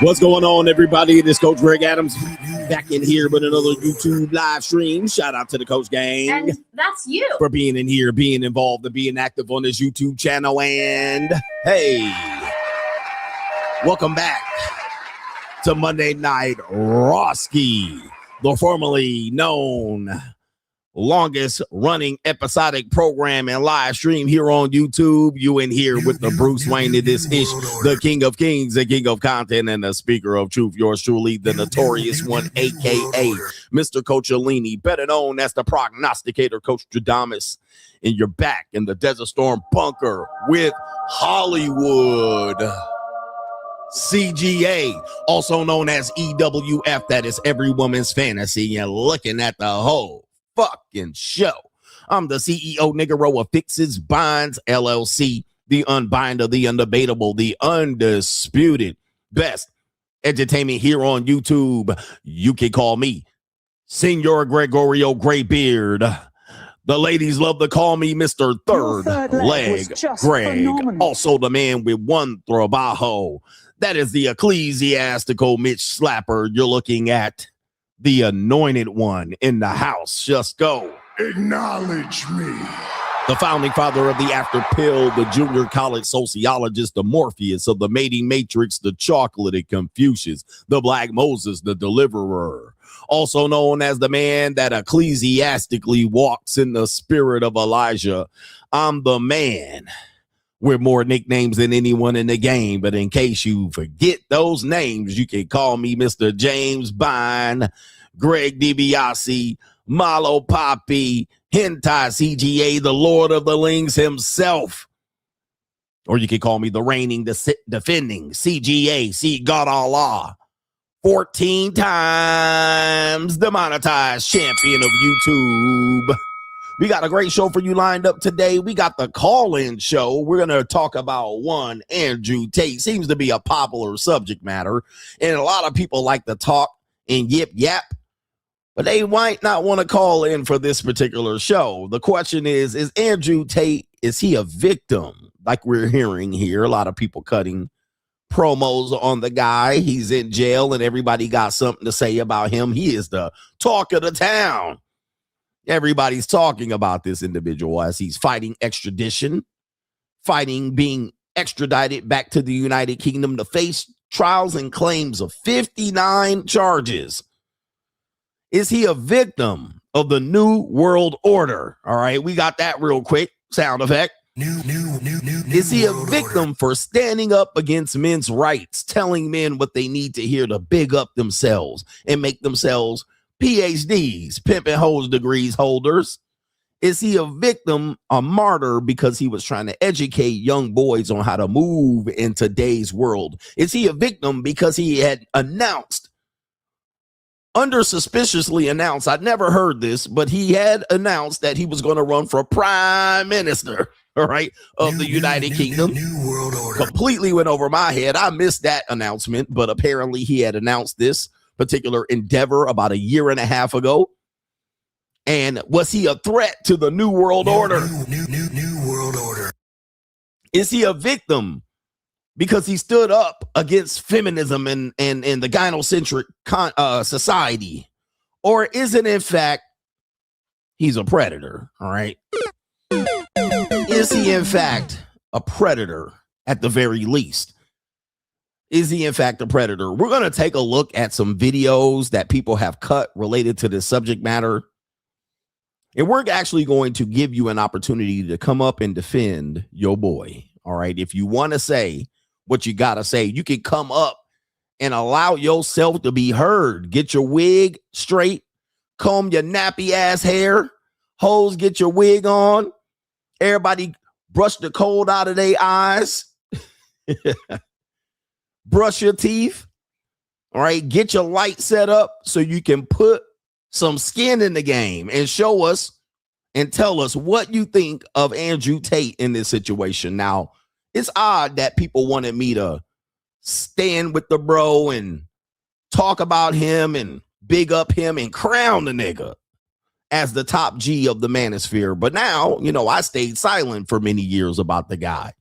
What's going on, everybody? This Coach Greg Adams back in here with another YouTube live stream. Shout out to the Coach Gang. And that's you. For being in here, being involved, and being active on this YouTube channel. And hey, welcome back to Monday Night Roski, the formerly known longest running episodic program and live stream here on YouTube. You in here with the Bruce Wayne of this ish, the King of Kings, the King of Content, and the Speaker of Truth. Yours truly, the Notorious one, aka Mr. Coachellini, better known as the prognosticator, Coach Stradamus. And you're back in the Desert Storm bunker with Hollywood CGA, also known as EWF. That is every woman's fantasy. And looking at the whole fucking show, I'm the CEO Niggero of Fixes Binds LLC, the unbinder, the undebatable, the undisputed best entertainment here on YouTube. You can call me Senor Gregorio Graybeard. The ladies love to call me Mr. Third Leg Greg. Phenomenal. Also the man with one trabajo. That is the ecclesiastical Mitch Slapper. You're looking at the anointed one in the house. Just go. Acknowledge me. The founding father of the After Pill, the junior college sociologist, the Morpheus of the mating matrix, the chocolatey Confucius, the Black Moses, the deliverer. Also known as the man that ecclesiastically walks in the spirit of Elijah. I'm the man with more nicknames than anyone in the game, but in case you forget those names, you can call me Mr. James Bine, Greg DiBiase, Malo Poppy, Hentai CGA, the Lord of the Lings himself. Or you can call me the reigning, defending CGA, see God Allah, 14 times demonetized champion of YouTube. We got a great show for you lined up today. We got the call-in show. We're going to talk about one Andrew Tate. Seems to be a popular subject matter, and a lot of people like to talk and yap, but they might not want to call in for this particular show. The question is Andrew Tate, is he a victim? Like we're hearing here, a lot of people cutting promos on the guy. He's in jail, and everybody got something to say about him. He is the talk of the town. Everybody's talking about this individual as he's fighting extradition, fighting being extradited back to the United Kingdom to face trials and claims of 59 charges. Is he a victim of the New World Order? All right, we got that real quick. Sound effect. Is he a victim for standing up against men's rights, telling men what they need to hear to big up themselves and make themselves PhDs, pimp and hoes degrees holders? Is he a victim, a martyr, because he was trying to educate young boys on how to move in today's world? Is he a victim because he had announced, suspiciously announced, I'd never heard this, but he had announced that he was going to run for prime minister, all right, of the United Kingdom. New World Order. Completely went over my head. I missed that announcement, but apparently he had announced this particular endeavor about a year and a half ago. And was he a threat to the New World Order? New World Order. Is he a victim because he stood up against feminism and the gynocentric society? Or is it, in fact, he's a predator? All right. Is he, in fact, a predator at the very least? Is he, in fact, a predator? We're going to take a look at some videos that people have cut related to this subject matter. And we're actually going to give you an opportunity to come up and defend your boy. All right. If you want to say what you got to say, you can come up and allow yourself to be heard. Get your wig straight. Comb your nappy ass hair. Hoes, get your wig on. Everybody brush the cold out of their eyes. Brush your teeth. All right. Get your light set up so you can put some skin in the game and show us and tell us what you think of Andrew Tate in this situation. Now, it's odd that people wanted me to stand with the bro and talk about him and big up him and crown the nigga as the top G of the manosphere. But now, I stayed silent for many years about the guy.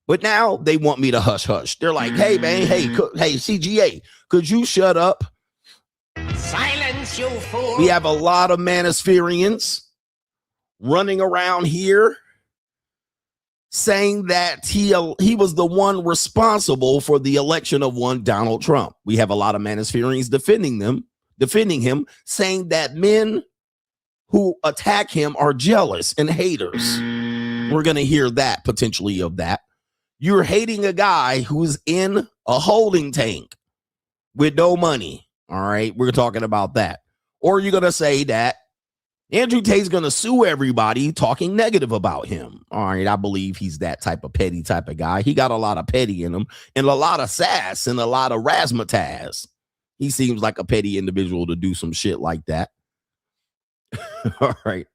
But now they want me to hush hush. They're like, hey, man, hey, CGA, could you shut up? Silence, you fool. We have a lot of Manosphereans running around here saying that he was the one responsible for the election of one Donald Trump. We have a lot of Manosphereans defending him, saying that men who attack him are jealous and haters. We're going to hear that potentially of that. You're hating a guy who's in a holding tank with no money. All right, we're talking about that. Or you're going to say that Andrew Tate's going to sue everybody talking negative about him. All right, I believe he's that type of petty type of guy. He got a lot of petty in him and a lot of sass and a lot of razzmatazz. He seems like a petty individual to do some shit like that. All right.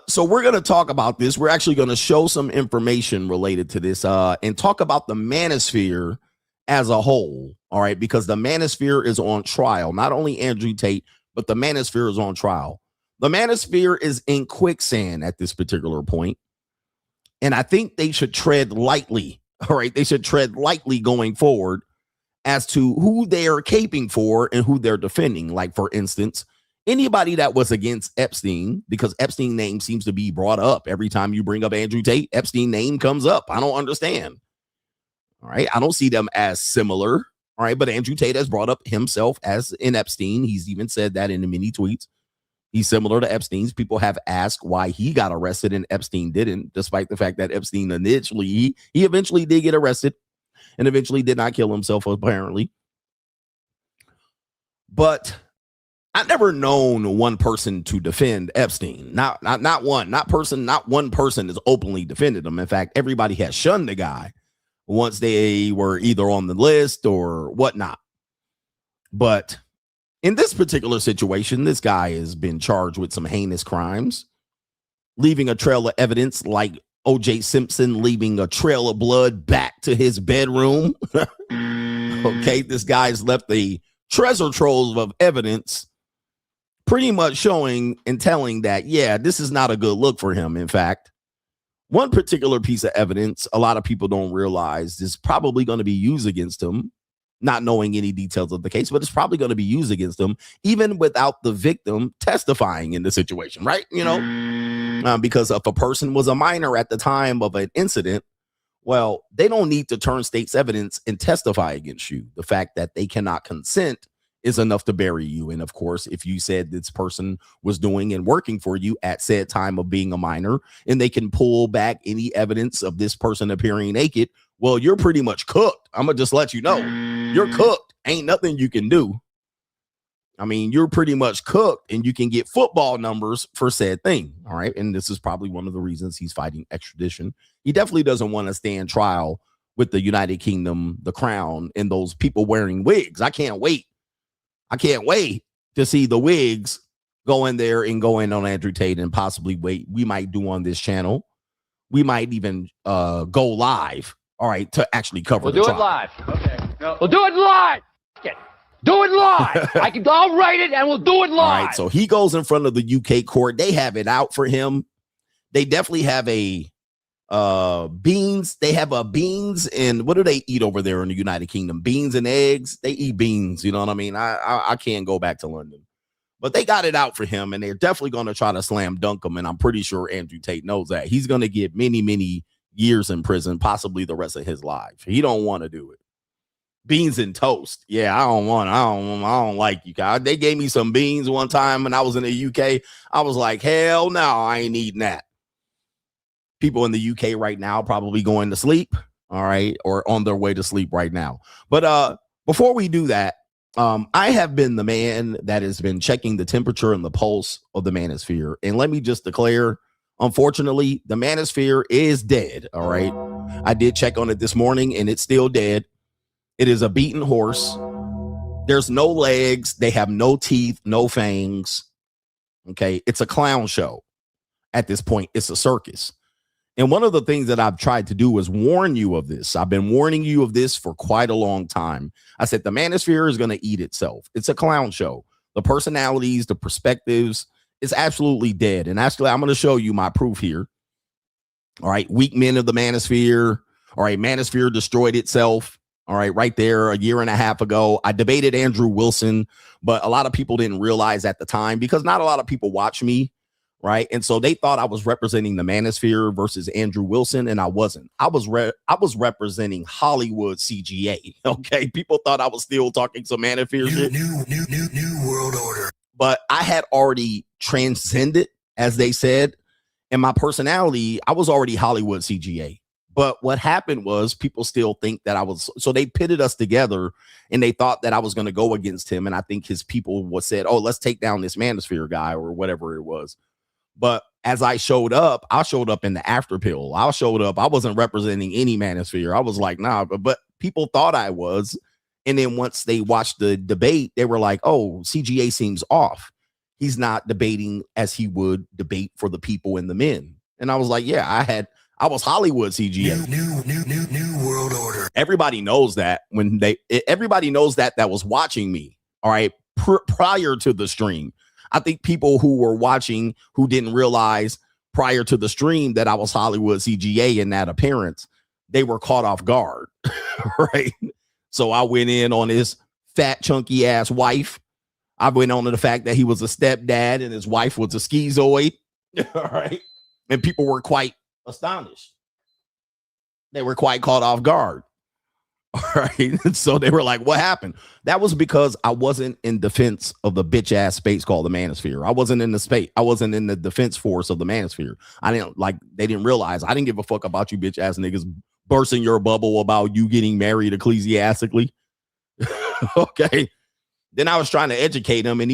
So we're going to talk about this. We're actually going to show some information related to this and talk about the manosphere as a whole. All right, because the manosphere is on trial. Not only Andrew Tate, but the manosphere is on trial. The manosphere is in quicksand at this particular point. And I think they should tread lightly. All right, they should tread lightly going forward as to who they are caping for and who they're defending. Like, for instance, anybody that was against Epstein, because Epstein name seems to be brought up every time you bring up Andrew Tate, Epstein name comes up. I don't understand. All right. I don't see them as similar. All right. But Andrew Tate has brought up himself as in Epstein. He's even said that in the many tweets. He's similar to Epstein's. People have asked why he got arrested and Epstein didn't, despite the fact that Epstein initially, he eventually did get arrested and eventually did not kill himself, apparently. But I've never known one person to defend Epstein. Not one person has openly defended him. In fact, everybody has shunned the guy once they were either on the list or whatnot. But in this particular situation, this guy has been charged with some heinous crimes, leaving a trail of evidence like O.J. Simpson leaving a trail of blood back to his bedroom. Okay, this guy's left a treasure trove of evidence pretty much showing and telling that, yeah, this is not a good look for him. In fact, one particular piece of evidence a lot of people don't realize is probably going to be used against him, not knowing any details of the case, but it's probably going to be used against him even without the victim testifying in the situation, right? You know, because if a person was a minor at the time of an incident, well, they don't need to turn state's evidence and testify against you. The fact that they cannot consent is enough to bury you. And of course, if you said this person was doing and working for you at said time of being a minor, and they can pull back any evidence of this person appearing naked, well, you're pretty much cooked. I'm gonna just let you know, you're cooked. Ain't nothing you can do. I mean, you're pretty much cooked, and you can get football numbers for said thing. All right. And this is probably one of the reasons he's fighting extradition. He definitely doesn't want to stand trial with the United Kingdom, the Crown, and those people wearing wigs. I can't wait to see the wigs go in there and go in on Andrew Tate, and possibly we might do on this channel. We might even go live. All right. To actually cover the trial. We'll do it live. Okay. No. We'll do it live. Do it live. I'll write it and we'll do it live. All right. So he goes in front of the UK court. They have it out for him. They definitely have a beans. They have a beans, and what do they eat over there in the United Kingdom? Beans and eggs. They eat beans. You know what I mean? I can't go back to London, but they got it out for him, and they're definitely going to try to slam dunk him. And I'm pretty sure Andrew Tate knows that he's going to get many years in prison, possibly the rest of his life. He don't want to do it. Beans and toast. Yeah, I don't like you guys. They gave me some beans one time when I was in the UK. I was like, hell no, I ain't eating that. People in the UK right now probably going to sleep, all right, or on their way to sleep right now. But before we do that, I have been the man that has been checking the temperature and the pulse of the manosphere. And let me just declare, unfortunately, the manosphere is dead, all right? I did check on it this morning, and it's still dead. It is a beaten horse. There's no legs. They have no teeth, no fangs. Okay, it's a clown show at this point. It's a circus. And one of the things that I've tried to do is warn you of this. I've been warning you of this for quite a long time. I said the manosphere is going to eat itself. It's a clown show. The personalities, the perspectives, it's absolutely dead. And actually, I'm going to show you my proof here. All right. Weak men of the manosphere. All right. Manosphere destroyed itself. All right. Right there a year and a half ago. I debated Andrew Wilson, but a lot of people didn't realize at the time because not a lot of people watch me. Right. And so they thought I was representing the manosphere versus Andrew Wilson. And I wasn't. I was representing Hollywood CGA. Okay. People thought I was still talking some manosphere shit. New world order. But I had already transcended, as they said. And my personality, I was already Hollywood CGA. But what happened was people still think that I was, so they pitted us together and they thought that I was going to go against him. And I think his people said, oh, let's take down this manosphere guy or whatever it was. But as I showed up in the after pill. I wasn't representing any manosphere. I was like, nah, but people thought I was. And then once they watched the debate, they were like, oh, CGA seems off. He's not debating as he would debate for the people and the men. And I was like, yeah, I was Hollywood CGA. New world order. Everybody knows that everybody knows that was watching me. All right. Prior to the stream. I think people who were watching who didn't realize prior to the stream that I was Hollywood CGA in that appearance, they were caught off guard. Right. So I went in on his fat, chunky ass wife. I went on to the fact that he was a stepdad and his wife was a schizoid. All right. And people were quite astonished. They were quite caught off guard. All right. So they were like, what happened? That was because I wasn't in defense of the bitch ass space called the manosphere. I wasn't in the space. I wasn't in the defense force of the manosphere. They didn't realize I didn't give a fuck about you bitch ass niggas bursting your bubble about you getting married ecclesiastically. Okay. Then I was trying to educate him and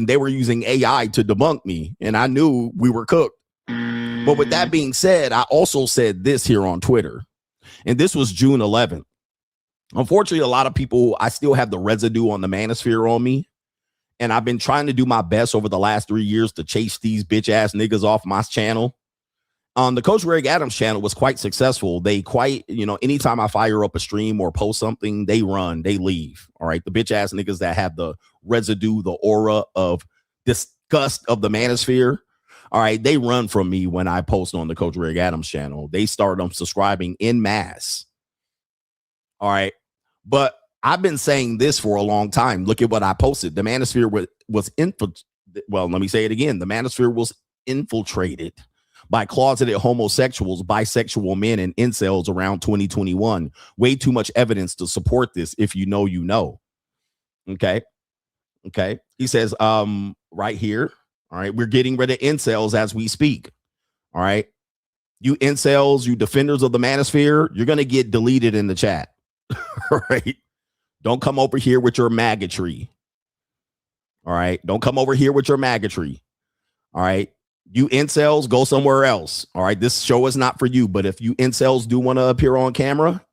they were using AI to debunk me. And I knew we were cooked. But with that being said, I also said this here on Twitter. And this was June 11th. Unfortunately, a lot of people, I still have the residue on the manosphere on me. And I've been trying to do my best over the last 3 years to chase these bitch ass niggas off my channel. The Coach Greg Adams channel was quite successful. Anytime I fire up a stream or post something, they run, they leave. All right. The bitch ass niggas that have the residue, the aura of disgust of the manosphere. All right. They run from me when I post on the Coach Greg Adams channel. They start subscribing en masse. All right. But I've been saying this for a long time. Look at what I posted. The manosphere was infiltrated. Well, let me say it again. The manosphere was infiltrated by closeted homosexuals, bisexual men, and incels around 2021. Way too much evidence to support this. If you know, you know. Okay. He says, right here. All right. We're getting rid of incels as we speak. All right. You incels, you defenders of the manosphere, you're going to get deleted in the chat. All right. Don't come over here with your maggotry. All right. Don't come over here with your maggotry. All right. You incels, go somewhere else. All right. This show is not for you. But if you incels do want to appear on camera,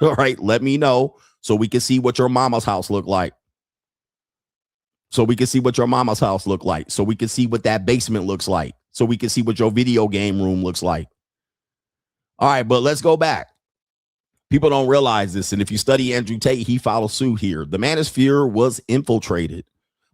all right, let me know so we can see what your mama's house look like. So we can see what your mama's house look like. So we can see what that basement looks like. So we can see what your video game room looks like. All right. But let's go back. People don't realize this. And if you study Andrew Tate, he follows suit here. The manosphere was infiltrated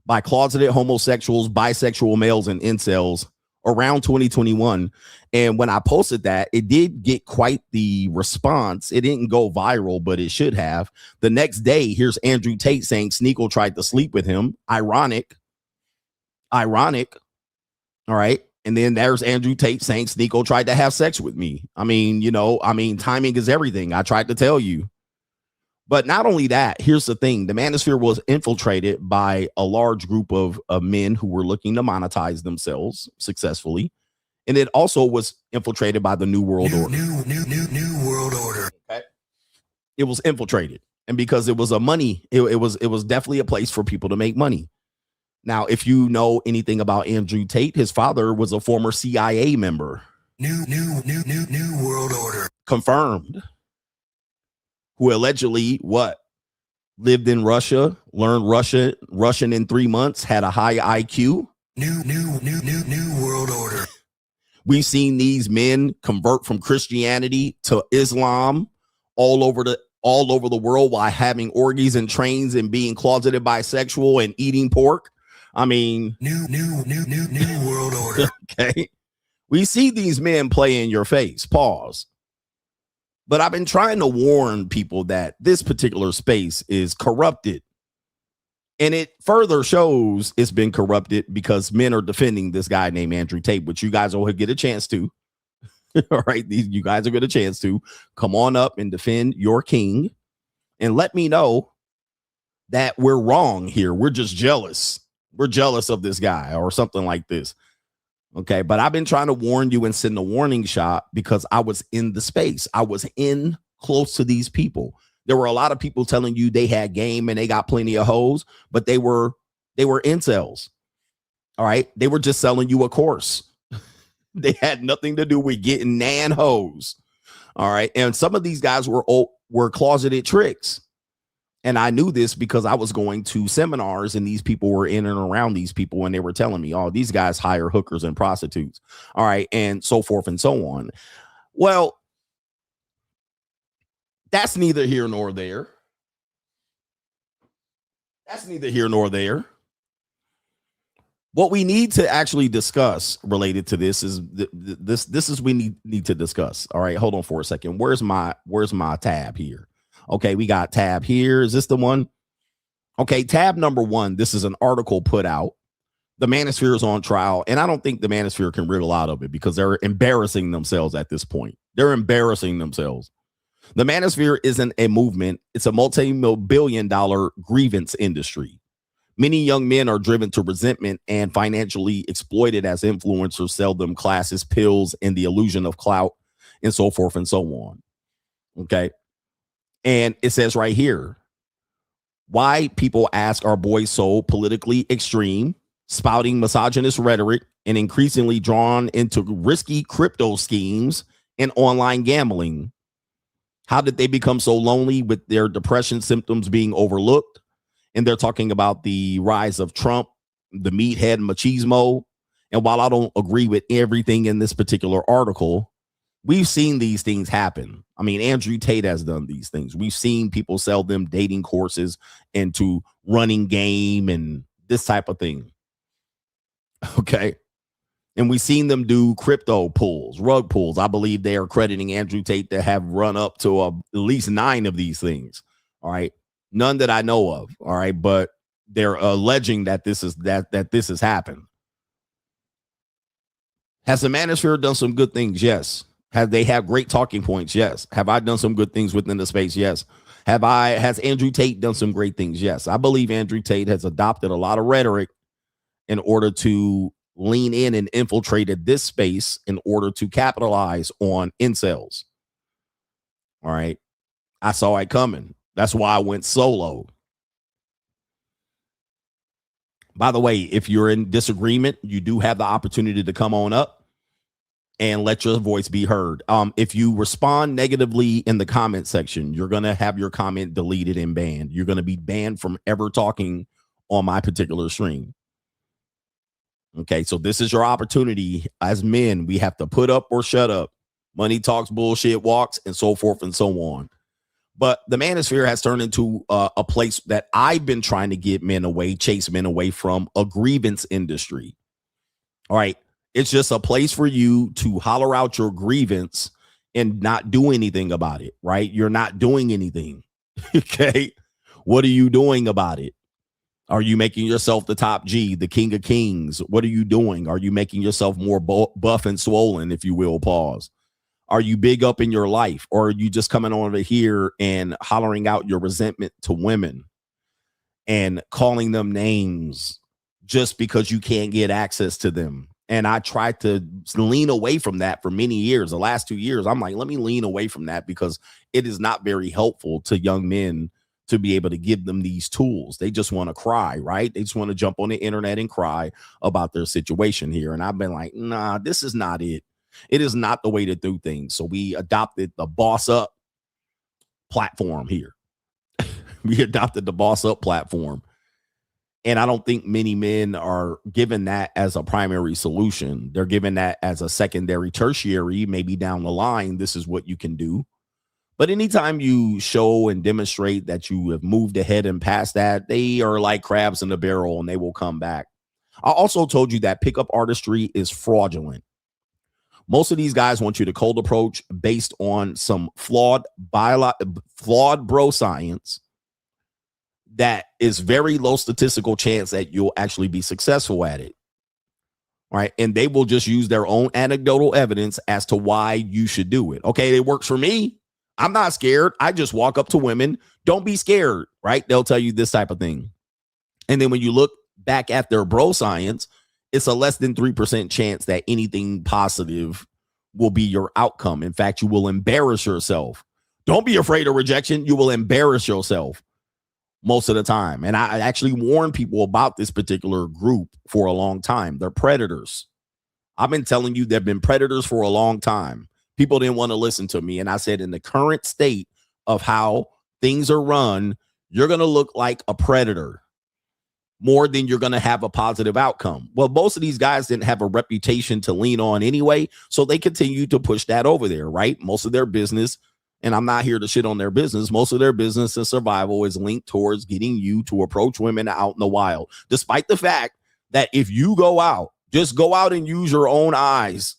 by closeted homosexuals, bisexual males, and incels around 2021. And when I posted that, it did get quite the response. It didn't go viral, but it should have. The next day, here's Andrew Tate saying Sneakle tried to sleep with him. Ironic. All right. And then there's Andrew Tate saying Sneeko tried to have sex with me. Timing is everything. I tried to tell you. But not only that, here's the thing. The manosphere was infiltrated by a large group of men who were looking to monetize themselves successfully. And it also was infiltrated by the New World Order. New world order. Okay. It was infiltrated. And because it was it was definitely a place for people to make money. Now, if you know anything about Andrew Tate, his father was a former CIA member. New world order. Confirmed. Who allegedly lived in Russia, learned Russian in 3 months, had a high IQ. New world order. We've seen these men convert from Christianity to Islam all over the world while having orgies and trains and being closeted bisexual and eating pork. I mean, new world order. Okay. We see these men play in your face. Pause. But I've been trying to warn people that this particular space is corrupted. And it further shows it's been corrupted because men are defending this guy named Andrew Tate, which you guys will get a chance to. All right. You guys will get a chance to come on up and defend your king and let me know that we're wrong here. We're just jealous. We're jealous of this guy or something like this. Okay. But I've been trying to warn you and send a warning shot because I was in the space. I was in close to these people. There were a lot of people telling you they had game and they got plenty of hoes, but they were incels. All right. They were just selling you a course. They had nothing to do with getting nan hoes. All right. And some of these guys were closeted tricks. And I knew this because I was going to seminars and these people were in and around these people and they were telling me, oh, these guys hire hookers and prostitutes. All right. And so forth and so on. Well, that's neither here nor there. That's neither here nor there. What we need to actually discuss related to this is this is we need to discuss. All right, hold on for a second. Where's my tab here? Okay, we got tab here. Is this the one? Okay, tab number 1. This is an article put out. The Manosphere is on trial, and I don't think the Manosphere can wriggle out of it because they're embarrassing themselves at this point. They're embarrassing themselves. The Manosphere isn't a movement. It's a multi-billion-dollar grievance industry. Many young men are driven to resentment and financially exploited as influencers sell them classes, pills, and the illusion of clout, and so forth and so on. Okay. And it says right here, why people ask are boys so politically extreme, spouting misogynist rhetoric, and increasingly drawn into risky crypto schemes and online gambling. How did they become so lonely with their depression symptoms being overlooked? And they're talking about the rise of Trump, the meathead machismo. And while I don't agree with everything in this particular article, we've seen these things happen. I mean, Andrew Tate has done these things. We've seen people sell them dating courses into running game and this type of thing. Okay. And we've seen them do crypto pulls, rug pulls. I believe they are crediting Andrew Tate to have run up to at least 9 of these things. All right. None that I know of. All right. But they're alleging that this has happened. Has the Manosphere done some good things? Yes. Have they had great talking points? Yes. Have I done some good things within the space? Yes. Has Andrew Tate done some great things? Yes. I believe Andrew Tate has adopted a lot of rhetoric in order to lean in and infiltrated this space in order to capitalize on incels. All right. I saw it coming. That's why I went solo. By the way, if you're in disagreement, you do have the opportunity to come on up and let your voice be heard. If you respond negatively in the comment section, you're going to have your comment deleted and banned. You're going to be banned from ever talking on my particular stream. Okay, so this is your opportunity. As men, we have to put up or shut up. Money talks, bullshit walks, and so forth and so on. But the Manosphere has turned into a place that I've been trying to get men away, chase men away from, a grievance industry. All right, it's just a place for you to holler out your grievance and not do anything about it, right? You're not doing anything. Okay, what are you doing about it? Are you making yourself the top G, the king of kings? What are you doing? Are you making yourself more buff and swollen, if you will? Pause. Are you big up in your life, or are you just coming over here and hollering out your resentment to women and calling them names just because you can't get access to them? And I tried to lean away from that for many years. The last 2 years, I'm like, let me lean away from that because it is not very helpful to young men to be able to give them these tools. They just want to cry, right? They just want to jump on the internet and cry about their situation here. And I've been like, nah, this is not it. It is not the way to do things. So we adopted the boss up platform here. We adopted the boss up platform. And I don't think many men are given that as a primary solution. They're given that as a secondary, tertiary, maybe down the line, this is what you can do. But anytime you show and demonstrate that you have moved ahead and past that, they are like crabs in the barrel and they will come back. I also told you that pickup artistry is fraudulent. Most of these guys want you to cold approach based on some flawed bro science that is very low statistical chance that you'll actually be successful at it. Right. And they will just use their own anecdotal evidence as to why you should do it. Okay, it works for me. I'm not scared. I just walk up to women. Don't be scared. Right. They'll tell you this type of thing. And then when you look back at their bro science, it's a less than 3% chance that anything positive will be your outcome. In fact, you will embarrass yourself. Don't be afraid of rejection. You will embarrass yourself most of the time. And I actually warn people about this particular group for a long time. They're predators. I've been telling you they've been predators for a long time. People didn't want to listen to me. And I said, in the current state of how things are run, you're going to look like a predator more than you're going to have a positive outcome. Well, most of these guys didn't have a reputation to lean on anyway, so they continue to push that over there, right? Most of their business, and I'm not here to shit on their business, most of their business and survival is linked towards getting you to approach women out in the wild, despite the fact that if you go out, just go out and use your own eyes,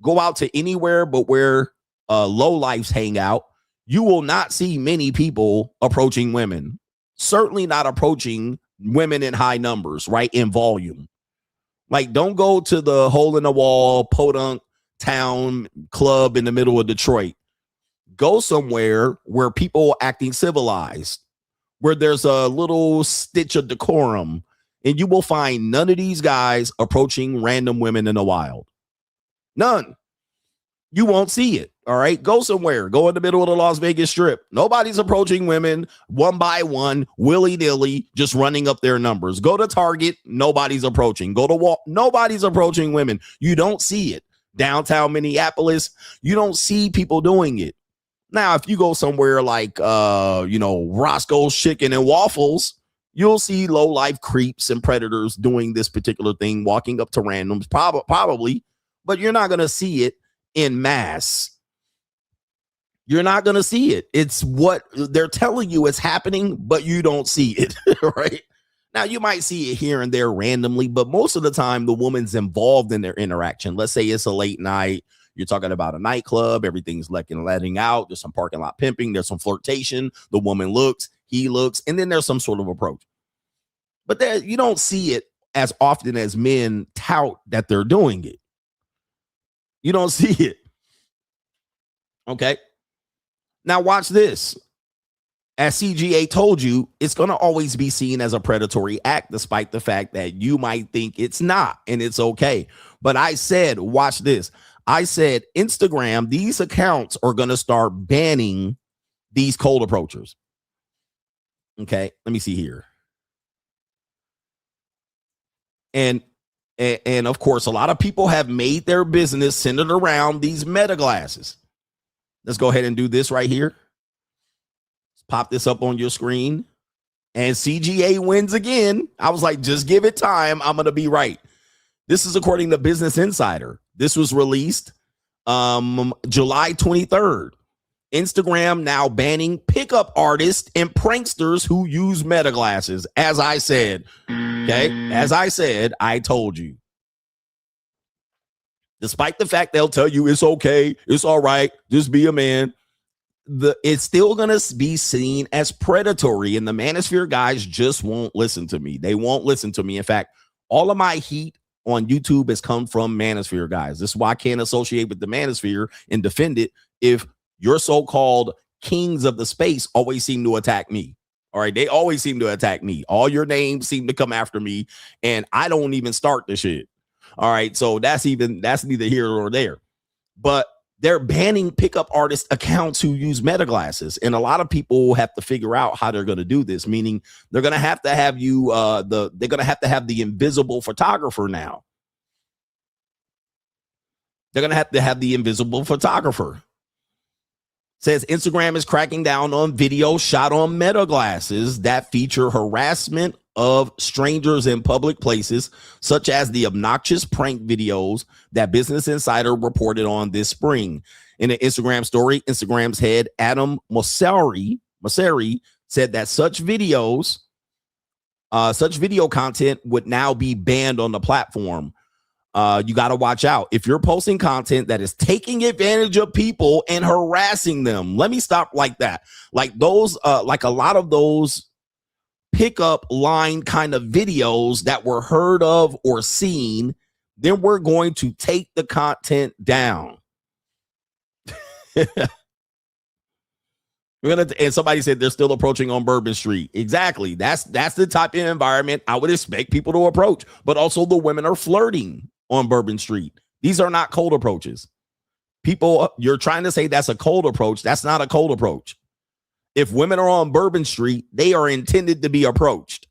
go out to anywhere but where low lifes hang out, you will not see many people approaching women, certainly not approaching women in high numbers, right? In volume. Like, don't go to the hole in the wall, podunk town club in the middle of Detroit. Go somewhere where people are acting civilized, where there's a little stitch of decorum, and you will find none of these guys approaching random women in the wild. None. You won't see it. All right. Go somewhere. Go in the middle of the Las Vegas Strip. Nobody's approaching women one by one, willy-nilly, just running up their numbers. Go to Target. Nobody's approaching. Go to Walmart. Nobody's approaching women. You don't see it. Downtown Minneapolis, you don't see people doing it. Now, if you go somewhere like, Roscoe's Chicken and Waffles, you'll see low-life creeps and predators doing this particular thing, walking up to randoms, probably, but you're not going to see it in mass. You're not going to see it. It's what they're telling you is happening, but you don't see it, right? Now, you might see it here and there randomly, but most of the time, the woman's involved in their interaction. Let's say it's a late night. You're talking about a nightclub. Everything's letting out. There's some parking lot pimping. There's some flirtation. The woman looks, he looks, and then there's some sort of approach. But there, you don't see it as often as men tout that they're doing it. You don't see it. Okay. Now watch this. As CGA told you, it's going to always be seen as a predatory act, despite the fact that you might think it's not, and it's okay. But I said, watch this. I said, Instagram, these accounts are going to start banning these cold approachers. Okay. Let me see here. And of course, a lot of people have made their business centered around these meta glasses. Let's go ahead and do this right here. Let's pop this up on your screen. And CGA wins again. I was like, just give it time. I'm going to be right. This is according to Business Insider. This was released July 23rd. Instagram now banning pickup artists and pranksters who use meta glasses. As I said, okay, as I said, I told you. Despite the fact they'll tell you it's okay, it's all right, just be a man, it's still going to be seen as predatory, and the manosphere guys just won't listen to me. They won't listen to me. In fact, all of my heat on YouTube has come from manosphere guys. This is why I can't associate with the manosphere and defend it if your so-called kings of the space always seem to attack me. All right. They always seem to attack me. All your names seem to come after me, and I don't even start the shit. All right. So that's neither here nor there. But they're banning pickup artist accounts who use meta glasses. And a lot of people have to figure out how they're going to do this, meaning they're going to have to have you they're going to have the invisible photographer now. They're going to have the invisible photographer. Says Instagram is cracking down on videos shot on meta glasses that feature harassment of strangers in public places, such as the obnoxious prank videos that Business Insider reported on this spring. In an Instagram story, Instagram's head, Adam Mosseri, said that such video content would now be banned on the platform. You got to watch out. If you're posting content that is taking advantage of people and harassing them, let me stop like that. Like those, like a lot of those pickup line kind of videos that were heard of or seen, then we're going to take the content down. And somebody said they're still approaching on Bourbon Street. Exactly. That's the type of environment I would expect people to approach. But also the women are flirting on Bourbon Street. These are not cold approaches. People, you're trying to say that's a cold approach. That's not a cold approach. If women are on Bourbon Street, they are intended to be approached.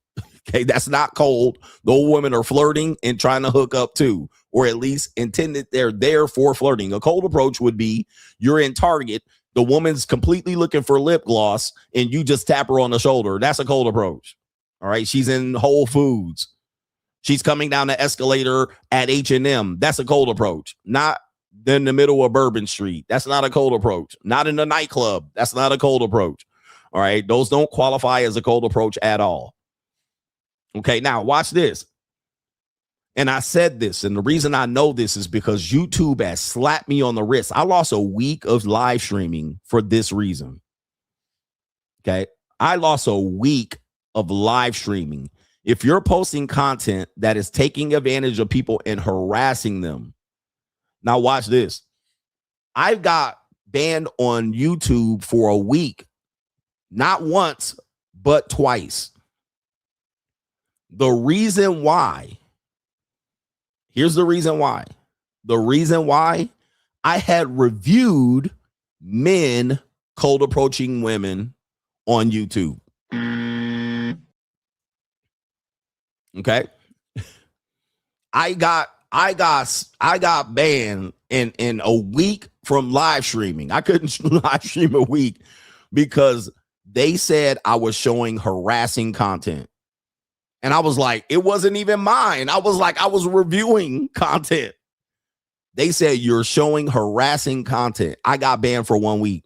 Okay, that's not cold. Those women are flirting and trying to hook up too, or at least intended they're there for flirting. A cold approach would be you're in Target, the woman's completely looking for lip gloss, and you just tap her on the shoulder. That's a cold approach. All right, she's in Whole Foods. She's coming down the escalator at H&M. That's a cold approach. Not in the middle of Bourbon Street. That's not a cold approach. Not in the nightclub. That's not a cold approach. All right, those don't qualify as a cold approach at all. Okay, now watch this. And I said this, and the reason I know this is because YouTube has slapped me on the wrist. I lost a week of live streaming for this reason. Okay, I lost a week of live streaming. If you're posting content that is taking advantage of people and harassing them. Now watch this. I've got banned on YouTube for a week. Not once, but twice. The reason why, here's the reason why. The reason why I had reviewed men cold approaching women on YouTube. Okay. I got banned in a week from live streaming. I couldn't live stream a week because they said I was showing harassing content. And I was like, it wasn't even mine. I was reviewing content. They said you're showing harassing content. I got banned for 1 week.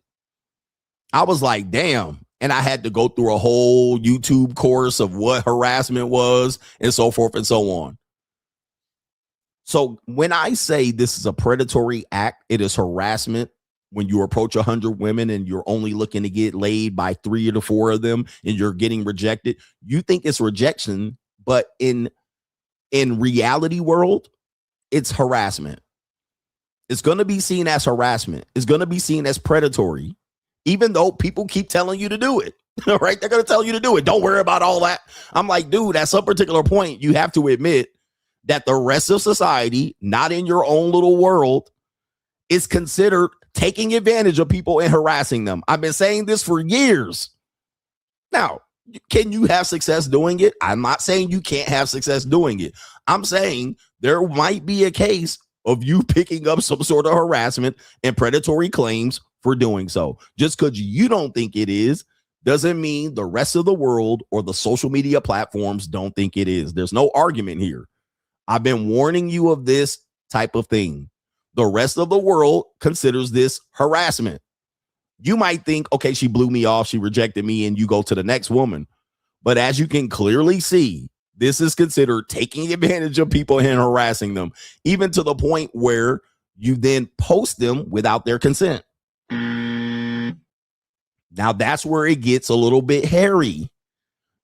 I was like, damn. And I had to go through a whole YouTube course of what harassment was and so forth and so on. So when I say this is a predatory act, it is harassment. When you approach 100 women and you're only looking to get laid by 3 to 4 of them and you're getting rejected, you think it's rejection, but in reality world, it's harassment. It's going to be seen as harassment. It's going to be seen as predatory, even though people keep telling you to do it. All right, they're going to tell you to do it. Don't worry about all that. I'm like, dude, at some particular point, you have to admit that the rest of society, not in your own little world, is considered taking advantage of people and harassing them. I've been saying this for years. Now, can you have success doing it? I'm not saying you can't have success doing it. I'm saying there might be a case of you picking up some sort of harassment and predatory claims for doing so. Just because you don't think it is doesn't mean the rest of the world or the social media platforms don't think it is. There's no argument here. I've been warning you of this type of thing. The rest of the world considers this harassment. You might think, okay, she blew me off, she rejected me, and you go to the next woman. But as you can clearly see, this is considered taking advantage of people and harassing them, even to the point where you then post them without their consent. Now, that's where it gets a little bit hairy,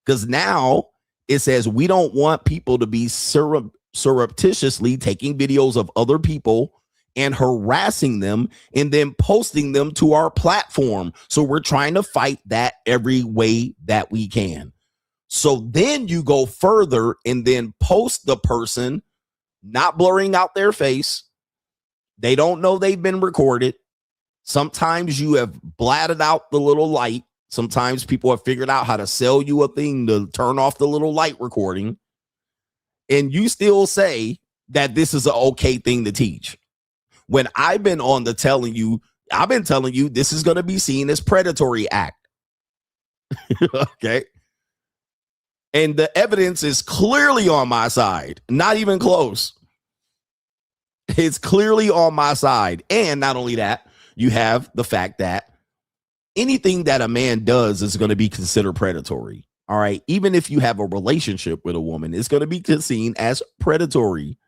because now it says we don't want people to be surreptitiously taking videos of other people and harassing them and then posting them to our platform. So we're trying to fight that every way that we can. So then you go further and then post the person, not blurring out their face. They don't know they've been recorded. Sometimes you have blatted out the little light. Sometimes people have figured out how to sell you a thing to turn off the little light recording. And you still say that this is an okay thing to teach. When I've been on the telling you this is going to be seen as predatory act. Okay. And the evidence is clearly on my side, not even close. It's clearly on my side. And not only that, you have the fact that anything that a man does is going to be considered predatory. All right. Even if you have a relationship with a woman, it's going to be seen as predatory.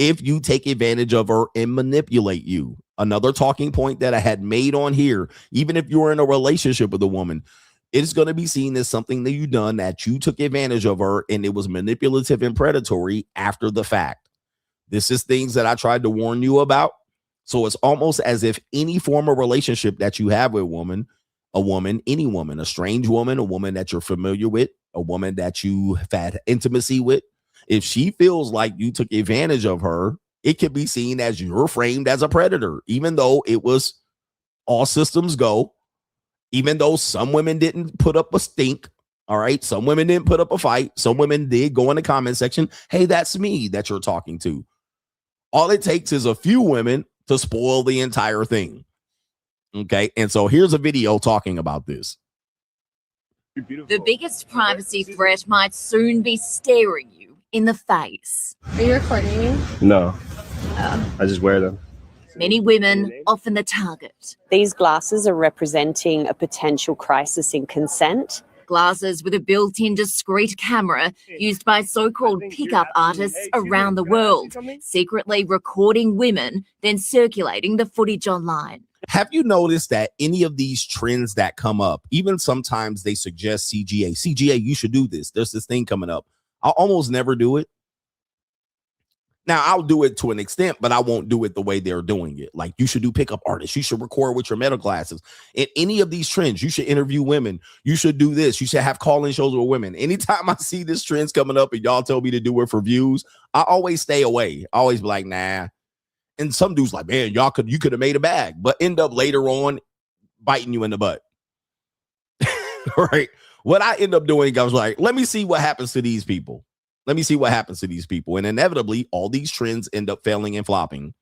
if you take advantage of her and manipulate you. Another talking point that I had made on here, even if you're in a relationship with a woman, it's going to be seen as something that you done, that you took advantage of her and it was manipulative and predatory after the fact. This is things that I tried to warn you about. So it's almost as if any form of relationship that you have with any woman, a strange woman, a woman that you're familiar with, a woman that you have had intimacy with, if she feels like you took advantage of her, it can be seen as you're framed as a predator, even though it was all systems go. Even though some women didn't put up a stink, all right? Some women didn't put up a fight. Some women did go in the comment section, hey, that's me that you're talking to. All it takes is a few women to spoil the entire thing, okay? And so here's a video talking about this. The biggest privacy threat might soon be staring you in the face. Are you recording me? No, I just wear them. Many women, often the target. These glasses are representing a potential crisis in consent. Glasses with a built-in discreet camera used by so-called pickup artists around the world, secretly recording women, then circulating the footage online. Have you noticed that any of these trends that come up, even sometimes they suggest CGA, you should do this. There's this thing coming up. I'll almost never do it. Now, I'll do it to an extent, but I won't do it the way they're doing it. Like, you should do pickup artists. You should record with your meta glasses. In any of these trends, you should interview women. You should do this. You should have call-in shows with women. Anytime I see this trends coming up and y'all tell me to do it for views, I always stay away. I always be like, nah. And some dudes like, man, you could have made a bag, but end up later on biting you in the butt. Right? What I end up doing, I was like, let me see what happens to these people. Let me see what happens to these people. And inevitably, all these trends end up failing and flopping.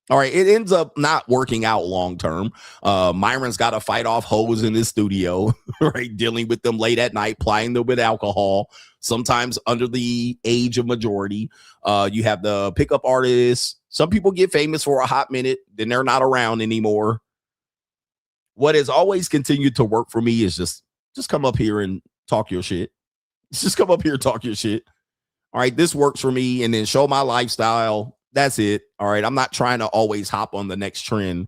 All right, it ends up not working out long term. Myron's got to fight off hoes in his studio, right? Dealing with them late at night, plying them with alcohol, sometimes under the age of majority. You have the pickup artists. Some people get famous for a hot minute, then they're not around anymore. What has always continued to work for me is just come up here and talk your shit. Just come up here and talk your shit. All right, this works for me, and then show my lifestyle. That's it. All right, I'm not trying to always hop on the next trend.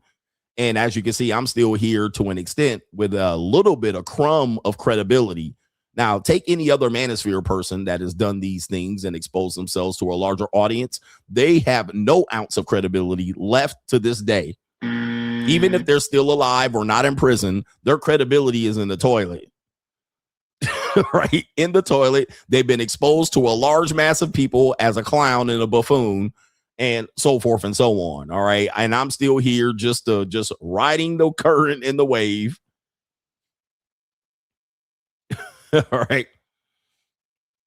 And as you can see, I'm still here to an extent with a little bit of crumb of credibility. Now, take any other manosphere person that has done these things and exposed themselves to a larger audience. They have no ounce of credibility left to this day. Even if they're still alive or not in prison, their credibility is in the toilet. Right? In the toilet. They've been exposed to a large mass of people as a clown and a buffoon and so forth and so on. All right. And I'm still here just riding the current in the wave. All right.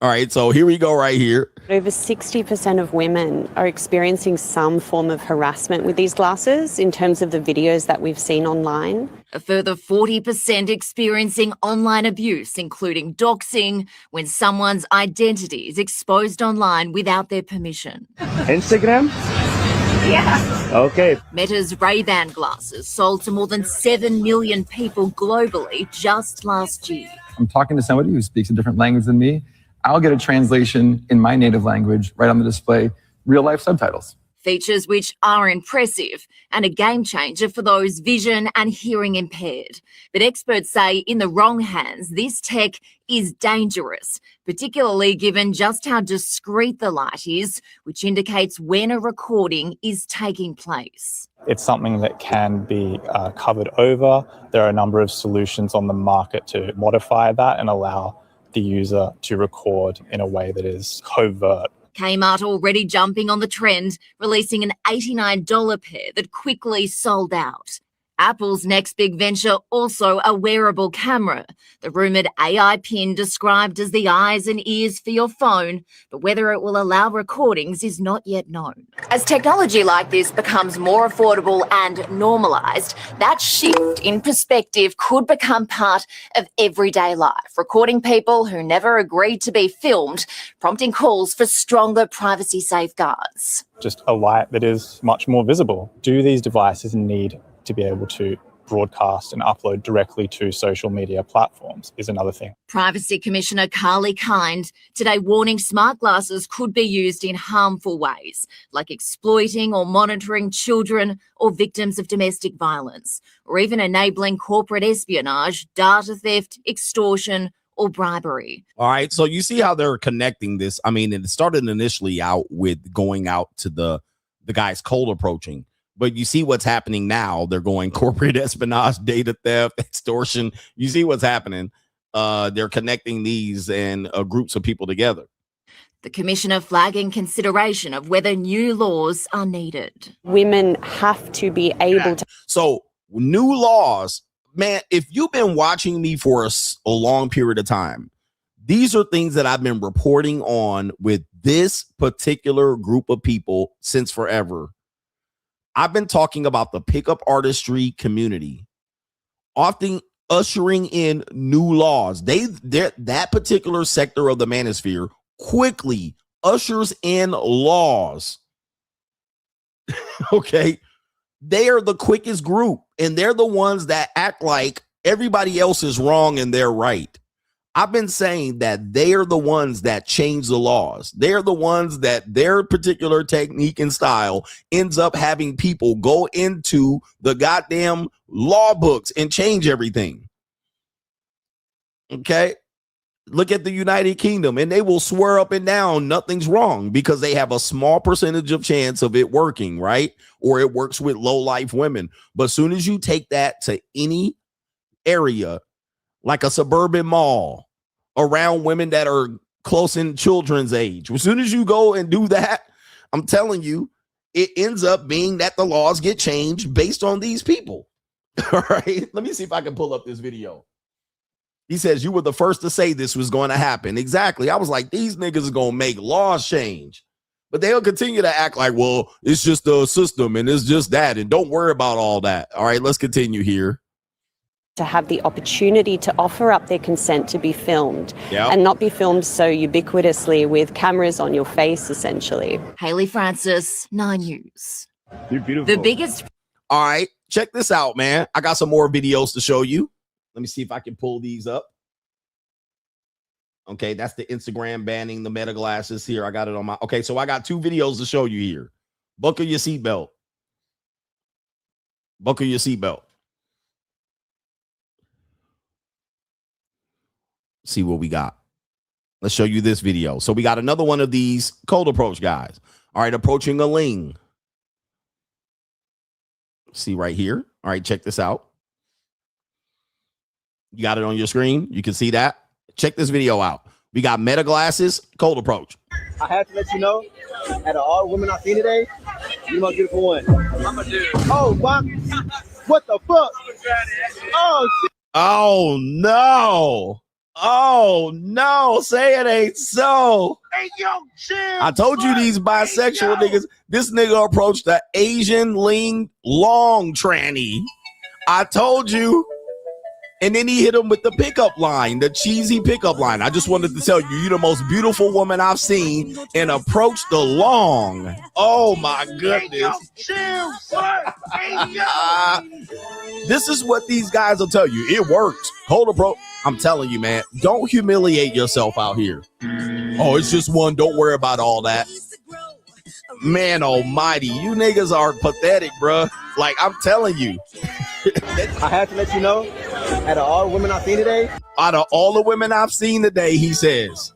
All right, so here we go right here. Over 60% of women are experiencing some form of harassment with these glasses in terms of the videos that we've seen online. A further 40% experiencing online abuse, including doxing, when someone's identity is exposed online without their permission. Instagram? Yeah. Okay. Meta's Ray-Ban glasses sold to more than 7 million people globally just last year. I'm talking to somebody who speaks a different language than me. I'll get a translation in my native language right on the display, real-life subtitles. Features which are impressive and a game changer for those vision and hearing impaired. But experts say in the wrong hands, this tech is dangerous, particularly given just how discreet the light is, which indicates when a recording is taking place. It's something that can be covered over. There are a number of solutions on the market to modify that and allow the user to record in a way that is covert. Kmart already jumping on the trend, releasing an $89 pair that quickly sold out. Apple's next big venture, also a wearable camera. The rumoured AI pin described as the eyes and ears for your phone, but whether it will allow recordings is not yet known. As technology like this becomes more affordable and normalised, that shift in perspective could become part of everyday life, recording people who never agreed to be filmed, prompting calls for stronger privacy safeguards. Just a light that is much more visible. Do these devices need to be able to broadcast and upload directly to social media platforms is another thing. Privacy Commissioner Carly Kind today warning smart glasses could be used in harmful ways, like exploiting or monitoring children or victims of domestic violence, or even enabling corporate espionage, data theft, extortion, or bribery. All right. So you see how they're connecting this. I mean, it started initially out with going out to the guys cold approaching. But you see what's happening now. They're going corporate espionage, data theft, extortion. You see what's happening. They're connecting these and groups of people together. The Commissioner flagging consideration of whether new laws are needed. Women have to be able to. So new laws, man, if you've been watching me for a long period of time, these are things that I've been reporting on with this particular group of people since forever. I've been talking about the pickup artistry community, often ushering in new laws. That particular sector of the manosphere quickly ushers in laws. Okay. They are the quickest group, and they're the ones that act like everybody else is wrong and they're right. I've been saying that they are the ones that change the laws. They're the ones that their particular technique and style ends up having people go into the goddamn law books and change everything. Okay. Look at the United Kingdom, and they will swear up and down nothing's wrong because they have a small percentage of chance of it working, right? Or it works with low-life women. But as soon as you take that to any area, like a suburban mall, around women that are close in children's age, as soon as you go and do that, I'm telling you, it ends up being that the laws get changed based on these people. All right. Let me see if I can pull up this video. He says, you were the first to say this was going to happen. Exactly. I was like, these niggas are going to make laws change. But they'll continue to act like, well, it's just the system and it's just that. And don't worry about all that. All right, let's continue here. To have the opportunity to offer up their consent to be filmed and not be filmed so ubiquitously with cameras on your face, essentially. Hayley Francis, 9 News. You're beautiful. The biggest. All right, check this out, man. I got some more videos to show you. Let me see if I can pull these up. Okay, that's the Instagram banning the Meta glasses here. I got it on my. Okay, so I got 2 videos to show you here. Buckle your seatbelt. Buckle your seatbelt. See what we got. Let's show you this video. So we got another one of these cold approach guys. All right, approaching a ling. See right here. All right, check this out. You got it on your screen. You can see that. Check this video out. We got Meta glasses, cold approach. I have to let you know, out of all women I've seen today, you're the most beautiful one. I'm a dude. Oh, what? What the fuck? Oh, shit. Oh, no. Oh, no. Say it ain't so. Hey, yo, chill. I told you these bisexual niggas. This nigga approached the Asian Ling Long tranny. I told you. And then he hit him with the pickup line, the cheesy pickup line. I just wanted to tell you, you're the most beautiful woman I've seen, and approach the long. Oh, my goodness. Chill, son. Hey, yo. This is what these guys will tell you. It works. Hold approach. I'm telling you, man, don't humiliate yourself out here. Oh, it's just one. Don't worry about all that. Man almighty, you niggas are pathetic, bruh. Like, I'm telling you. I have to let you know, out of all women I've seen today. Out of all the women I've seen today, he says.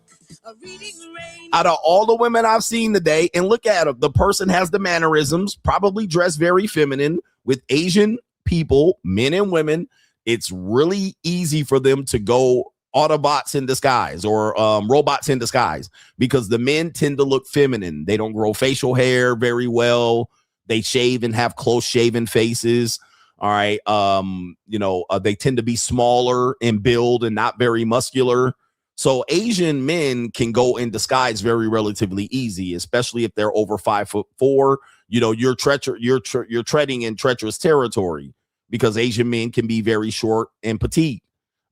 Out of all the women I've seen today, and look at them, the person has the mannerisms, probably dressed very feminine. With Asian people, men and women, it's really easy for them to go Autobots in disguise or robots in disguise because the men tend to look feminine. They don't grow facial hair very well. They shave and have close shaven faces. All right. They tend to be smaller in build and not very muscular. So Asian men can go in disguise very relatively easy, especially if they're over 5'4". You know, you're treading in treacherous territory because Asian men can be very short and petite.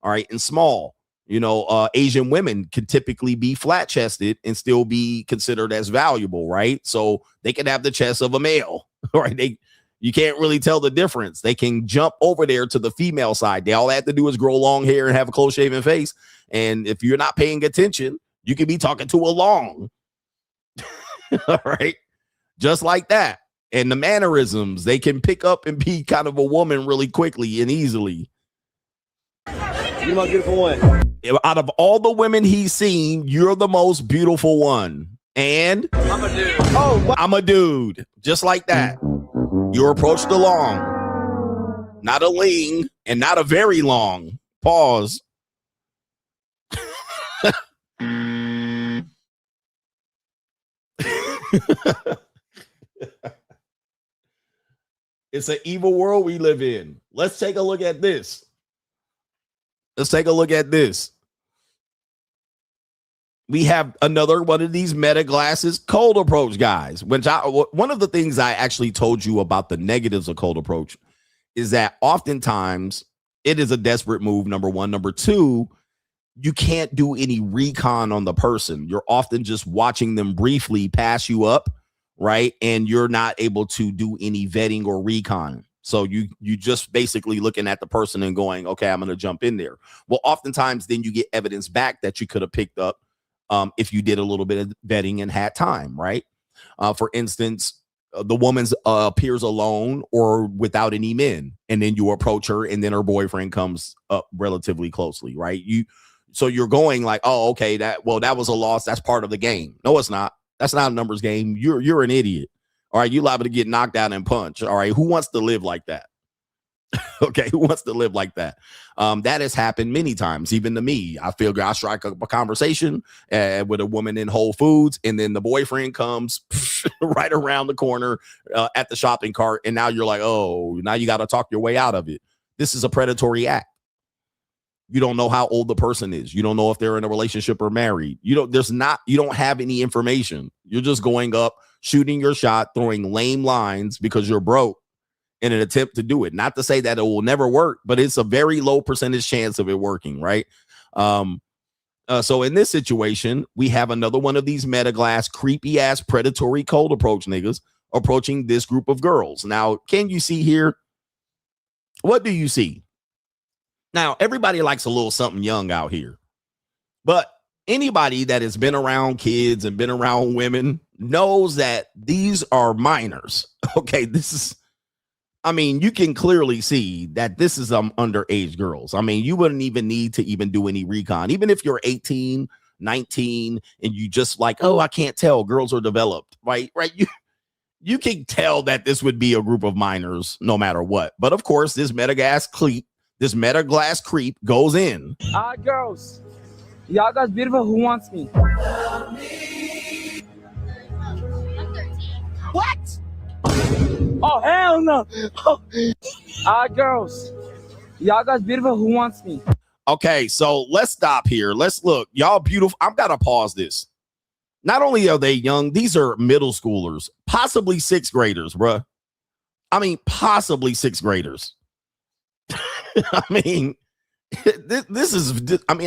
All right. And small. You know, Asian women can typically be flat chested and still be considered as valuable. Right. So they can have the chest of a male. All right. You can't really tell the difference. They can jump over there to the female side. They all have to do is grow long hair and have a close shaven face. And if you're not paying attention, you can be talking to a long. All right. Just like that. And the mannerisms, they can pick up and be kind of a woman really quickly and easily. You're my beautiful one. Out of all the women he's seen, you're the most beautiful one. And I'm a dude. Oh, wow. I'm a dude. Just like that. You approached the long, not a ling, and not a very long. Pause. It's an evil world we live in. Let's take a look at this. Let's take a look at this. We have another one of these meta glasses cold approach guys, one of the things I actually told you about the negatives of cold approach is that oftentimes it is a desperate move. Number one. Number two, you can't do any recon on the person. You're often just watching them briefly pass you up, right? And you're not able to do any vetting or recon. So you just basically looking at the person and going, okay, I'm going to jump in there. Well, oftentimes then you get evidence back that you could have picked up if you did a little bit of vetting and had time, right? For instance, the woman appears alone or without any men, and then you approach her, and then her boyfriend comes up relatively closely, right? So you're going like, oh, okay, that was a loss. That's part of the game. No, it's not. That's not a numbers game. You're an idiot. All right, you're liable to get knocked out and punched. All right, who wants to live like that? Okay, who wants to live like that? That has happened many times, even to me. I strike up a conversation with a woman in Whole Foods, and then the boyfriend comes right around the corner at the shopping cart, and now you're like, oh, now you got to talk your way out of it. This is a predatory act. You don't know how old the person is. You don't know if they're in a relationship or married. You don't have any information. You're just going up, shooting your shot, throwing lame lines because you're broke in an attempt to do it. Not to say that it will never work, but it's a very low percentage chance of it working, right? So in this situation, we have another one of these meta glass, creepy ass predatory cold approach niggas approaching this group of girls. Now, can you see here? What do you see? Now, everybody likes a little something young out here, but anybody that has been around kids and been around women knows that these are minors. Okay, you can clearly see that this is underage girls. I mean, you wouldn't even need to even do any recon. Even if you're 18, 19, and you just like, oh, I can't tell, girls are developed, right? You can tell that this would be a group of minors no matter what. But of course, this meta glass creep goes in. Girls, y'all guys beautiful. Who wants me? What? Oh, hell no. Girls, y'all guys beautiful. Who wants me? Okay, so let's stop here. Let's look. Y'all beautiful. I've got to pause this. Not only are they young, these are middle schoolers, possibly sixth graders, bruh. I mean, possibly sixth graders. I mean,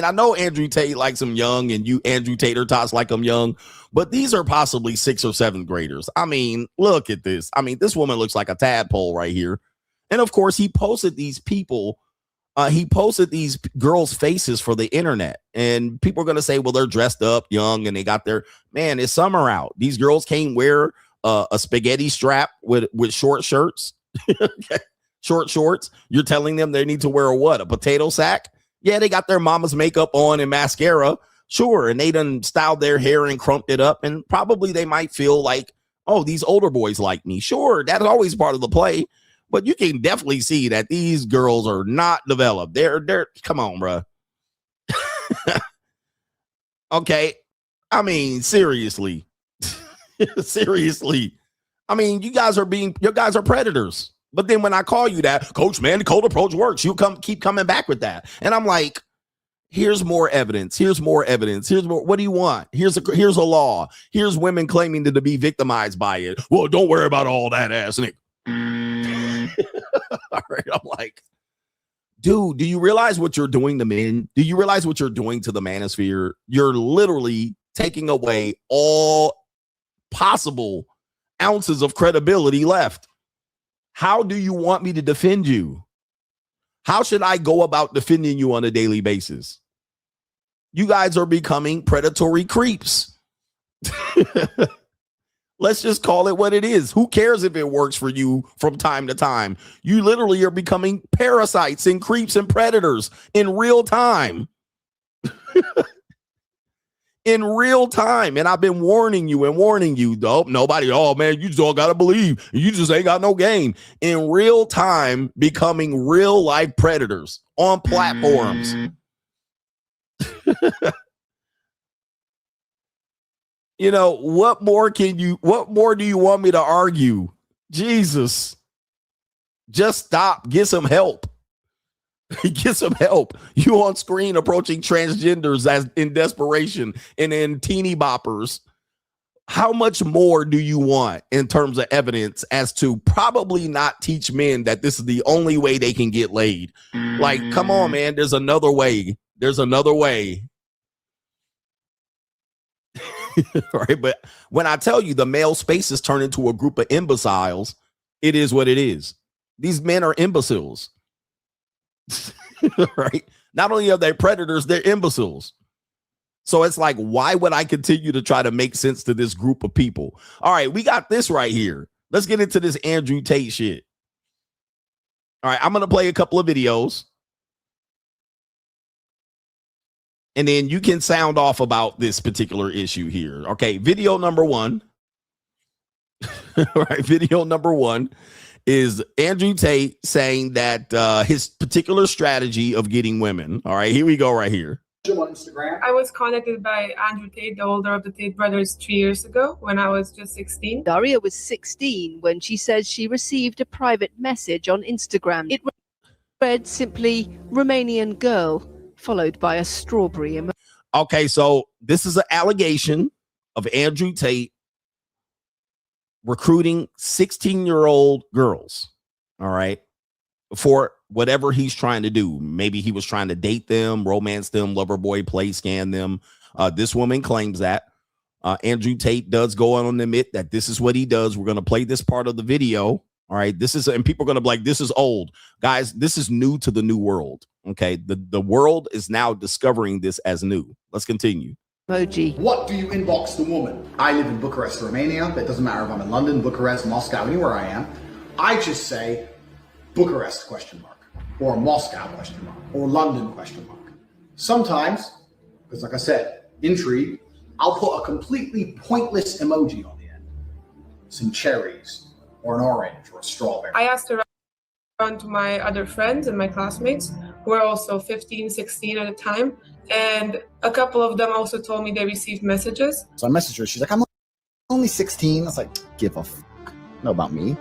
I know Andrew Tate likes them young, and you Andrew Tater Tots like them young, but these are possibly 6th or 7th graders. I mean, look at this. I mean, this woman looks like a tadpole right here. And of course, he posted these people. He posted these girls' faces for the internet, and people are going to say, well, they're dressed up young and they got man, it's summer out. These girls can't wear a spaghetti strap with short shirts. Okay. Short shorts. You're telling them they need to wear a potato sack? Yeah, they got their mama's makeup on and mascara. Sure. And they done styled their hair and crumped it up. And probably they might feel like, oh, these older boys like me. Sure. That's always part of the play. But you can definitely see that these girls are not developed. They're come on, bro. Okay. I mean, seriously. Seriously. I mean, you guys are predators. But then when I call you that, coach, man, the cold approach works. You keep coming back with that. And I'm like, here's more evidence. Here's more evidence. Here's more. What do you want? Here's a law. Here's women claiming to be victimized by it. Well, don't worry about all that ass, Nick. All right. I'm like, dude, do you realize what you're doing to men? Do you realize what you're doing to the manosphere? You're literally taking away all possible ounces of credibility left. How do you want me to defend you? How should I go about defending you on a daily basis? You guys are becoming predatory creeps. Let's just call it what it is. Who cares if it works for you from time to time? You literally are becoming parasites and creeps and predators in real time. In real time. And I've been warning you, though. Nobody, oh man, you just all gotta believe. You just ain't got no game. In real time, becoming real life predators on platforms. You know, what more do you want me to argue? Jesus. Just stop. Get some help. Get some help. You on screen approaching transgenders as in desperation and in teeny boppers. How much more do you want in terms of evidence as to probably not teach men that this is the only way they can get laid? Like, come on, man. There's another way. There's another way. Right. But when I tell you the male space is turned into a group of imbeciles, it is what it is. These men are imbeciles. Right? Not only are they predators, they're imbeciles. So it's like, why would I continue to try to make sense to this group of people? All right, we got this right here. Let's get into this Andrew Tate shit. All right, I'm going to play a couple of videos. And then you can sound off about this particular issue here. Okay, video number one. All right, video number one is Andrew Tate saying that his particular strategy of getting women. All right, here we go right here. On Instagram. I was contacted by Andrew Tate, the older of the Tate brothers, 3 years ago when I was just 16. Daria was 16 when she says she received a private message on Instagram. It read simply Romanian girl, followed by a strawberry emoji. Okay, so this is an allegation of Andrew Tate recruiting 16-year-old girls, all right, for whatever he's trying to do. Maybe he was trying to date them, romance them, lover boy, play scan them. This woman claims that. Andrew Tate does go on and admit that this is what he does. We're going to play this part of the video. All right, this is, and people are going to be like, this is old. Guys, this is new to the new world. Okay, the world is now discovering this as new. Let's continue. Emoji. What do you inbox the woman? I live in Bucharest, Romania. It doesn't matter if I'm in London, Bucharest, Moscow, anywhere I am. I just say Bucharest ? Or Moscow ? Or London ? Sometimes, because like I said, intrigue, I'll put a completely pointless emoji on the end. Some cherries, or an orange, or a strawberry. I asked around to my other friends and my classmates who were also 15, 16 at the time. And a couple of them also told me they received messages. So I messaged her. She's like, I'm only 16. I was like, give a f***. Know about me.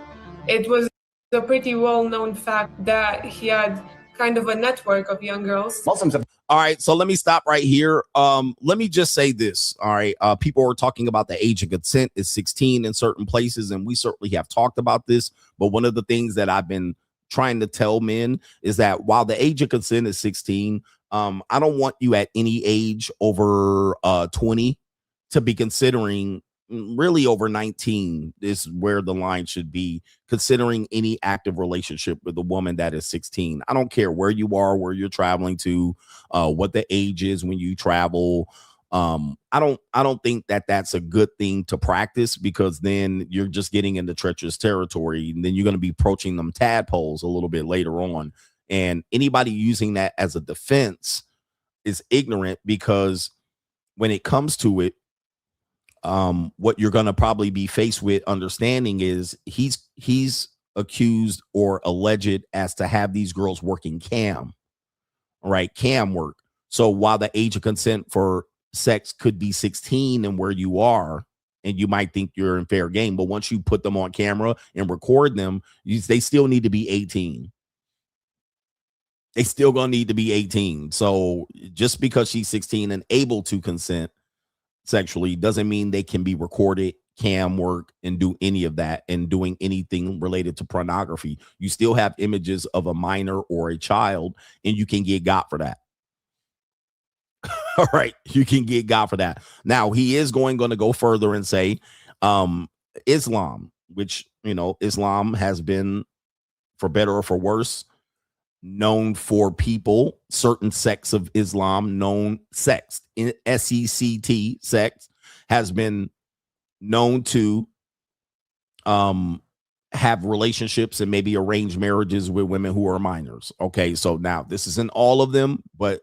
It was a pretty well-known fact that he had kind of a network of young girls. All right, so let me stop right here. Let me just say this. All right, people are talking about the age of consent is 16 in certain places, and we certainly have talked about this. But one of the things that I've been trying to tell men is that while the age of consent is 16, I don't want you at any age over 20 to be considering. Really over 19 is where the line should be, considering any active relationship with a woman that is 16. I don't care where you are, where you're traveling to, what the age is when you travel. I don't think that that's a good thing to practice, because then you're just getting into treacherous territory, and then you're going to be approaching them tadpoles a little bit later on. And anybody using that as a defense is ignorant, because when it comes to it, what you're going to probably be faced with understanding is he's accused or alleged as to have these girls working cam work. So while the age of consent for sex could be 16 and where you are, and you might think you're in fair game, but once you put them on camera and record them, they still need to be 18. They still gonna need to be 18. So just because she's 16 and able to consent sexually doesn't mean they can be recorded, cam work, and do any of that, and doing anything related to pornography. You still have images of a minor or a child, and you can get got for that. All right, you can get got for that. Now, he is going to go further and say Islam, which, you know, Islam has been for better or for worse, known for people, certain sects of Islam, known sects, SECT, sects, has been known to have relationships and maybe arranged marriages with women who are minors. Okay, so now this isn't all of them, but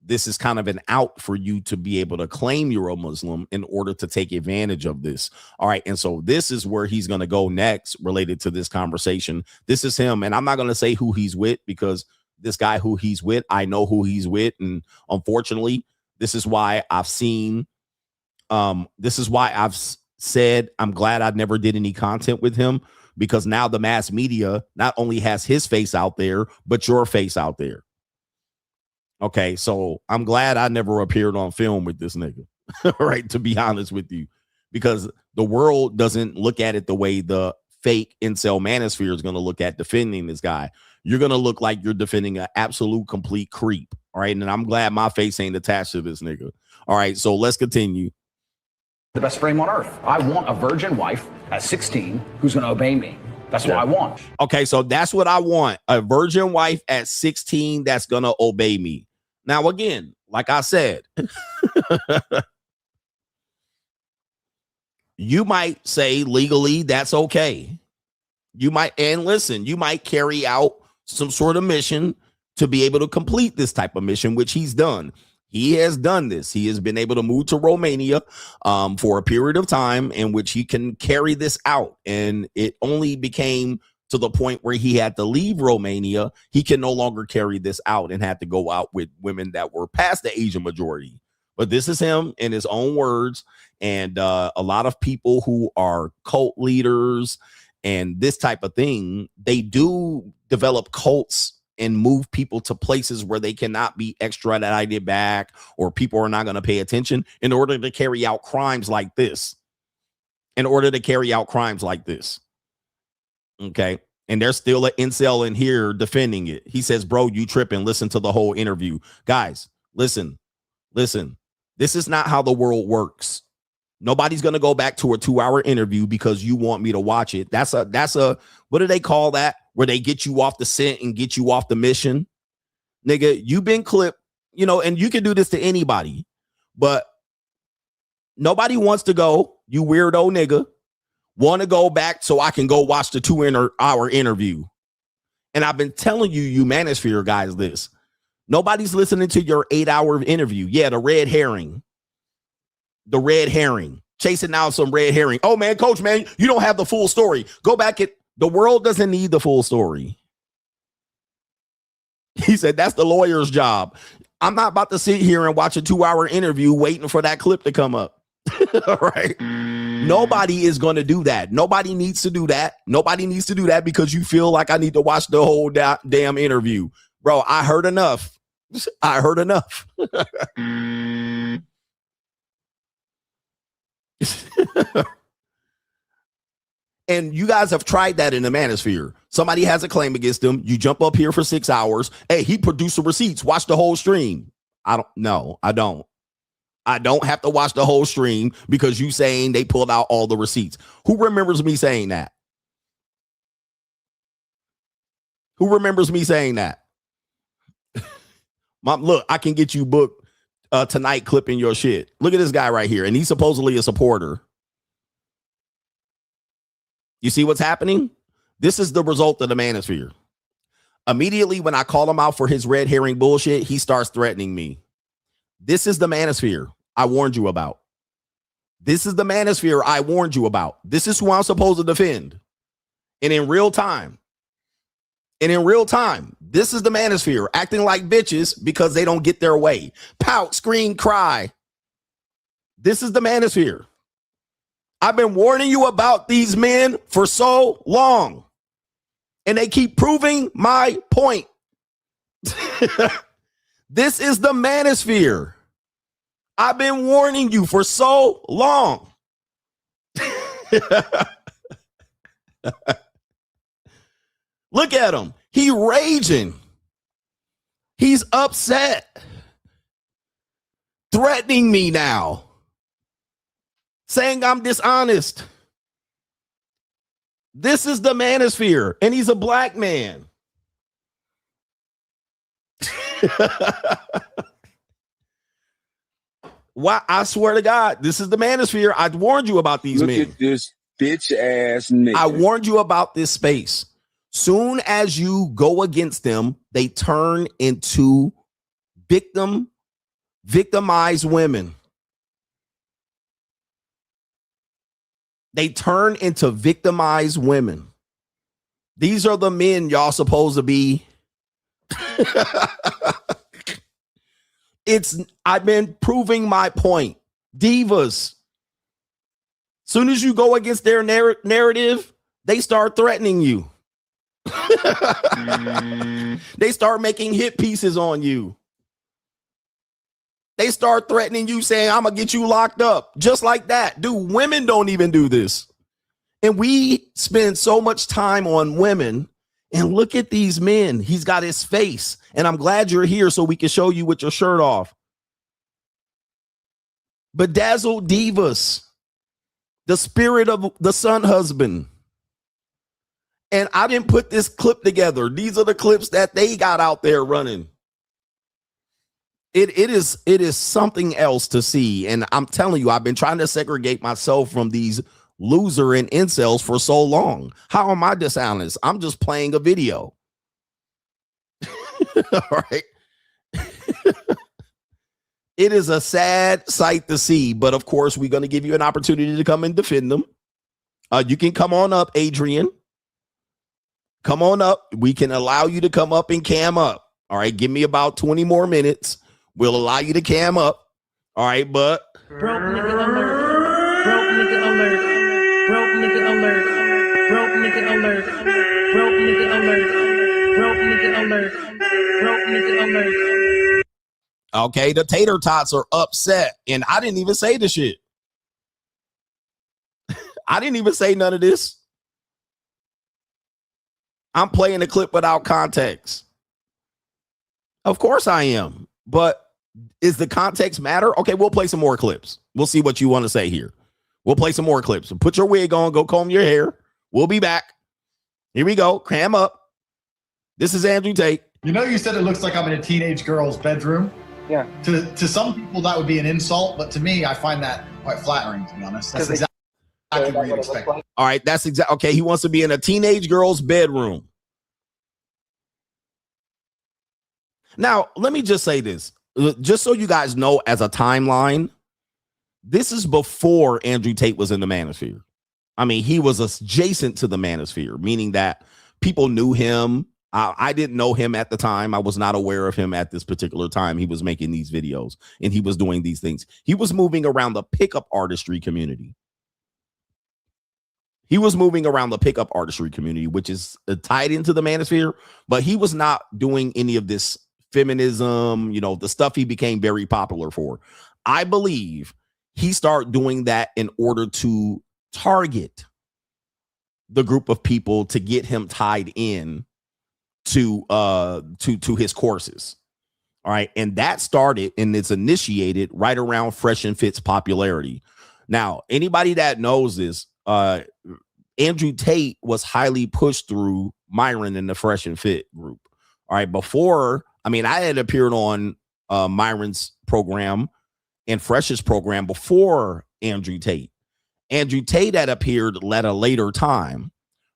this is kind of an out for you to be able to claim you're a Muslim in order to take advantage of this. All right. And so this is where he's going to go next related to this conversation. This is him. And I'm not going to say who he's with, because this guy who he's with, I know who he's with. And unfortunately, this is why I've seen, this is why I've said, I'm glad I never did any content with him, because now the mass media not only has his face out there, but your face out there. Okay, so I'm glad I never appeared on film with this nigga, right? To be honest with you, because the world doesn't look at it the way the fake incel manosphere is going to look at defending this guy. You're going to look like you're defending an absolute complete creep. All right, and I'm glad my face ain't attached to this nigga. All right, so let's continue. The best frame on earth. I want a virgin wife at 16 who's going to obey me. That's what I want. Okay, so that's what I want. A virgin wife at 16 that's going to obey me. Now, again, like I said, you might say legally that's okay. You might, and listen, you might carry out some sort of mission to be able to complete this type of mission, which he's done. He has done this. He has been able to move to Romania for a period of time in which he can carry this out. And it only became to the point where he had to leave Romania. He can no longer carry this out and had to go out with women that were past the Asian majority. But this is him in his own words. And a lot of people who are cult leaders and this type of thing, they do develop cults and move people to places where they cannot be extradited back, or people are not going to pay attention, in order to carry out crimes like this. Okay. And there's still an incel in here defending it. He says, bro, you tripping. Listen to the whole interview. Guys, listen. This is not how the world works. Nobody's going to go back to a 2-hour interview because you want me to watch it. That's a, what do they call that? Where they get you off the scent and get you off the mission. Nigga, you've been clipped, and you can do this to anybody, but nobody wants to go, you weirdo nigga, want to go back so I can go watch the 2-hour interview. And I've been telling you manosphere guys this. Nobody's listening to your 8-hour interview. Yeah, the red herring. Chasing down some red herring. Oh, man, coach, man, you don't have the full story. Go back. The world doesn't need the full story. He said that's the lawyer's job. I'm not about to sit here and watch a 2-hour interview waiting for that clip to come up. All right. Nobody is going to do that. Nobody needs to do that. Nobody needs to do that because you feel like I need to watch the whole damn interview. Bro, I heard enough. And you guys have tried that in the manosphere. Somebody has a claim against them. You jump up here for 6 hours. Hey, he produced the receipts. Watch the whole stream. I don't have to watch the whole stream because you saying they pulled out all the receipts. Who remembers me saying that? Mom, look, I can get you booked tonight clipping your shit. Look at this guy right here. And he's supposedly a supporter. You see what's happening? This is the result of the manosphere. Immediately when I call him out for his red herring bullshit, he starts threatening me. This is the manosphere I warned you about. This is who I'm supposed to defend. And in real time, this is the manosphere acting like bitches because they don't get their way. Pout, scream, cry. This is the manosphere. I've been warning you about these men for so long, and they keep proving my point. This is the manosphere. I've been warning you for so long. Look at him. He raging. He's upset. Threatening me now. Saying I'm dishonest. This is the manosphere, and he's a black man. Why? I swear to God, this is the manosphere. I warned you about these men. Look at this bitch ass nigga. I warned you about this space. Soon as you go against them, they turn into victimized women. They turn into victimized women. These are the men y'all supposed to be. I've been proving my point. Divas. Soon as you go against their narrative, they start threatening you. They start making hit pieces on you. They start threatening you, saying, I'm going to get you locked up. Just like that. Dude, women don't even do this. And we spend so much time on women. And look at these men. He's got his face. And I'm glad you're here so we can show you with your shirt off. Bedazzled divas. The spirit of the sun husband. And I didn't put this clip together. These are the clips that they got out there running. It is something else to see. And I'm telling you, I've been trying to segregate myself from these loser and incels for so long. How am I dishonest? I'm just playing a video. All right. It is a sad sight to see, but of course, we're going to give you an opportunity to come and defend them. You can come on up, Adrian. Come on up. We can allow you to come up and cam up. All right. Give me about 20 more minutes. We'll allow you to cam up. All right, but Broke nigga alert. Broke nigga alert. Broke nigga alert. Broke nigga alert. Broke nigga alert. Broke nigga alert. Broke nigga alert. okay, the tater tots are upset, and I didn't even say the shit. I didn't even say none of this. I'm playing the clip without context. Of course I am. But is the context matter? Okay, we'll play some more clips. We'll see what you want to say here. We'll play some more clips. Put your wig on. Go comb your hair. We'll be back. Here we go. Cram up. This is Andrew Tate. You know, you said it looks like I'm in a teenage girl's bedroom. Yeah. To some people, that would be an insult. But to me, I find that quite flattering, to be honest. That's exactly what you'd expect. All right, that's exactly. Okay, he wants to be in a teenage girl's bedroom. Now, let me just say this. Just so you guys know, as a timeline, this is before Andrew Tate was in the manosphere. I mean, he was adjacent to the manosphere, meaning that people knew him. I didn't know him at the time. I was not aware of him at this particular time. He was making these videos and he was doing these things. He was moving around the pickup artistry community. He was moving around the pickup artistry community, which is tied into the manosphere, but he was not doing any of this feminism, you know, the stuff he became very popular for. I believe he started doing that in order to target the group of people to get him tied in to his courses. All right. And that started and it's initiated right around Fresh and Fit's popularity. Now, anybody that knows this, Andrew Tate was highly pushed through Myron in the Fresh and Fit group. All right. Before, I mean, I had appeared on Myron's program and Fresh's program before Andrew Tate. Andrew Tate had appeared at a later time,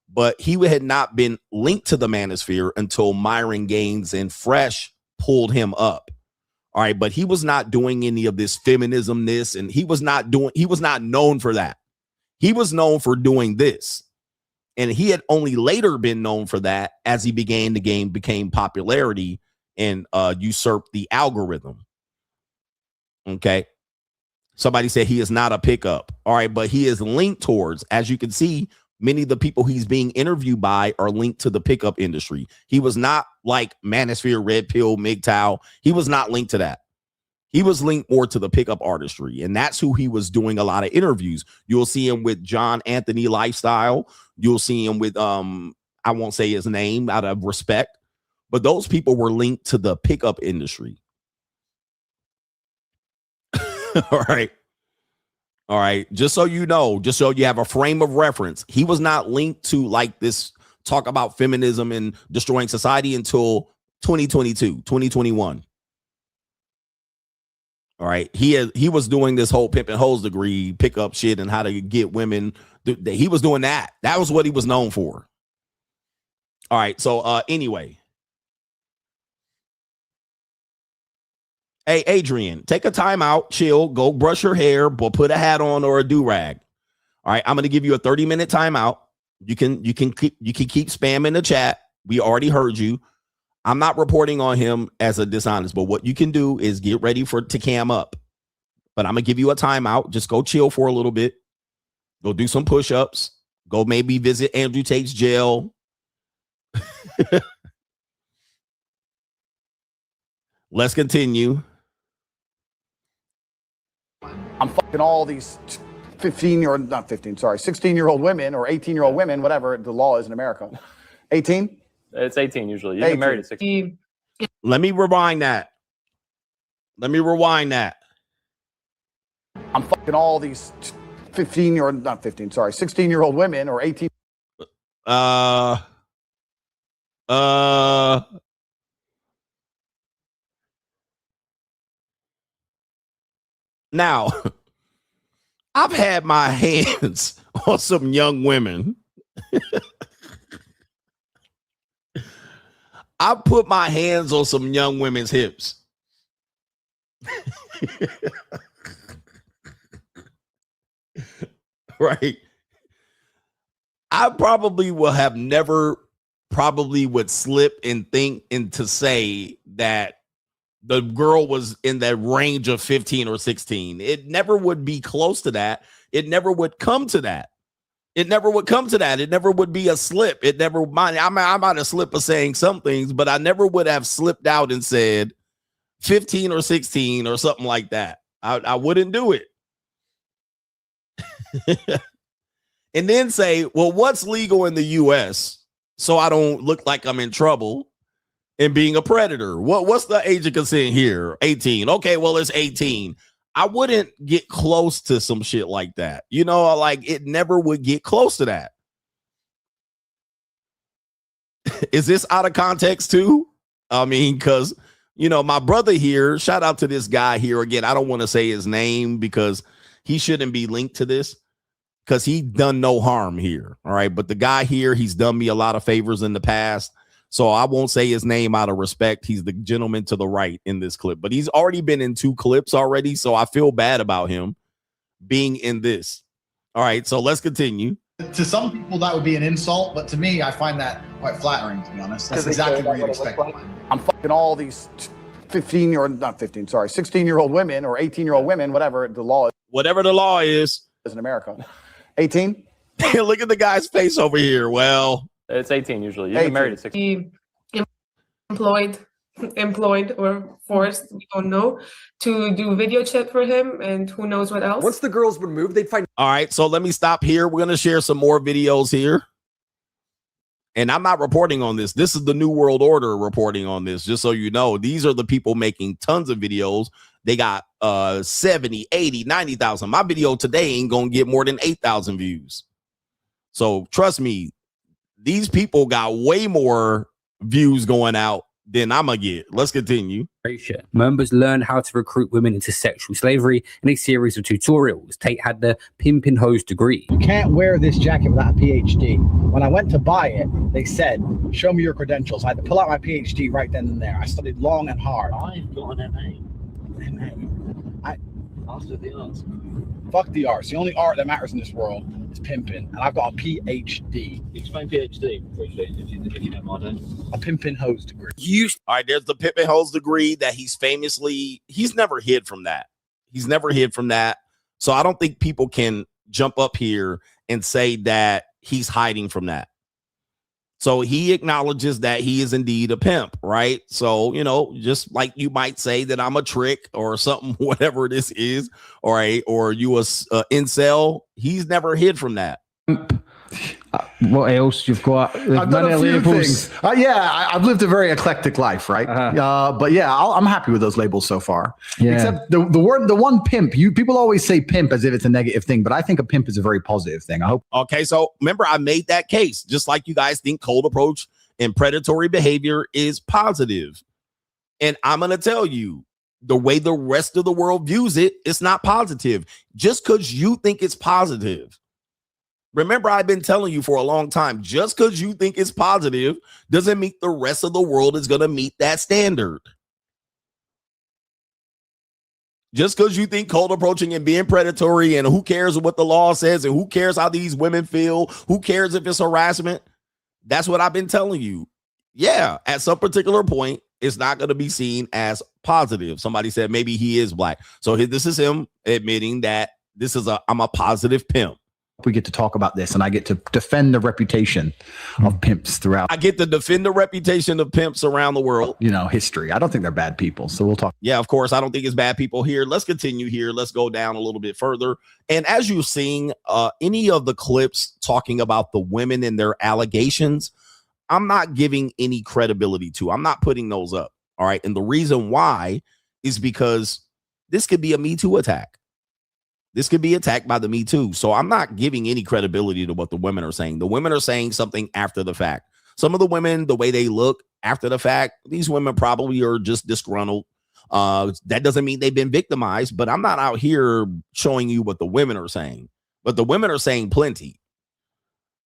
but he had not been linked to the manosphere until Myron Gaines and Fresh pulled him up. All right. But he was not doing any of this feminism, and he was not known for that. He was known for doing this. And he had only later been known for that as he began the game, became popularity and usurped the algorithm. Okay. Somebody said he is not a pickup. All right. But he is linked towards, as you can see, many of the people he's being interviewed by are linked to the pickup industry. He was not like Manosphere, Red Pill, MGTOW. He was not linked to that. He was linked more to the pickup artistry. And that's who he was doing a lot of interviews. You'll see him with John Anthony Lifestyle. You'll see him with, I won't say his name out of respect, but those people were linked to the pickup industry. All right. All right. Just so you know, just so you have a frame of reference, he was not linked to like this talk about feminism and destroying society until 2022, 2021. All right. He was doing this whole pimp and hoes degree, pick up shit and how to get women. He was doing that. That was what he was known for. All right. So anyway. Hey, Adrian, take a time out, chill, go brush your hair, but put a hat on or a do-rag. All right, I'm going to give you a 30-minute timeout. You can keep spamming the chat. We already heard you. I'm not reporting on him as a dishonest, but what you can do is get ready to cam up. But I'm going to give you a timeout. Just go chill for a little bit. Go do some push-ups. Go maybe visit Andrew Tate's jail. Let's continue. I'm fucking all these 16-year-old women or 18-year-old women, whatever the law is in America. 18? It's 18 usually. You get married at 16. Let me rewind that. I'm fucking all these 16-year-old women or 18. Now, I've had my hands on some young women. I put my hands on some young women's hips. Right. I probably would slip and think and to say that the girl was in that range of 15 or 16. It never would be close to that. It never would come to that. It never would be a slip. I might have slipped of saying some things, but I never would have slipped out and said 15 or 16 or something like that. I wouldn't do it. And then say, well, what's legal in the US so I don't look like I'm in trouble and being a predator? What's the age of consent here? 18. Okay, well, it's 18. I wouldn't get close to some shit like that. You know, like it never would get close to that. Is this out of context too? I mean, because, you know, my brother here, shout out to this guy here again. I don't want to say his name because he shouldn't be linked to this because he done no harm here. All right. But the guy here, he's done me a lot of favors in the past. So I won't say his name out of respect. He's the gentleman to the right in this clip, but he's already been in 2 clips already. So I feel bad about him being in this. All right, so let's continue. To some people, that would be an insult, but to me, I find that quite flattering, to be honest. That's exactly what you'd expect. I'm fucking all these 16-year-old women or 18-year-old women, whatever the law is in America. 18? Look at the guy's face over here. Well, it's 18 usually. You get married at 16. Employed or forced, we don't know, to do video chat for him and who knows what else. Once the girls would move, they'd find. All right, so let me stop here. We're going to share some more videos here. And I'm not reporting on this. This is the New World Order reporting on this, just so you know. These are the people making tons of videos. They got 70, 80, 90,000. My video today ain't going to get more than 8,000 views. So trust me, these people got way more views going out than I'm going to get. Let's continue. Members learn how to recruit women into sexual slavery in a series of tutorials. Tate had the pimpin' hose degree. You can't wear this jacket without a PhD. When I went to buy it, they said, show me your credentials. I had to pull out my PhD right then and there. I studied long and hard. I've got an MA. Master of the Arts. Fuck the arts. The only art that matters in this world is pimping. And I've got a PhD. Explain PhD briefly, if you don't mind. A pimpin' hose degree. All right, there's the pimpin' hose degree that he's never hid from that. He's never hid from that. So I don't think people can jump up here and say that he's hiding from that. So he acknowledges that he is indeed a pimp, right? So, you know, just like you might say that I'm a trick or something, whatever this is, all right, or you a incel, he's never hid from that. What else you've got? I've done a few things. I've lived a very eclectic life, right? But yeah, I'm happy with those labels so far. Yeah. Except the one pimp. People always say pimp as if it's a negative thing, but I think a pimp is a very positive thing. I hope. Okay, so remember, I made that case. Just like you guys think cold approach and predatory behavior is positive, and I'm gonna tell you the way the rest of the world views it, it's not positive. Just because you think it's positive. Remember, I've been telling you for a long time, just because you think it's positive doesn't mean the rest of the world is going to meet that standard. Just because you think cold approaching and being predatory and who cares what the law says and who cares how these women feel, who cares if it's harassment, that's what I've been telling you. Yeah, at some particular point, it's not going to be seen as positive. Somebody said maybe he is black. So this is him admitting that I'm a positive pimp. We get to talk about this, and I get to defend the reputation of pimps throughout. I get to defend the reputation of pimps around the world. History. I don't think they're bad people, so we'll talk. Yeah, of course. I don't think it's bad people here. Let's continue here. Let's go down a little bit further. And as you're seeing, any of the clips talking about the women and their allegations, I'm not giving any credibility to. I'm not putting those up. All right. And the reason why is because this could be a Me Too attack. This could be attacked by the Me Too. So I'm not giving any credibility to what the women are saying. The women are saying something after the fact. Some of the women, the way they look after the fact, these women probably are just disgruntled. That doesn't mean they've been victimized, but I'm not out here showing you what the women are saying. But the women are saying plenty.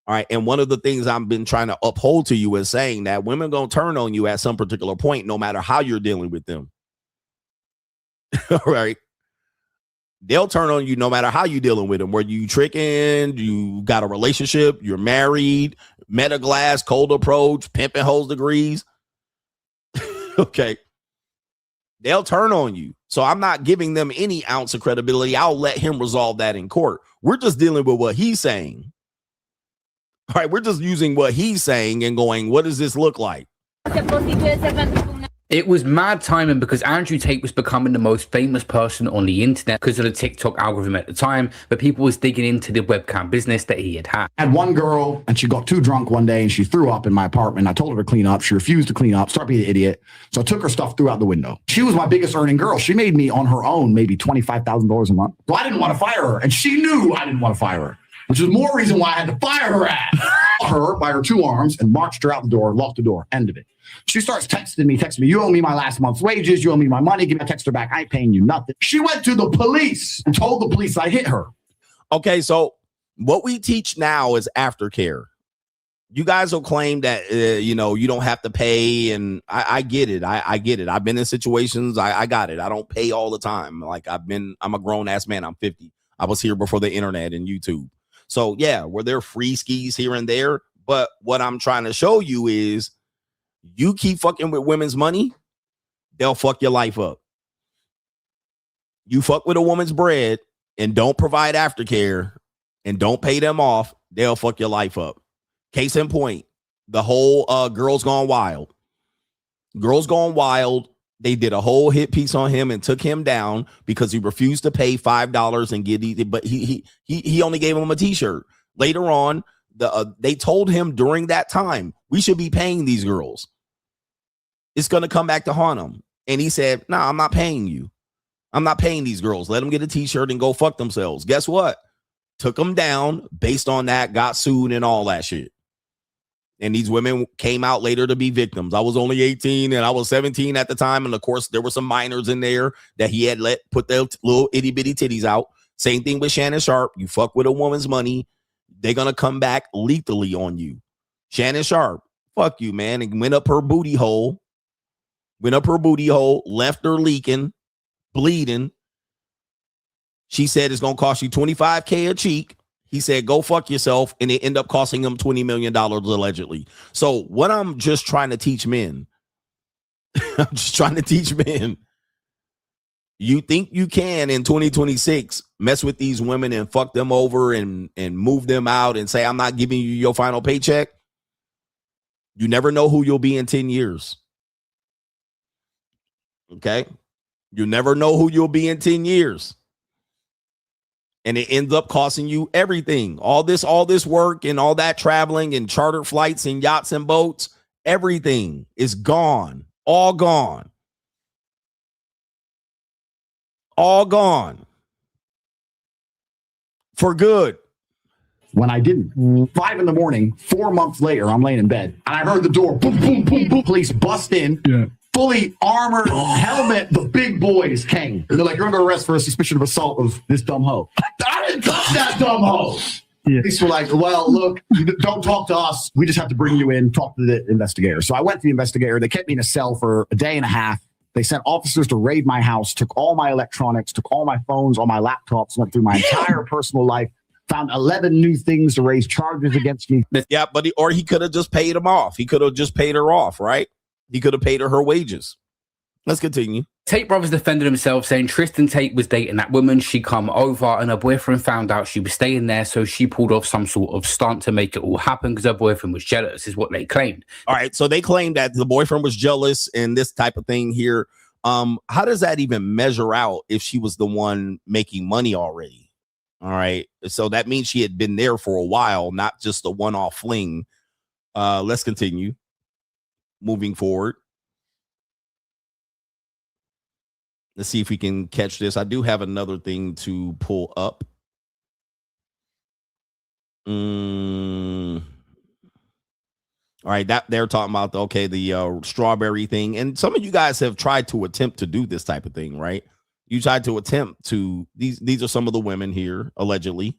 All right. And one of the things I've been trying to uphold to you is saying that women going to turn on you at some particular point, no matter how you're dealing with them. All right. They'll turn on you no matter how you're dealing with them. Whether you tricking, you got a relationship, you're married, meta glass, cold approach, pimping hoes degrees. Okay. They'll turn on you. So I'm not giving them any ounce of credibility. I'll let him resolve that in court. We're just dealing with what he's saying. All right, we're just using what he's saying and going, what does this look like? It was mad timing because Andrew Tate was becoming the most famous person on the internet because of the TikTok algorithm at the time, but people was digging into the webcam business that he had. I had one girl and she got too drunk one day and she threw up in my apartment. I told her to clean up. She refused to clean up, started being an idiot. So I took her stuff, threw out the window. She was my biggest earning girl. She made me on her own maybe $25,000 a month. So I didn't want to fire her. And she knew I didn't want to fire her, which is more reason why I had to fire her ass. Her by her two arms and marched her out the door, locked the door, end of it. She starts texting me, you owe me my last month's wages, you owe me my money, give me a text her back, I ain't paying you nothing. She went to the police and told the police I hit her. Okay, so what we teach now is aftercare. You guys will claim that, you don't have to pay, and I get it. I get it. I've been in situations, I got it. I don't pay all the time. Like I'm a grown-ass man, I'm 50. I was here before the internet and YouTube. So yeah, were there free skis here and there? But what I'm trying to show you is you keep fucking with women's money, they'll fuck your life up. You fuck with a woman's bread and don't provide aftercare and don't pay them off, they'll fuck your life up. Case in point, the whole Girls Gone Wild. Girls Gone Wild, they did a whole hit piece on him and took him down because he refused to pay $5 and get it, but he only gave him a t-shirt. Later on, they told him during that time, we should be paying these girls. It's going to come back to haunt him. And he said, no, I'm not paying you. I'm not paying these girls. Let them get a t-shirt and go fuck themselves. Guess what? Took them down based on that, got sued and all that shit. And these women came out later to be victims. I was only 18 and I was 17 at the time. And of course, there were some minors in there that he had let put their little itty bitty titties out. Same thing with Shannon Sharp. You fuck with a woman's money, they're going to come back lethally on you. Shannon Sharp, fuck you, man. And went up her booty hole, left her leaking, bleeding. She said it's going to cost you $25K a cheek. He said, go fuck yourself. And it ended up costing him $20 million allegedly. So what I'm just trying to teach men, you think you can in 2026 mess with these women and fuck them over and move them out and say, I'm not giving you your final paycheck. You never know who you'll be in 10 years. Okay. You never know who you'll be in 10 years. And it ends up costing you everything. All this work and all that traveling and chartered flights and yachts and boats, everything is gone. All gone. All gone. For good. When I didn't. 5 a.m, 4 months later, I'm laying in bed and I heard the door, boom, boom, boom, boom. Police bust in. Yeah. Fully armored, helmet, the big boys came. And they're like, you're under arrest for a suspicion of assault of this dumb hoe. I didn't touch that dumb hoe. Yeah. Police were like, well, look, don't talk to us. We just have to bring you in, talk to the investigator. So I went to the investigator. They kept me in a cell for a day and a half. They sent officers to raid my house, took all my electronics, took all my phones, all my laptops, went through my entire personal life, found 11 new things to raise charges against me. Yeah, but he could have just paid him off. He could have just paid her off, right? He could have paid her wages. Let's continue. Tate brothers defended himself, saying Tristan Tate was dating that woman. She come over and her boyfriend found out she was staying there, so she pulled off some sort of stunt to make it all happen because her boyfriend was jealous, is what they claimed. All right, so they claimed that the boyfriend was jealous and this type of thing here. How does that even measure out if she was the one making money already? All right, so that means she had been there for a while, not just a one-off fling. Let's continue. Moving forward. Let's see if we can catch this. I do have another thing to pull up. All right, that they're talking about the strawberry thing, and some of you guys have tried to attempt to do this type of thing, right? You tried to attempt to these are some of the women here allegedly.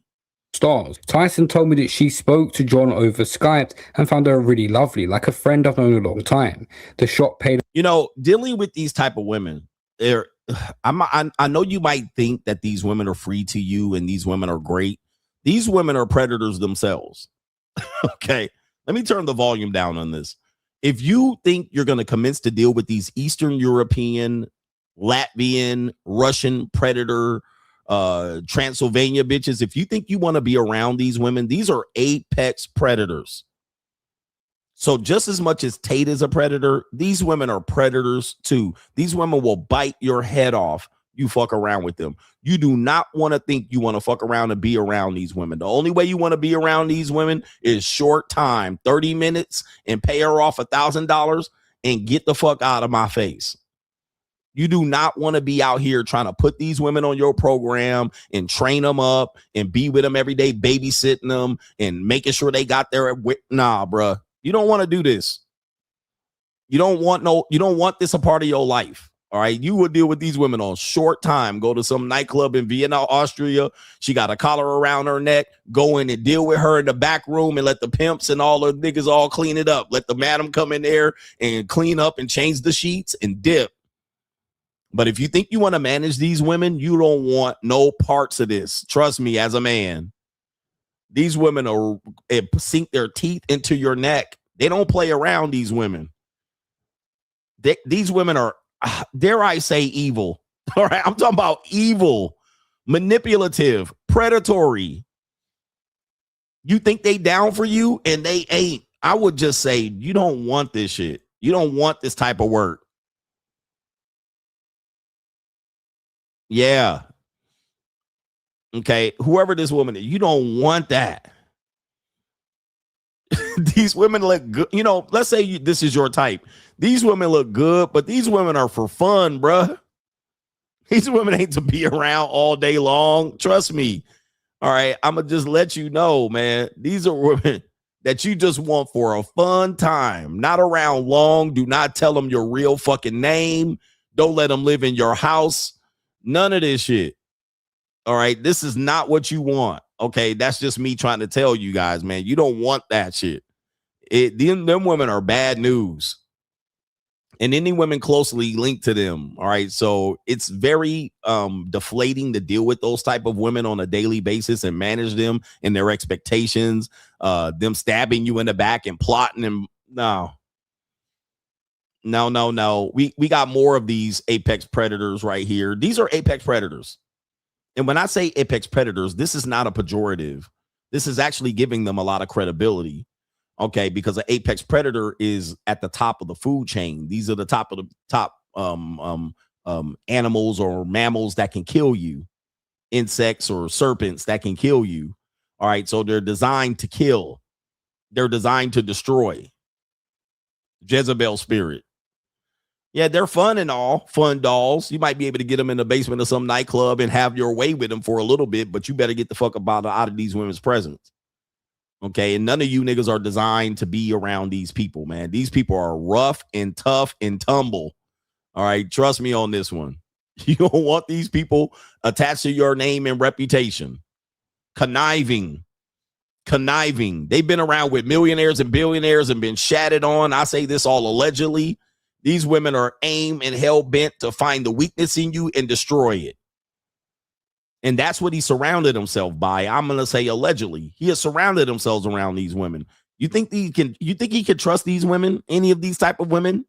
Stars. Tyson told me that she spoke to John over Skype and found her really lovely, like a friend I've known a long time. The shop paid. Dealing with these type of women, I know you might think that these women are free to you and these women are great. These women are predators themselves. Okay, let me turn the volume down on this. If you think you're going to commence to deal with these Eastern European, Latvian, Russian predator, Transylvania bitches, if you think you want to be around these women, these are apex predators. So just as much as Tate is a predator, these women are predators too. These women will bite your head off. You fuck around with them. You do not want to think you want to fuck around and be around these women. The only way you want to be around these women is short time, 30 minutes, and pay her off $1,000 and get the fuck out of my face. You do not want to be out here trying to put these women on your program and train them up and be with them every day, babysitting them and making sure they got their. Nah, bruh. You don't want to do this. You don't want this a part of your life. All right. You would deal with these women on short time. Go to some nightclub in Vienna, Austria. She got a collar around her neck. Go in and deal with her in the back room and let the pimps and all the niggas all clean it up. Let the madam come in there and clean up and change the sheets and dip. But if you think you want to manage these women, you don't want no parts of this. Trust me, as a man, these women sink their teeth into your neck. They don't play around, these women. These women are, dare I say, evil. All right, I'm talking about evil, manipulative, predatory. You think they down for you and they ain't. I would just say, you don't want this shit. You don't want this type of work. Yeah. Okay. Whoever this woman is, you don't want that. These women look good. Let's say this is your type. These women look good, but these women are for fun, bruh. These women ain't to be around all day long. Trust me. All right. I'm going to just let you know, man. These are women that you just want for a fun time, not around long. Do not tell them your real fucking name. Don't let them live in your house. None of this shit. All right. This is not what you want. Okay. That's just me trying to tell you guys, man. You don't want that shit. Them women are bad news. And any women closely linked to them. All right. So it's very deflating to deal with those type of women on a daily basis and manage them and their expectations, them stabbing you in the back and plotting and no. We got more of these apex predators right here. These are apex predators. And when I say apex predators, this is not a pejorative. This is actually giving them a lot of credibility. Okay, because an apex predator is at the top of the food chain. These are the top of the top animals or mammals that can kill you. insects or serpents that can kill you. All right. So they're designed to kill. They're designed to destroy. Jezebel spirit. Yeah, they're fun and all, fun dolls. You might be able to get them in the basement of some nightclub and have your way with them for a little bit, but you better get the fuck out of these women's presence. Okay, and none of you niggas are designed to be around these people, man. These people are rough and tough and tumble. All right, trust me on this one. You don't want these people attached to your name and reputation. Conniving. They've been around with millionaires and billionaires and been shatted on. I say this all allegedly. These women are aimed and hell-bent to find the weakness in you and destroy it. And that's what he surrounded himself by. I'm going to say allegedly. He has surrounded himself around these women. You think he can trust these women, any of these type of women?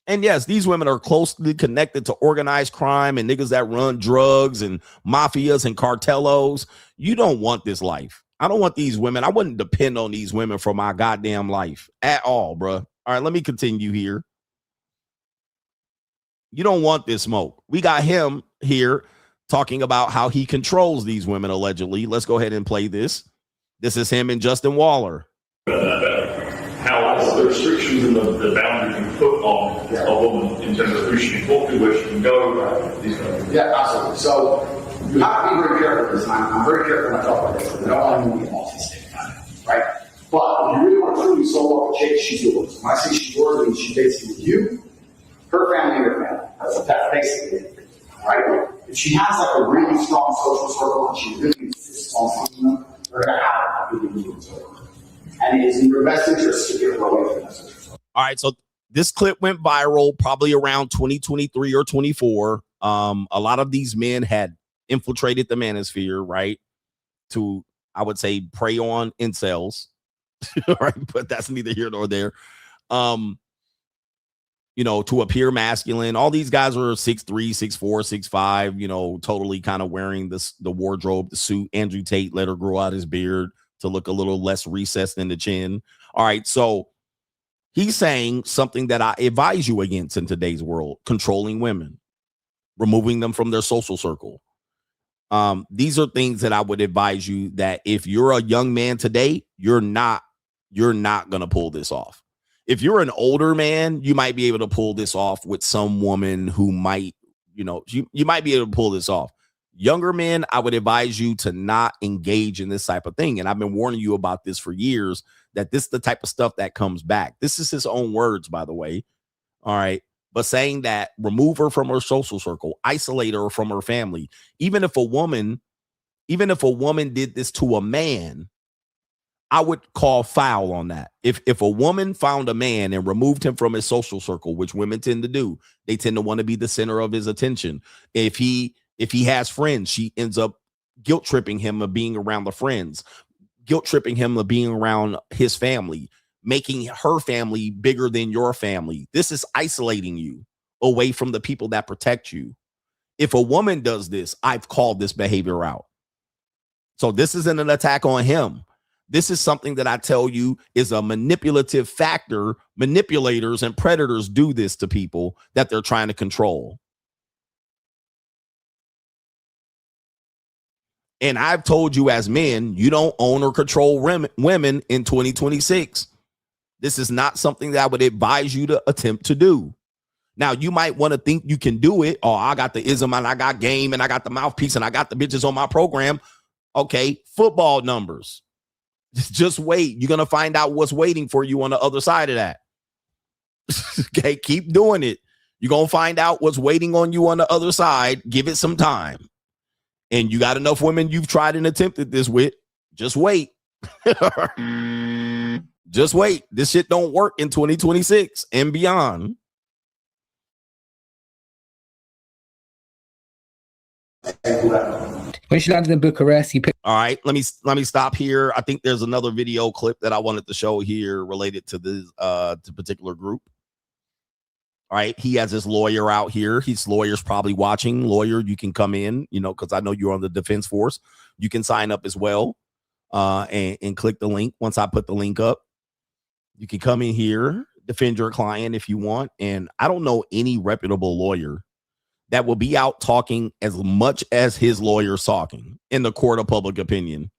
And yes, these women are closely connected to organized crime and niggas that run drugs and mafias and cartelos. You don't want this life. I don't want these women. I wouldn't depend on these women for my goddamn life at all, bro. All right, let me continue here. You don't want this smoke. We got him here talking about how he controls these women, allegedly. Let's go ahead and play this. This is him and Justin Waller. How the restrictions and the boundaries you put on a woman in terms of who she can talk to, where she can go, these kind of things. Yeah, absolutely. So you have to be very careful with this, and I'm very careful when I talk about this, because I don't want to be autistic, right? But if you really want to truly solo a chick, she's yours. When I say she's yours, it means she's basically you, her family, and your family. That's basically it, right? If she has like a really strong social circle and she really insists on seeing them, they're going to have a big influence over her. And it is in your best interest to get her away from that social circle. All right, so this clip went viral probably around 2023 or 24. A lot of these men had infiltrated the manosphere, right? To, I would say, prey on incels. Right, but that's neither here nor there. You know, to appear masculine. All these guys are 6'3", 6'4", 6'5", you know, totally kind of wearing the wardrobe, the suit. Andrew Tate let her grow out his beard to look a little less recessed in the chin. All right, so he's saying something that I advise you against in today's world: controlling women, removing them from their social circle. These are things that I would advise you that if you're a young man today, you're not going to pull this off. If you're an older man, you might be able to pull this off with some woman who might, you know, you might be able to pull this off. Younger men, I would advise you to not engage in this type of thing. And I've been warning you about this for years, that this is the type of stuff that comes back. This is his own words, by the way. All right. But saying that, remove her from her social circle, isolate her from her family. Even if a woman did this to a man, I would call foul on that. If a woman found a man and removed him from his social circle, which women tend to do, they tend to want to be the center of his attention. If he has friends, she ends up guilt tripping him of being around the friends, guilt tripping him of being around his family, making her family bigger than your family. This is isolating you away from the people that protect you. If a woman does this, I've called this behavior out. So this isn't an attack on him. This is something that I tell you is a manipulative factor. Manipulators and predators do this to people that they're trying to control. And I've told you as men, you don't own or control women in 2026. This is not something that I would advise you to attempt to do. Now, you might want to think you can do it. Oh, I got the ism and I got game and I got the mouthpiece and I got the bitches on my program. Okay, football numbers. Just wait. You're going to find out what's waiting for you on the other side of that. Okay, keep doing it. You're going to find out what's waiting on you on the other side. Give it some time. And you got enough women you've tried and attempted this with. Just wait. Just wait. This shit don't work in 2026 and beyond. When she landed in Bucharest, he picked. All right, let me stop here. I think there's another video clip that I wanted to show here related to this to particular group. All right, he has his lawyer out here. His lawyer's probably watching. Lawyer, you can come in, you know, because I know you're on the defense force. You can sign up as well and click the link. Once I put the link up, you can come in here, defend your client if you want. And I don't know any reputable lawyer that will be out talking as much as his lawyer's talking in the court of public opinion.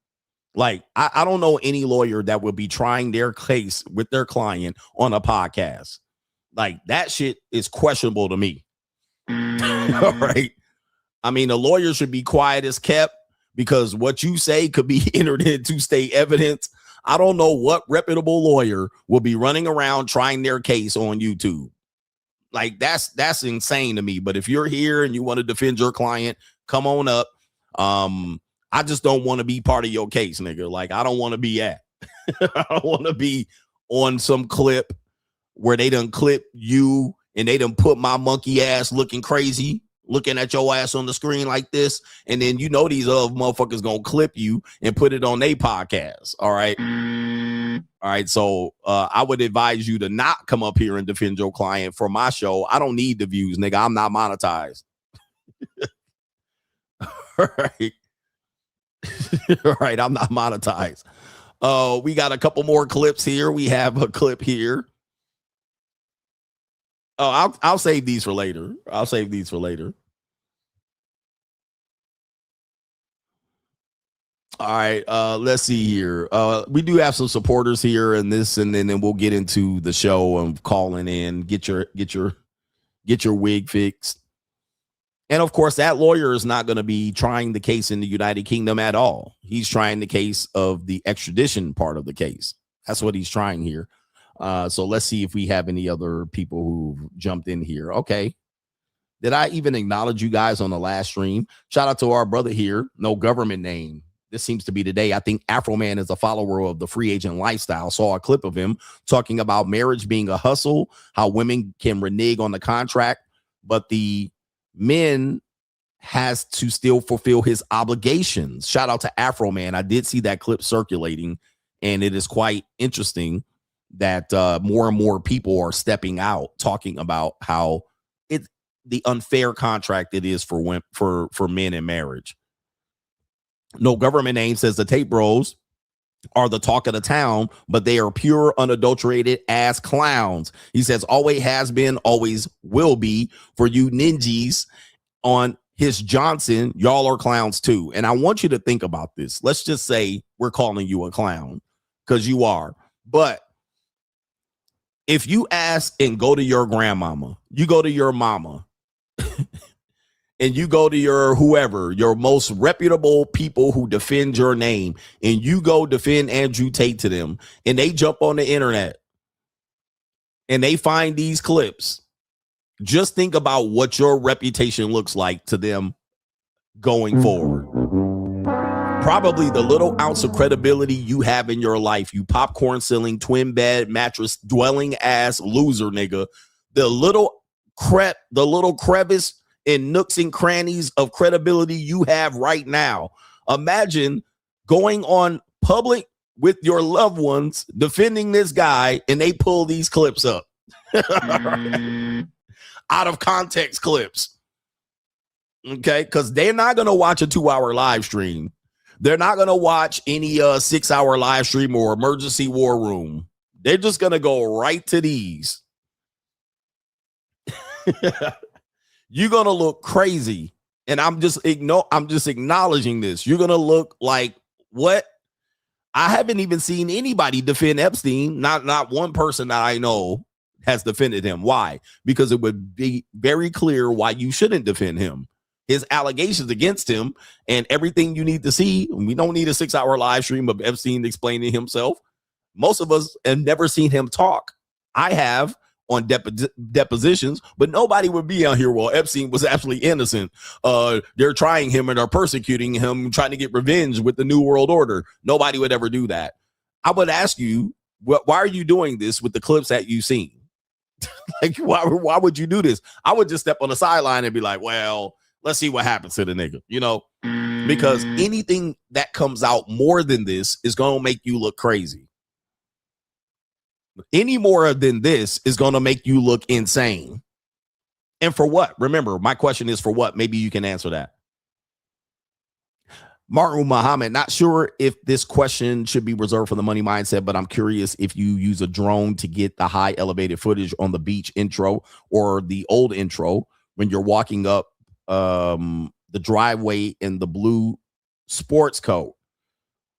Like, I don't know any lawyer that would be trying their case with their client on a podcast. Like, that shit is questionable to me. All right. I mean, a lawyer should be quiet as kept because what you say could be entered into state evidence. I don't know what reputable lawyer will be running around trying their case on YouTube. Like, that's insane to me. But if you're here and you want to defend your client, come on up. I just don't want to be part of your case, nigga. Like, I don't want to be at. I don't want to be on some clip where they done clip you and they done put my monkey ass looking crazy, looking at your ass on the screen like this. And then you know these other motherfuckers gonna clip you and put it on their podcast. All right. All right. So I would advise you to not come up here and defend your client for my show. I don't need the views, nigga. I'm not monetized. All right. All right, I'm not monetized. We got a couple more clips here. We have a clip here. Oh, I'll save these for later. I'll save these for later. All right, let's see here. We do have some supporters here in this, and then we'll get into the show and calling in. Get your wig fixed. And of course, that lawyer is not going to be trying the case in the United Kingdom at all. He's trying the case of the extradition part of the case. That's what he's trying here. So let's see if we have any other people who jumped in here. Okay. Did I even acknowledge you guys on the last stream? Shout out to our brother here. No government name. This seems to be today. I think Afro Man is a follower of the free agent lifestyle. Saw a clip of him talking about marriage being a hustle, how women can renege on the contract, but the men has to still fulfill his obligations. Shout out to Afro Man. I did see that clip circulating, and it is quite interesting that more and more people are stepping out talking about how it's the unfair contract it is for women, for men in marriage. No government name says the Tate Bros are the talk of the town, but they are pure, unadulterated ass clowns. He says always has been, always will be. For you ninjas on his Johnson, y'all are clowns too. And I want you to think about this. Let's just say we're calling you a clown because you are. But if you ask and go to your grandmama, you go to your mama, and you go to your whoever, your most reputable people who defend your name, and you go defend Andrew Tate to them, and they jump on the internet and they find these clips, just think about what your reputation looks like to them going forward. Probably the little ounce of credibility you have in your life, you popcorn selling, twin bed mattress dwelling ass loser nigga, the little crevice and nooks and crannies of credibility you have right now. Imagine going on public with your loved ones defending this guy and they pull these clips up. Out of context clips. Okay, because they're not going to watch a 2-hour live stream. They're not going to watch any 6-hour live stream or emergency war room. They're just going to go right to these. You're going to look crazy. And I'm just acknowledging this. You're going to look like what? I haven't even seen anybody defend Epstein. Not one person that I know has defended him. Why? Because it would be very clear why you shouldn't defend him. His allegations against him and everything you need to see. We don't need a 6-hour live stream of Epstein explaining himself. Most of us have never seen him talk. I have on depositions, but nobody would be out here. Well, Epstein was absolutely innocent. They're trying him and are persecuting him, trying to get revenge with the New World Order. Nobody would ever do that. I would ask you, why are you doing this with the clips that you've seen? Like, why would you do this? I would just step on the sideline and be like, well, let's see what happens to the nigga, you know, because anything that comes out more than this is going to make you look crazy. Any more than this is going to make you look insane. And for what? Remember, my question is for what? Maybe you can answer that. Martin Muhammad, not sure if this question should be reserved for the money mindset, but I'm curious if you use a drone to get the high elevated footage on the beach intro or the old intro when you're walking up the driveway in the blue sports coat.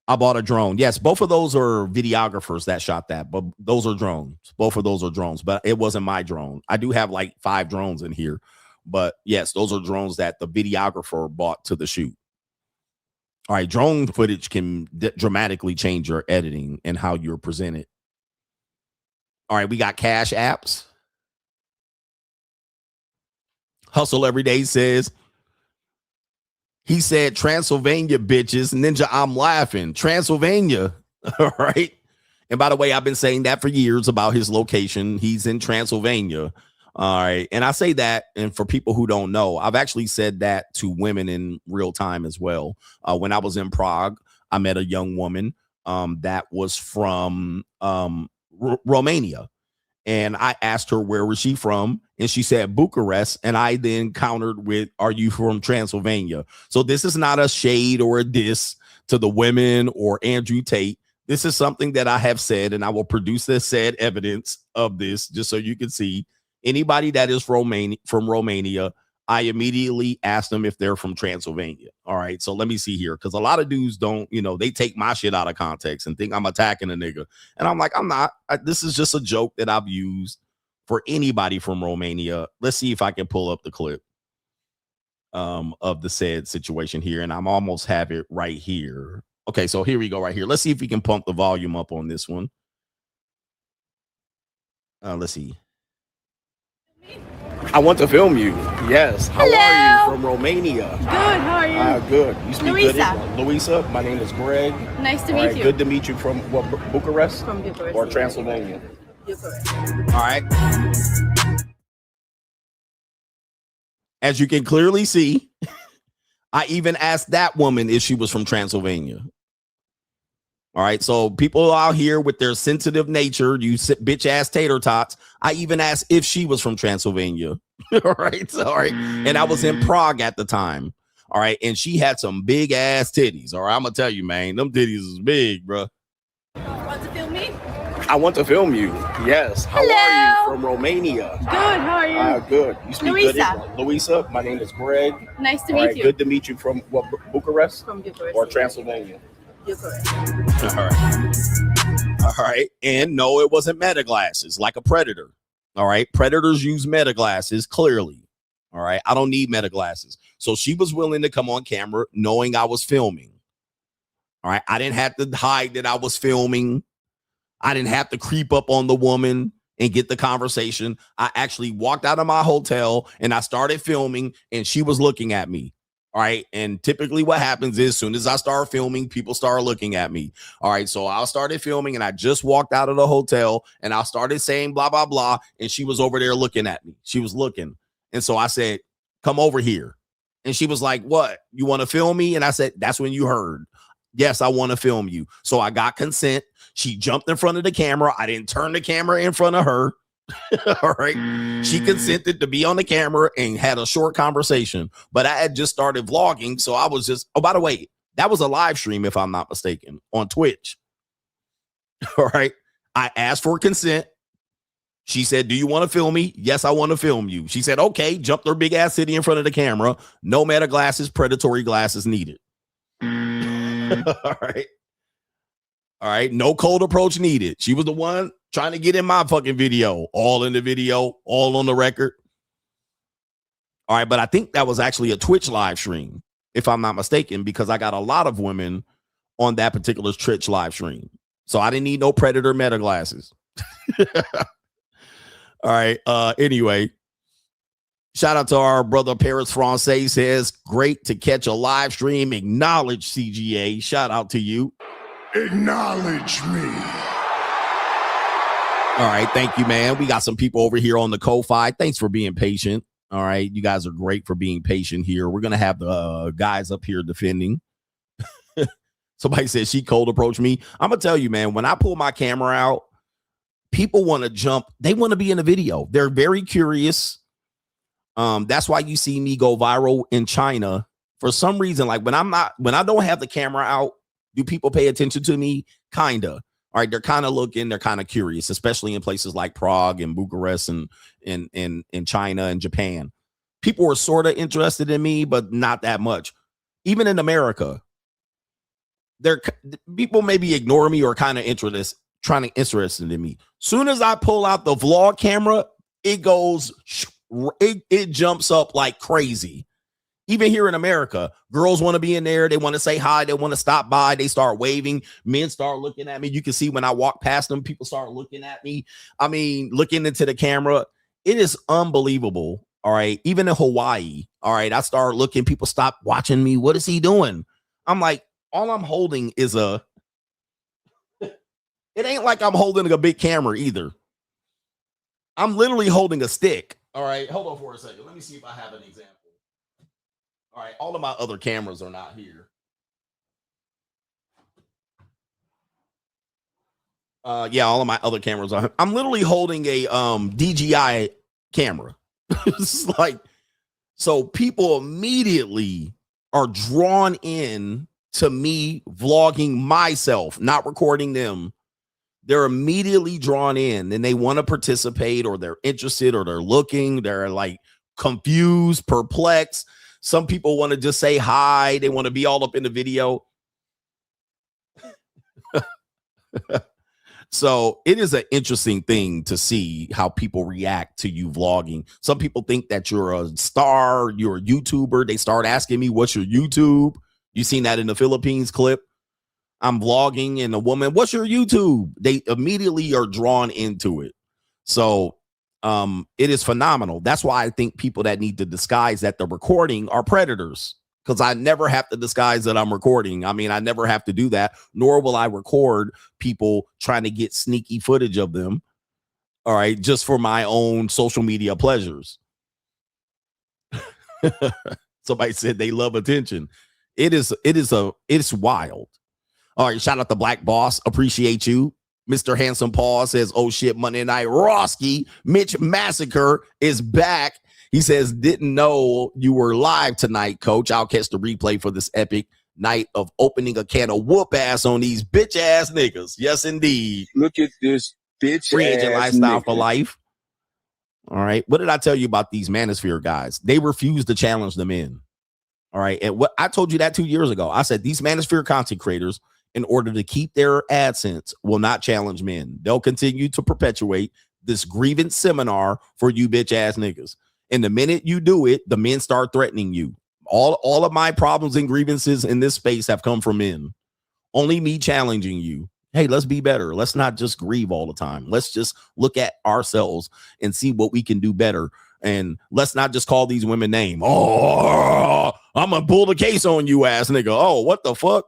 I bought a drone. Yes, both of those are videographers that shot that, but those are drones. Both of those are drones, but it wasn't my drone. I do have like 5 drones in here, but yes, those are drones that the videographer bought to the shoot. All right, drone footage can dramatically change your editing and how you're presented. All right, we got cash apps. Hustle Every Day says, he said, Transylvania, bitches. Ninja, I'm laughing. Transylvania. All right. And by the way, I've been saying that for years about his location. He's in Transylvania. All right. And I say that, and for people who don't know, I've actually said that to women in real time as well. When I was in Prague, I met a young woman that was from Romania. And I asked her, where was she from? And she said, Bucharest. And I then countered with, are you from Transylvania? So this is not a shade or a diss to the women or Andrew Tate. This is something that I have said, and I will produce the said evidence of this just so you can see. Anybody that is from Romania, I immediately ask them if they're from Transylvania. All right. So let me see here. Because a lot of dudes don't, they take my shit out of context and think I'm attacking a nigga. And I'm like, I'm not. This is just a joke that I've used for anybody from Romania. Let's see if I can pull up the clip of the said situation here. And I'm almost have it right here. Okay. So here we go right here. Let's see if we can pump the volume up on this one. Let's see. I want to film you. Yes. How are you? From Romania. Good. How are you? Good. You speak Louisa. good. Louisa. My name is Greg. Nice to meet you. Good to meet you. From what, Bucharest? From Bucharest. Or Transylvania? Bucharest. All right. As you can clearly see, I even asked that woman if she was from Transylvania. All right. So people out here with their sensitive nature, you bitch ass tater tots. I even asked if she was from Transylvania. All right. So, all right. And I was in Prague at the time. All right. And she had some big ass titties. All right. I'm going to tell you, man, them titties is big, bro. Want to film me? I want to film you. Yes. How are you? From Romania. Good. How are you? Good. You speak Louisa. good. Louisa. My name is Greg. Nice to meet you. Good to meet you. From what, Bucharest? From Bucharest. Or Transylvania? Bucharest. All right. All right. And no, it wasn't meta glasses like a predator. All right. Predators use meta glasses clearly. All right. I don't need meta glasses. So she was willing to come on camera knowing I was filming. All right. I didn't have to hide that I was filming. I didn't have to creep up on the woman and get the conversation. I actually walked out of my hotel and I started filming and she was looking at me. All right. And typically what happens is as soon as I start filming, people start looking at me. All right. So I started filming and I just walked out of the hotel and I started saying blah, blah, blah. And she was over there looking at me. She was looking. And so I said, come over here. And she was like, what? You want to film me? And I said, that's when you heard. Yes, I want to film you. So I got consent. She jumped in front of the camera. I didn't turn the camera in front of her. All right. She consented to be on the camera and had a short conversation, but I had just started vlogging. So I was just, oh, by the way, that was a live stream, if I'm not mistaken, on Twitch. All right. I asked for consent. She said, do you want to film me? Yes, I want to film you. She said, okay, jumped her big ass city in front of the camera. No meta glasses, predatory glasses needed. All right. All right. No cold approach needed. She was the one trying to get in my fucking video, all in the video, all on the record. All right. But I think that was actually a Twitch live stream, if I'm not mistaken, because I got a lot of women on that particular Twitch live stream. So I didn't need no predator meta glasses. All right. Anyway, shout out to our brother Paris Francais, says, great to catch a live stream. Acknowledge CGA. Shout out to you. Acknowledge me. All right. Thank you, man. We got some people over here on the Ko-Fi. Thanks for being patient. All right. You guys are great for being patient here. We're going to have the guys up here defending. Somebody said she cold approached me. I'm going to tell you, man, when I pull my camera out, people want to jump. They want to be in the video. They're very curious. That's why you see me go viral in China. For some reason, like when I don't have the camera out, do people pay attention to me? Kinda. All right. They're kind of looking, they're kind of curious, especially in places like Prague and Bucharest and in China and Japan. people were sort of interested in me, but not that much. Even in America, people maybe ignore me or kind of interested in me. Soon as I pull out the vlog camera, it goes, it jumps up like crazy. Even here in America, girls want to be in there. They want to say hi. They want to stop by. They start waving. Men start looking at me. You can see when I walk past them, people start looking at me. I mean, looking into the camera. It is unbelievable. All right. Even in Hawaii. All right. I start looking. People stop watching me. What is he doing? I'm like, all I'm holding is it ain't like I'm holding a big camera either. I'm literally holding a stick. All right. Hold on for a second. Let me see if I have an example. All right, all of my other cameras are not here. Yeah, all of my other cameras are. I'm literally holding a DJI camera. It's like, so people immediately are drawn in to me vlogging myself, not recording them. They're immediately drawn in and they want to participate, or they're interested, or they're looking, they're like confused, perplexed. Some people want to just say hi. They want to be all up in the video. So it is an interesting thing to see how people react to you vlogging. Some people think that you're a star, you're a YouTuber. They start asking me, what's your YouTube? You seen that in the Philippines clip? I'm vlogging and a woman, what's your YouTube? They immediately are drawn into it. So it is phenomenal. That's why I think people that need to disguise that they're recording are predators, because I never have to disguise that I'm recording. I mean, I never have to do that, nor will I record people trying to get sneaky footage of them. All right, just for my own social media pleasures. Somebody said they love attention. It's wild. All right, shout out to Black Boss. Appreciate you. Mr. Handsome Paul says, oh shit, Monday Night Roski. Mitch Massacre is back. He says, didn't know you were live tonight, coach. I'll catch the replay for this epic night of opening a can of whoop ass on these bitch ass niggas. Yes, indeed. Look at this bitch Free agent ass lifestyle nigga. for life. All right. What did I tell you about these Manosphere guys? They refuse to challenge the men. All right. And what I told you that 2 years ago, I said these Manosphere content creators, in order to keep their AdSense, will not challenge men. They'll continue to perpetuate this grievance seminar for you bitch ass niggas. And the minute you do it, the men start threatening you. All of my problems and grievances in this space have come from men. Only me challenging you. Hey, let's be better. Let's not just grieve all the time. Let's just look at ourselves and see what we can do better. And let's not just call these women names. Oh, I'm gonna pull the case on you, ass nigga. Oh, what the fuck?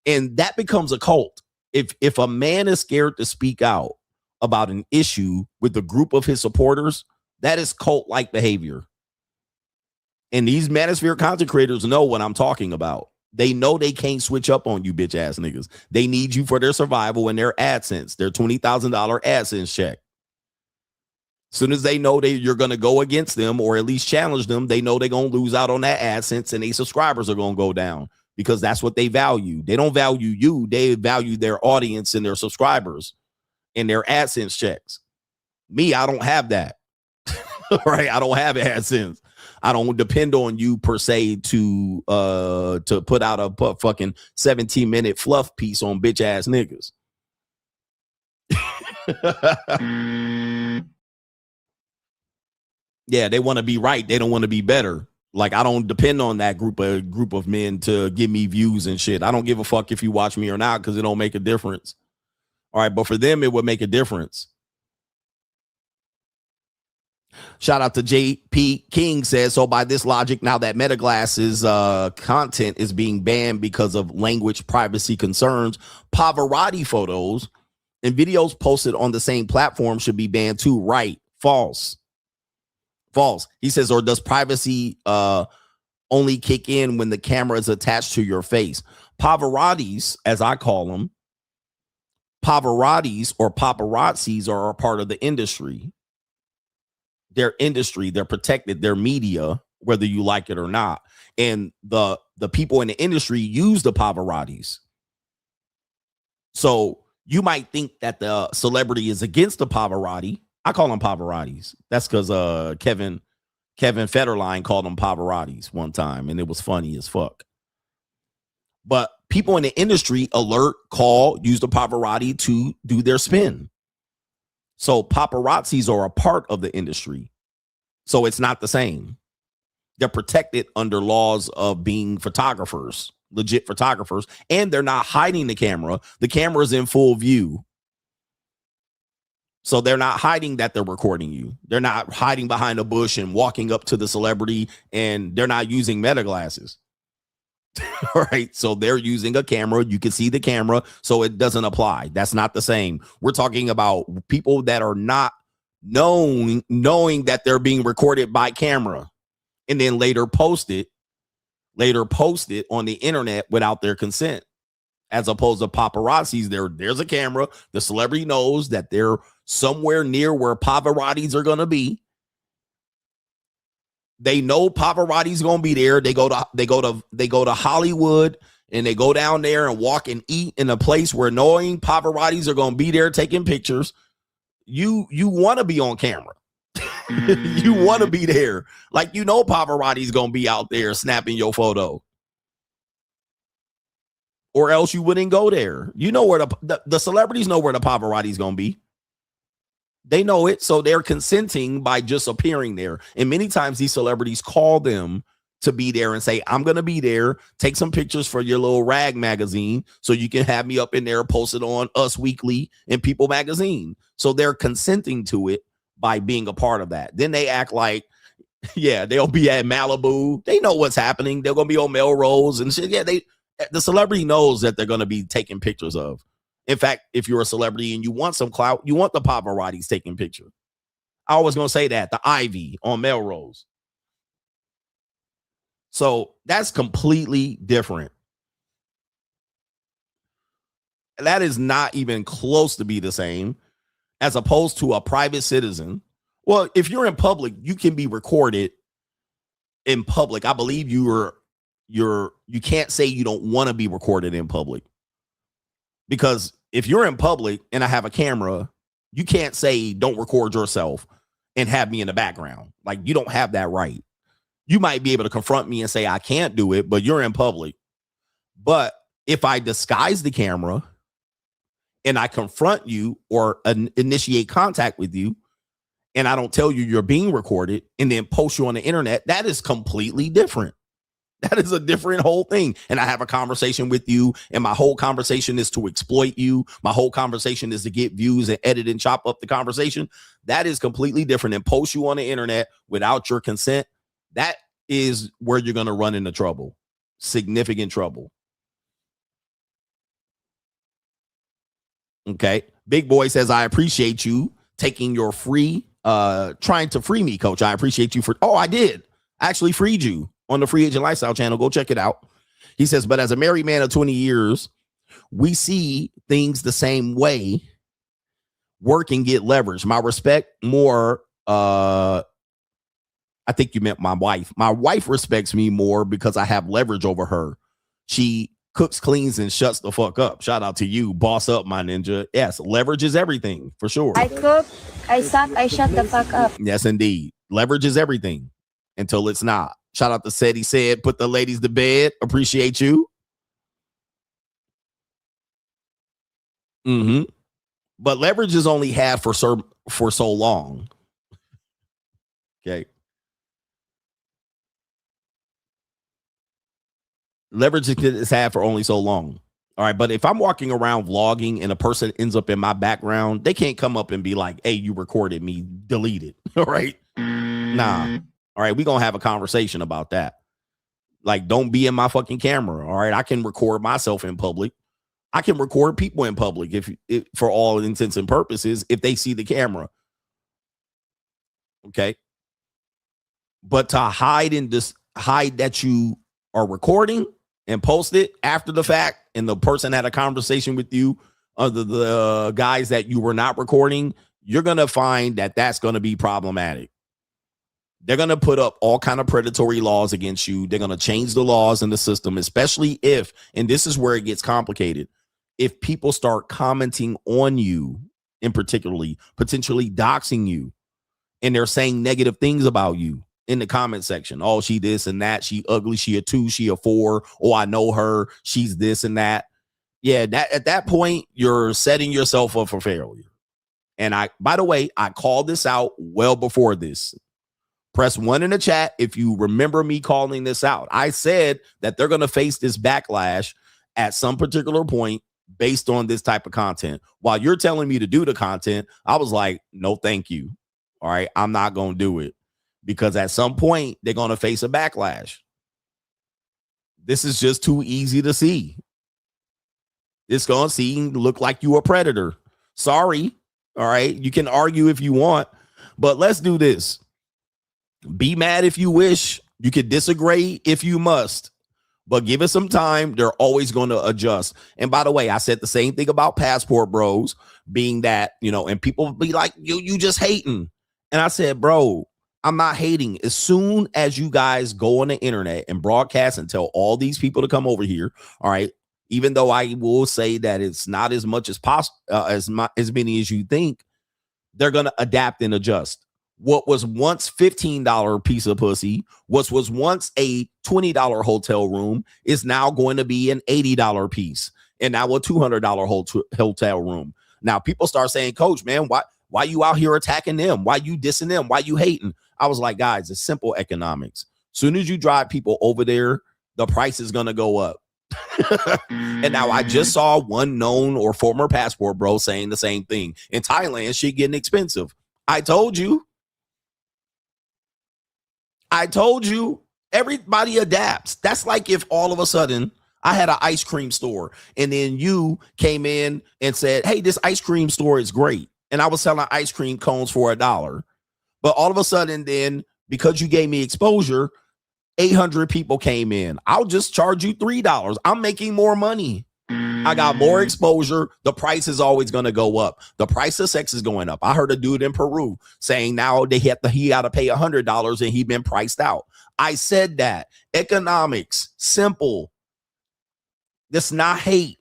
And that becomes a cult. If a man is scared to speak out about an issue with a group of his supporters, that is cult-like behavior. And these Manosphere content creators know what I'm talking about. They know they can't switch up on you bitch ass niggas. They need you for their survival and their AdSense, their $20,000 AdSense check. As soon as they know you're going to go against them or at least challenge them, they know they're going to lose out on that AdSense and their subscribers are going to go down. Because that's what they value. They don't value you. They value their audience and their subscribers and their AdSense checks. Me, I don't have that. Right? I don't have AdSense. I don't depend on you per se to put out a fucking 17-minute fluff piece on bitch ass niggas. Yeah, they want to be right. They don't want to be better. Like, I don't depend on that group of men to give me views and shit. I don't give a fuck if you watch me or not, because it don't make a difference. All right, but for them, it would make a difference. Shout out to JP King says, so by this logic, now that Meta Glass's content is being banned because of language privacy concerns, Pavarotti photos and videos posted on the same platform should be banned too, right? False. False. He says, or does privacy only kick in when the camera is attached to your face? Pavarottis, as I call them, Pavarottis or paparazzis are a part of the industry. They're industry. They're protected. They're media, whether you like it or not. And the people in the industry use the Pavarottis. So you might think that the celebrity is against the Pavarotti. I call them Pavarottis. That's because Kevin Kevin Federline called them paparazzi's one time, and it was funny as fuck. But people in the industry alert, call, use the paparazzi to do their spin. So paparazzis are a part of the industry. So it's not the same. They're protected under laws of being photographers, legit photographers, and they're not hiding the camera. The camera is in full view. So they're not hiding that they're recording you. They're not hiding behind a bush and walking up to the celebrity, and they're not using meta glasses. All right. So they're using a camera. You can see the camera. So it doesn't apply. That's not the same. We're talking about people that are not knowing that they're being recorded by camera and then later post it on the internet without their consent. As opposed to paparazzis, there's a camera. The celebrity knows that they're somewhere near where paparazzis are going to be. They know paparazzi's going to be there. They go to Hollywood, and they go down there and walk and eat in a place where knowing paparazzis are going to be there taking pictures. You want to be on camera. You want to be there. Like, paparazzi's going to be out there snapping your photo. Or else you wouldn't go there. You know where the celebrities know where the paparazzi's going to be. They know it, so they're consenting by just appearing there. And many times these celebrities call them to be there and say, I'm going to be there. Take some pictures for your little rag magazine so you can have me up in there posted on Us Weekly and People Magazine. So they're consenting to it by being a part of that. Then they act like, yeah, they'll be at Malibu. They know what's happening. They're going to be on Melrose and shit. Yeah, the celebrity knows that they're going to be taking pictures of. In fact, if you're a celebrity and you want some clout, you want the paparazzis taking pictures. I was going to say that, the Ivy on Melrose. So that's completely different. That is not even close to be the same as opposed to a private citizen. Well, if you're in public, you can be recorded in public. I believe you can't say you don't want to be recorded in public. Because if you're in public and I have a camera, you can't say don't record yourself and have me in the background. Like, you don't have that right. You might be able to confront me and say I can't do it, but you're in public. But if I disguise the camera and I confront you or initiate contact with you and I don't tell you you're being recorded and then post you on the internet, that is completely different. That is a different whole thing. And I have a conversation with you, and my whole conversation is to exploit you. My whole conversation is to get views and edit and chop up the conversation. That is completely different. And post you on the internet without your consent, that is where you're going to run into trouble. Significant trouble. Okay. Big Boy says, I appreciate you taking your trying to free me, coach. I appreciate you I did. I actually freed you on the Free Agent Lifestyle channel. Go check it out. He says, but as a married man of 20 years, we see things the same way. Work and get leverage. My respect more. I think you meant my wife. My wife respects me more because I have leverage over her. She cooks, cleans, and shuts the fuck up. Shout out to you. Boss up, my ninja. Yes, leverage is everything, for sure. I cook, I suck, I shut the fuck up. Yes, indeed. Leverage is everything until it's not. Shout out to Said. He said, put the ladies to bed. Appreciate you. But leverage is only had for so long. Okay. Leverage is had for only so long. All right. But if I'm walking around vlogging and a person ends up in my background, they can't come up and be like, hey, you recorded me, delete it. All right. Nah. All right, we're going to have a conversation about that. Like, don't be in my fucking camera. All right, I can record myself in public. I can record people in public if for all intents and purposes, if they see the camera. Okay. But to hide that you are recording and post it after the fact, and the person had a conversation with you, the guys that you were not recording, you're going to find that that's going to be problematic. They're going to put up all kind of predatory laws against you. They're going to change the laws in the system, especially if, and this is where it gets complicated, if people start commenting on you, in particularly, potentially doxing you, and they're saying negative things about you, in the comment section. Oh, she this and that. She ugly. She a 2. She a 4. Oh, I know her. She's this and that. Yeah, that at that point, you're setting yourself up for failure. And by the way, I called this out well before this. Press 1 in the chat if you remember me calling this out. I said that they're going to face this backlash at some particular point based on this type of content. While you're telling me to do the content, I was like, no, thank you. All right, I'm not going to do it because at some point they're going to face a backlash. This is just too easy to see. It's going to look like you a predator. Sorry. All right. You can argue if you want, but let's do this. Be mad if you wish. You can disagree if you must, but give it some time. They're always going to adjust. And by the way, I said the same thing about Passport Bros being that, and people be like, you just hating. And I said, bro, I'm not hating. As soon as you guys go on the internet and broadcast and tell all these people to come over here. All right. Even though I will say that it's not as much as possible, as many as you think, they're going to adapt and adjust. What was once $15 piece of pussy, what was once a $20 hotel room, is now going to be an $80 piece, and now a $200 hotel room. Now people start saying, Coach, man, why you out here attacking them? Why you dissing them? Why you hating? I was like, guys, it's simple economics. Soon as you drive people over there, the price is going to go up. And now I just saw one known or former Passport Bro saying the same thing. In Thailand, shit getting expensive. I told you. Everybody adapts. That's like if all of a sudden I had an ice cream store and then you came in and said, hey, this ice cream store is great. And I was selling ice cream cones for $1. But all of a sudden then, because you gave me exposure, 800 people came in. I'll just charge you $3. I'm making more money. I got more exposure. The price is always going to go up. The price of sex is going up. I heard a dude in Peru saying now he got to pay $100 and he been priced out. I said that. Economics, simple. That's not hate.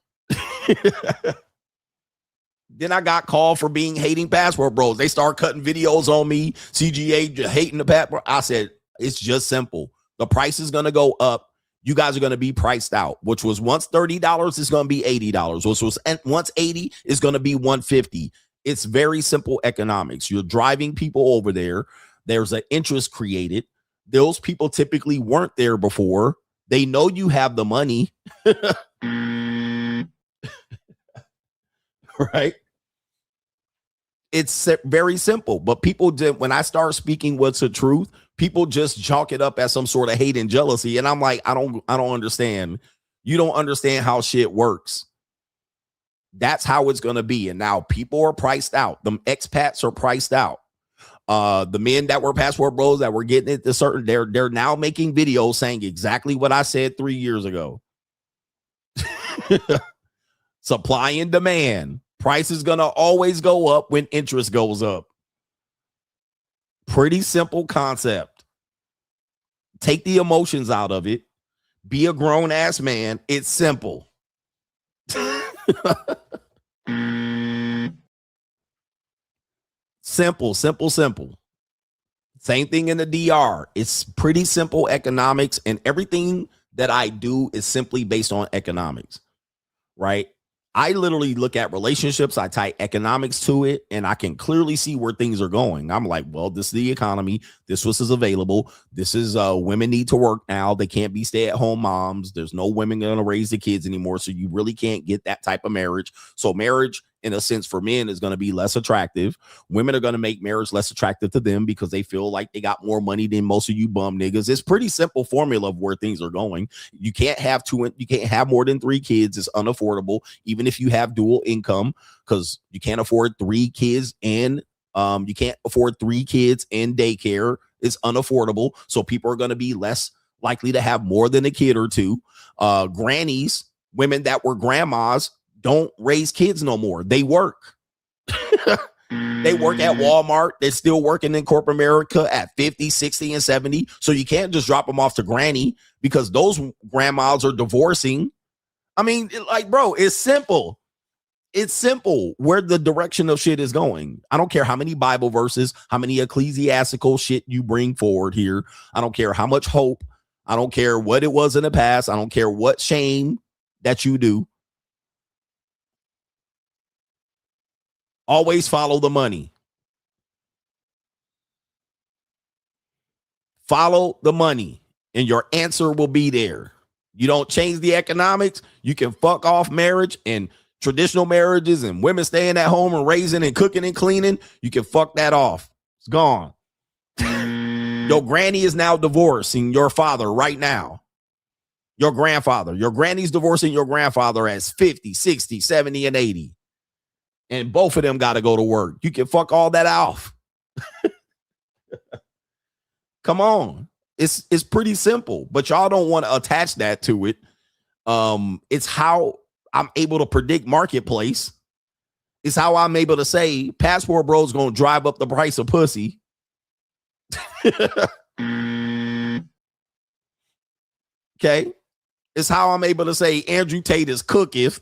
Then I got called for being hating Passport Bros. They start cutting videos on me. CGA hating the Passport. I said, it's just simple. The price is going to go up. You guys are going to be priced out. Which was once $30 is going to be $80. Which was once $80 is going to be $150. It's very simple economics. You're driving people over there. There's an interest created. Those people typically weren't there before. They know you have the money. Right? It's very simple. But people did, when I start speaking what's the truth, people just chalk it up as some sort of hate and jealousy. And I'm like, I don't understand. You don't understand how shit works. That's how it's going to be. And now people are priced out. The expats are priced out. The men that were Passport Bros that were getting it to certain, they're now making videos saying exactly what I said 3 years ago. Supply and demand. Price is going to always go up when interest goes up. Pretty simple concept. Take the emotions out of it. Be a grown ass man. It's simple. Simple. Same thing in the DR. It's pretty simple economics, and everything that I do is simply based on economics, right? I literally look at relationships. I tie economics to it, and I can clearly see where things are going. I'm like, well, this is the economy. This was available. This is women need to work now. They can't be stay-at-home moms. There's no women going to raise the kids anymore. So you really can't get that type of marriage. So marriage, in a sense, for men is going to be less attractive. Women are going to make marriage less attractive to them because they feel like they got more money than most of you bum niggas. It's pretty simple formula of where things are going. You can't have more than 3 kids. It's unaffordable, even if you have dual income, because you can't afford 3 kids and you can't afford 3 kids in daycare. It's unaffordable. So people are going to be less likely to have more than a kid or 2. Grannies, women that were grandmas, don't raise kids no more. They work. They work at Walmart. They're still working in corporate America at 50, 60, and 70. So you can't just drop them off to granny because those grandmas are divorcing. I mean, like, bro, it's simple. It's simple where the direction of shit is going. I don't care how many Bible verses, how many ecclesiastical shit you bring forward here. I don't care how much hope. I don't care what it was in the past. I don't care what shame that you do. Always follow the money. Follow the money and your answer will be there. You don't change the economics. You can fuck off marriage and traditional marriages and women staying at home and raising and cooking and cleaning. You can fuck that off. It's gone. Your granny is now divorcing your father right now. Your grandfather. Your granny's divorcing your grandfather at 50, 60, 70, and 80. And both of them got to go to work. You can fuck all that off. Come on. It's pretty simple, but y'all don't want to attach that to it. It's how I'm able to predict marketplace. It's how I'm able to say Passport Bro's going to drive up the price of pussy. Okay. It's how I'm able to say Andrew Tate is cooketh.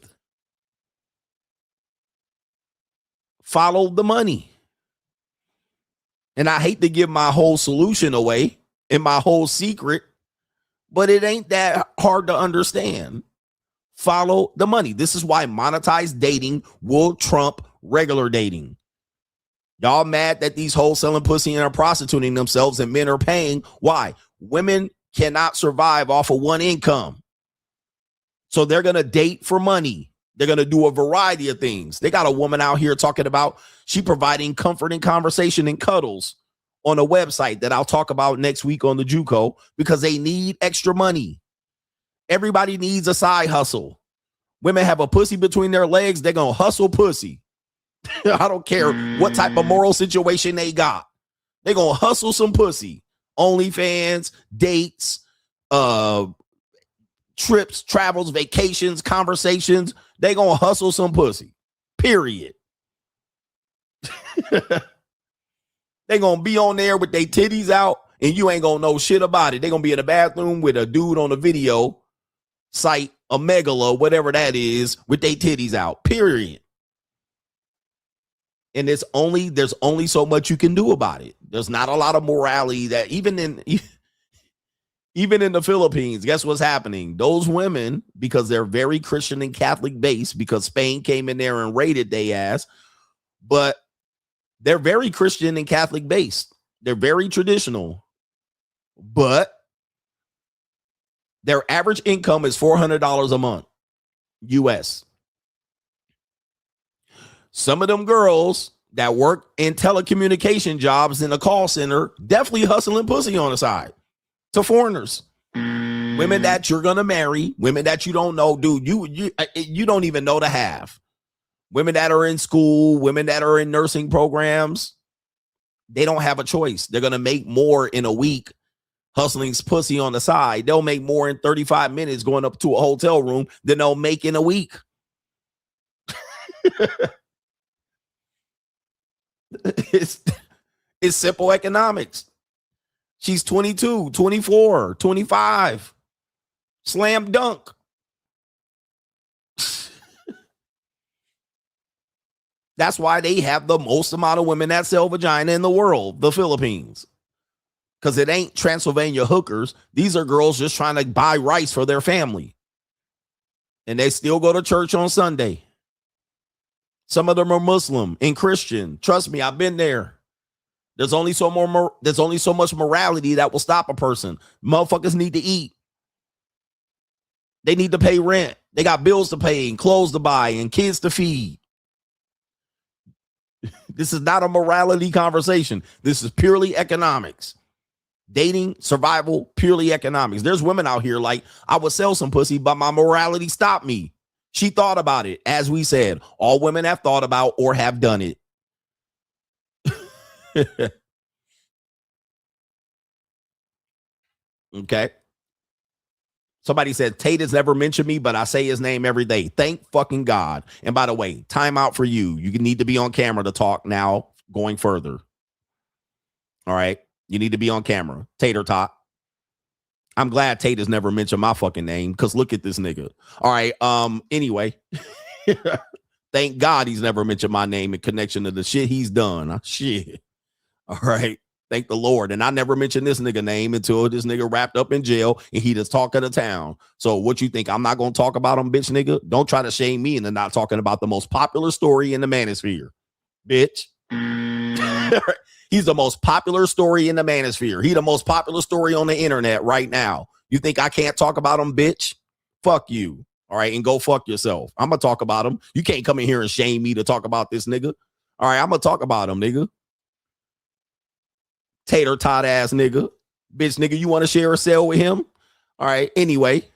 Follow the money. And I hate to give my whole solution away and my whole secret, but it ain't that hard to understand. Follow the money. This is why monetized dating will trump regular dating. Y'all mad that these hoes selling pussy and are prostituting themselves and men are paying. Why? Women cannot survive off of one income. So they're going to date for money. They're going to do a variety of things. They got a woman out here talking about she providing comfort and conversation and cuddles on a website that I'll talk about next week on the JUCO because they need extra money. Everybody needs a side hustle. Women have a pussy between their legs. They're going to hustle pussy. I don't care what type of moral situation they got. They're going to hustle some pussy. OnlyFans, dates, trips, travels, vacations, conversations. They going to hustle some pussy. Period. They going to be on there with their titties out and you ain't going to know shit about it. They going to be in the bathroom with a dude on a video site, a megala, whatever that is, with their titties out. Period. And there's only so much you can do about it. There's not a lot of morality that even in the Philippines, guess what's happening? Those women, because they're very Christian and Catholic based, because Spain came in there and raided they ass, but they're very Christian and Catholic based. They're very traditional, but their average income is $400 a month, US. Some of them girls that work in telecommunication jobs in a call center definitely hustling pussy on the side to foreigners. Women that you're gonna marry, women that you don't know, dude, you don't even know to have. Women that are in school, women that are in nursing programs, they don't have a choice. They're gonna make more in a week hustling pussy on the side. They'll make more in 35 minutes going up to a hotel room than they'll make in a week. It's simple economics. She's 22, 24, 25. Slam dunk. That's why they have the most amount of women that sell vagina in the world, the Philippines. Because it ain't Transylvania hookers. These are girls just trying to buy rice for their family. And they still go to church on Sunday. Some of them are Muslim and Christian. Trust me, I've been there. There's only so much morality that will stop a person. Motherfuckers need to eat. They need to pay rent. They got bills to pay and clothes to buy and kids to feed. This is not a morality conversation. This is purely economics. Dating, survival, purely economics. There's women out here like, I would sell some pussy, but my morality stopped me. She thought about it. As we said, all women have thought about or have done it. Okay. Somebody said Tate has never mentioned me, but I say his name every day. Thank fucking God. And by the way, time out for you. You need to be on camera to talk now going further. All right. You need to be on camera. Tater Tot. I'm glad Tate has never mentioned my fucking name because look at this nigga. All right. Anyway, thank Thank God he's never mentioned my name in connection to the shit he's done. Shit. All right. Thank the Lord. And I never mentioned this nigga name until this nigga wrapped up in jail and he just talk of the town. So what you think? I'm not going to talk about him, bitch nigga? Don't try to shame me into not talking about the most popular story in the manosphere, bitch. He's the most popular story in the manosphere. He the most popular story on the internet right now. You think I can't talk about him, bitch? Fuck you. All right. And go fuck yourself. I'm going to talk about him. You can't come in here and shame me to talk about this nigga. All right. I'm going to talk about him, nigga. Tater tot ass nigga. Bitch nigga, you want to share a cell with him? All right. Anyway.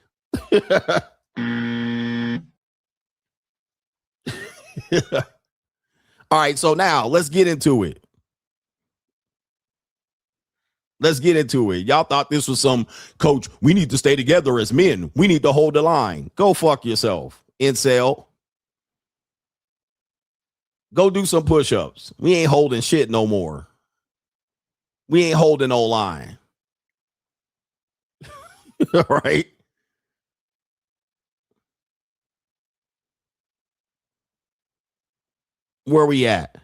All right. So now let's get into it. Let's get into it. Y'all thought this was some coach. We need to stay together as men. We need to hold the line. Go fuck yourself, incel. Go do some push-ups. We ain't holding shit no more. We ain't holding no line. All right. Where we at?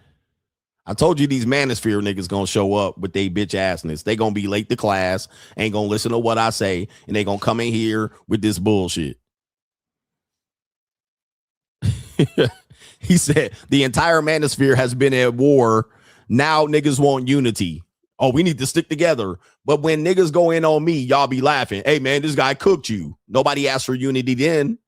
I told you these manosphere niggas gonna show up with they bitch assness. They gonna be late to class, ain't gonna listen to what I say, and they gonna come in here with this bullshit. He said the entire manosphere has been at war. Now niggas want unity. Oh, we need to stick together. But when niggas go in on me, y'all be laughing. Hey man, this guy cooked you. Nobody asked for unity then.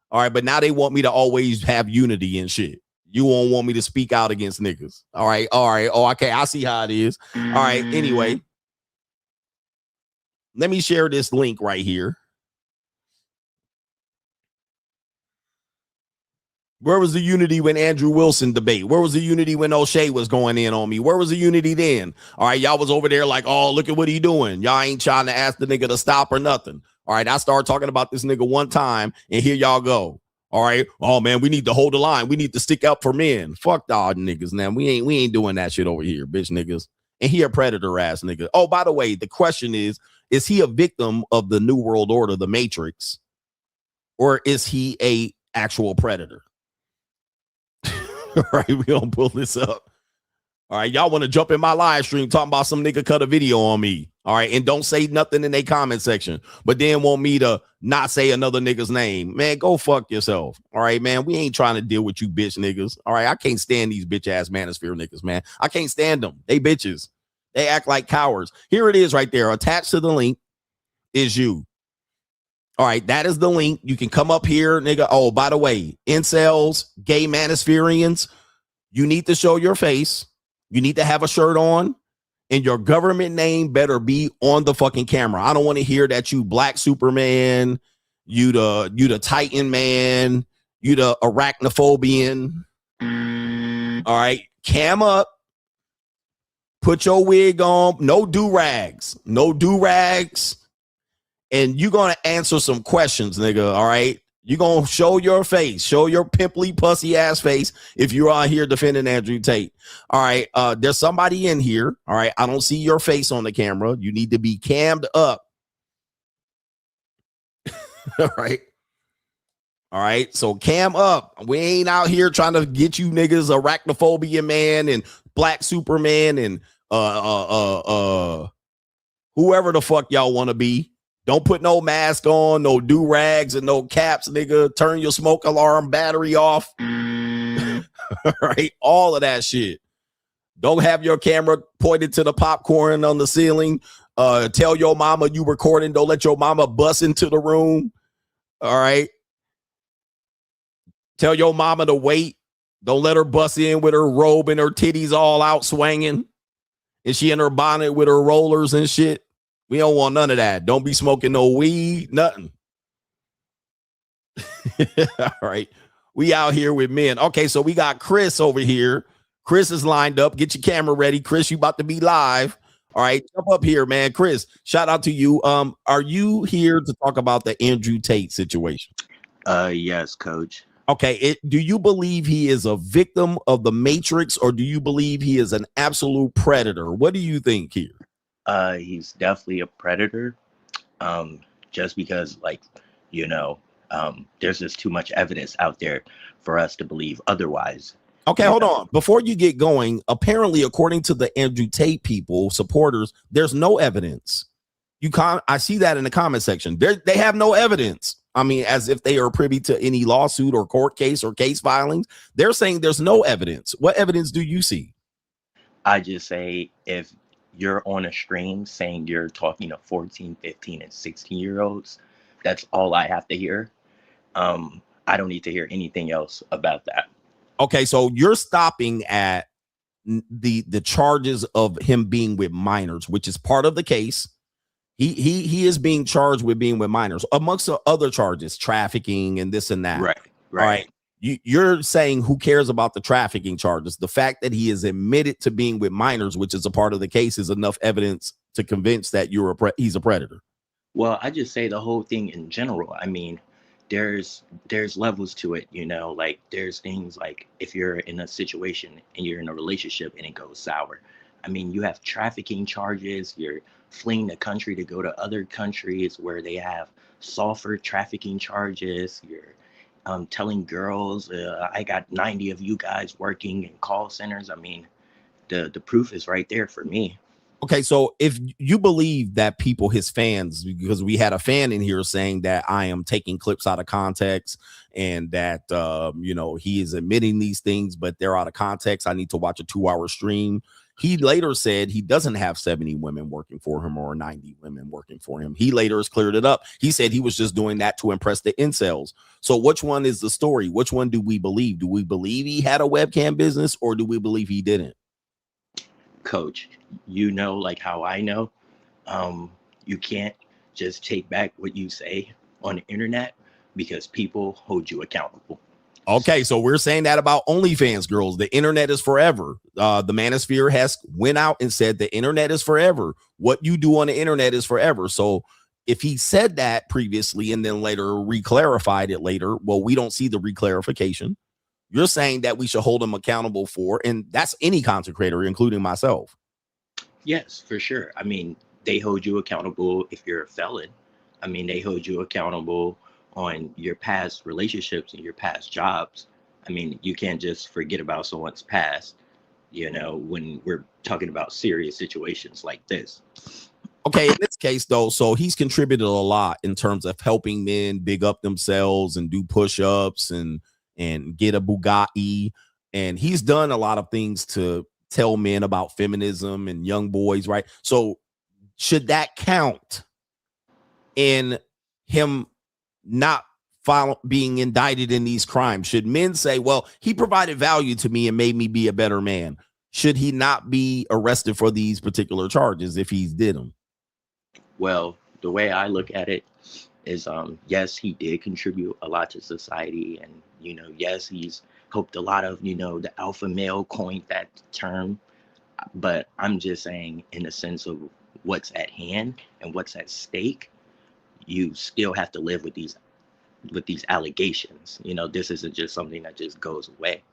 All right, but now they want me to always have unity and shit. You won't want me to speak out against niggas. All right. Oh, okay. I see how it is. All right. Anyway, let me share this link right here. Where was the unity when Andrew Wilson debate? Where was the unity when O'Shea was going in on me? Where was the unity then? All right. Y'all was over there like, oh, look at what he doing. Y'all ain't trying to ask the nigga to stop or nothing. All right. I started talking about this nigga one time and here y'all go. All right. Oh man, we need to hold the line. We need to stick up for men. Fuck dog niggas, man. We ain't doing that shit over here, bitch niggas. And he a predator ass nigga. Oh, by the way, the question is he a victim of the New World Order, the Matrix, or is he a actual predator? All right, we gonna pull this up. All right, y'all want to jump in my live stream talking about some nigga cut a video on me. All right, and don't say nothing in their comment section, but then want me to not say another nigga's name. Man, go fuck yourself. All right, man, we ain't trying to deal with you bitch niggas. All right, I can't stand these bitch ass manosphere niggas, man. I can't stand them. They bitches. They act like cowards. Here it is right there. Attached to the link is you. All right, that is the link. You can come up here, nigga. Oh, by the way, incels, gay manospherians, you need to show your face. You need to have a shirt on, and your government name better be on the fucking camera. I don't want to hear that you Black Superman, you the Titan man, you the arachnophobian. All right, cam up, put your wig on, no do-rags, and you're going to answer some questions, nigga, all right? You're going to show your face, show your pimply pussy ass face if you're out here defending Andrew Tate. All right, there's somebody in here, all right? I don't see your face on the camera. You need to be cammed up. All right. All right, so cam up. We ain't out here trying to get you niggas arachnophobia man and Black Superman and whoever the fuck y'all want to be. Don't put no mask on, no do-rags and no caps, nigga. Turn your smoke alarm battery off. All right, all of that shit. Don't have your camera pointed to the popcorn on the ceiling. Tell your mama you recording. Don't let your mama bust into the room. All right. Tell your mama to wait. Don't let her bust in with her robe and her titties all out swinging. And she in her bonnet with her rollers and shit. We don't want none of that. Don't be smoking no weed, nothing. All right. We out here with men. Okay, so we got Chris over here. Chris is lined up. Get your camera ready. Chris, you about to be live. All right, jump up here, man. Chris, shout out to you. Are you here to talk about the Andrew Tate situation? Yes, coach. Okay, do you believe he is a victim of the Matrix, or do you believe he is an absolute predator? What do you think here? He's definitely a predator. Just because, like, you know, There's just too much evidence out there for us to believe otherwise. Okay, hold on. Before you get going, apparently, according to the Andrew Tate people, supporters, there's no evidence. I see that in the comment section. They have no evidence. I mean, as if they are privy to any lawsuit or court case or case filings. They're saying there's no evidence. What evidence do you see? I just say if you're on a stream saying you're talking to 14, 15, and 16-year-olds, that's all I have to hear. I don't need to hear anything else about that. Okay, so you're stopping at the charges of him being with minors, which is part of the case. He is being charged with being with minors, amongst other charges, trafficking and this and that. Right. All right. You're saying who cares about the trafficking charges? The fact that he is admitted to being with minors, which is a part of the case, is enough evidence to convince that he's a predator. Well, I just say the whole thing in general. I mean, there's levels to it, you know, like there's things like if you're in a situation and you're in a relationship and it goes sour. I mean, you have trafficking charges, you're fleeing the country to go to other countries where they have sulfur trafficking charges, you're telling girls, I got 90 of you guys working in call centers. I mean, the proof is right there for me. Okay, so if you believe that people, his fans, because we had a fan in here saying that I am taking clips out of context and that, he is admitting these things, but they're out of context. I need to watch a 2-hour stream. He later said he doesn't have 70 women working for him or 90 women working for him. He later has cleared it up. He said he was just doing that to impress the incels. So which one is the story? Which one do we believe? Do we believe he had a webcam business or do we believe he didn't? Coach, you know, like how I know, you can't just take back what you say on the internet because people hold you accountable. Okay, so we're saying that about OnlyFans girls. The internet is forever. The manosphere has went out and said the internet is forever. What you do on the internet is forever. So if he said that previously and then later reclarified it later, well, we don't see the reclarification. You're saying that we should hold him accountable for, and that's any content creator, including myself. Yes, for sure. I mean, they hold you accountable if you're a felon. I mean, they hold you accountable on your past relationships and your past jobs. I mean, you can't just forget about someone's past, you know, when we're talking about serious situations like this. Okay, in this case, though, so he's contributed a lot in terms of helping men big up themselves and do push-ups and get a Bugatti. And he's done a lot of things to tell men about feminism and young boys, right? So should that count in him not being indicted in these crimes? Should men say, well, he provided value to me and made me be a better man? Should he not be arrested for these particular charges if he did them? Well, the way I look at it is, yes, he did contribute a lot to society. And, you know, yes, he's helped a lot of, you know, the alpha male coined that term. But I'm just saying in the sense of what's at hand and what's at stake, you still have to live with these allegations. You know, this isn't just something that just goes away.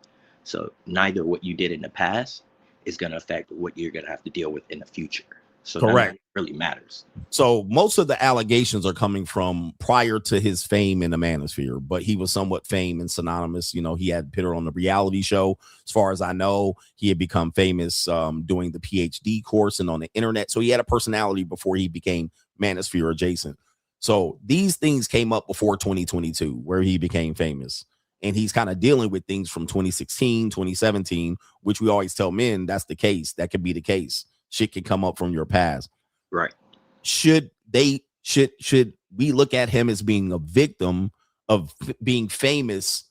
So neither what you did in the past is going to affect what you're going to have to deal with in the future. So correct. That really matters. So most of the allegations are coming from prior to his fame in the manosphere, but he was somewhat famous and synonymous. You know, he had appeared on the reality show. As far as I know, he had become famous doing the PhD course and on the internet. So he had a personality before he became manosphere adjacent. So these things came up before 2022, where he became famous. And he's kind of dealing with things from 2016, 2017, which we always tell men that's the case. That could be the case. Shit can come up from your past. Right. Should we look at him as being a victim of being famous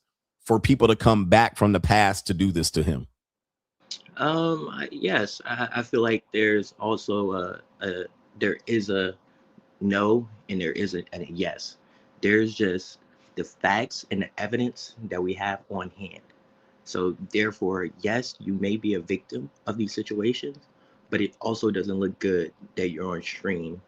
for people to come back from the past to do this to him? Yes, I feel like there's also there is a no and there is a yes. There's just the facts and the evidence that we have on hand. So therefore, yes, you may be a victim of these situations, but it also doesn't look good that you're on stream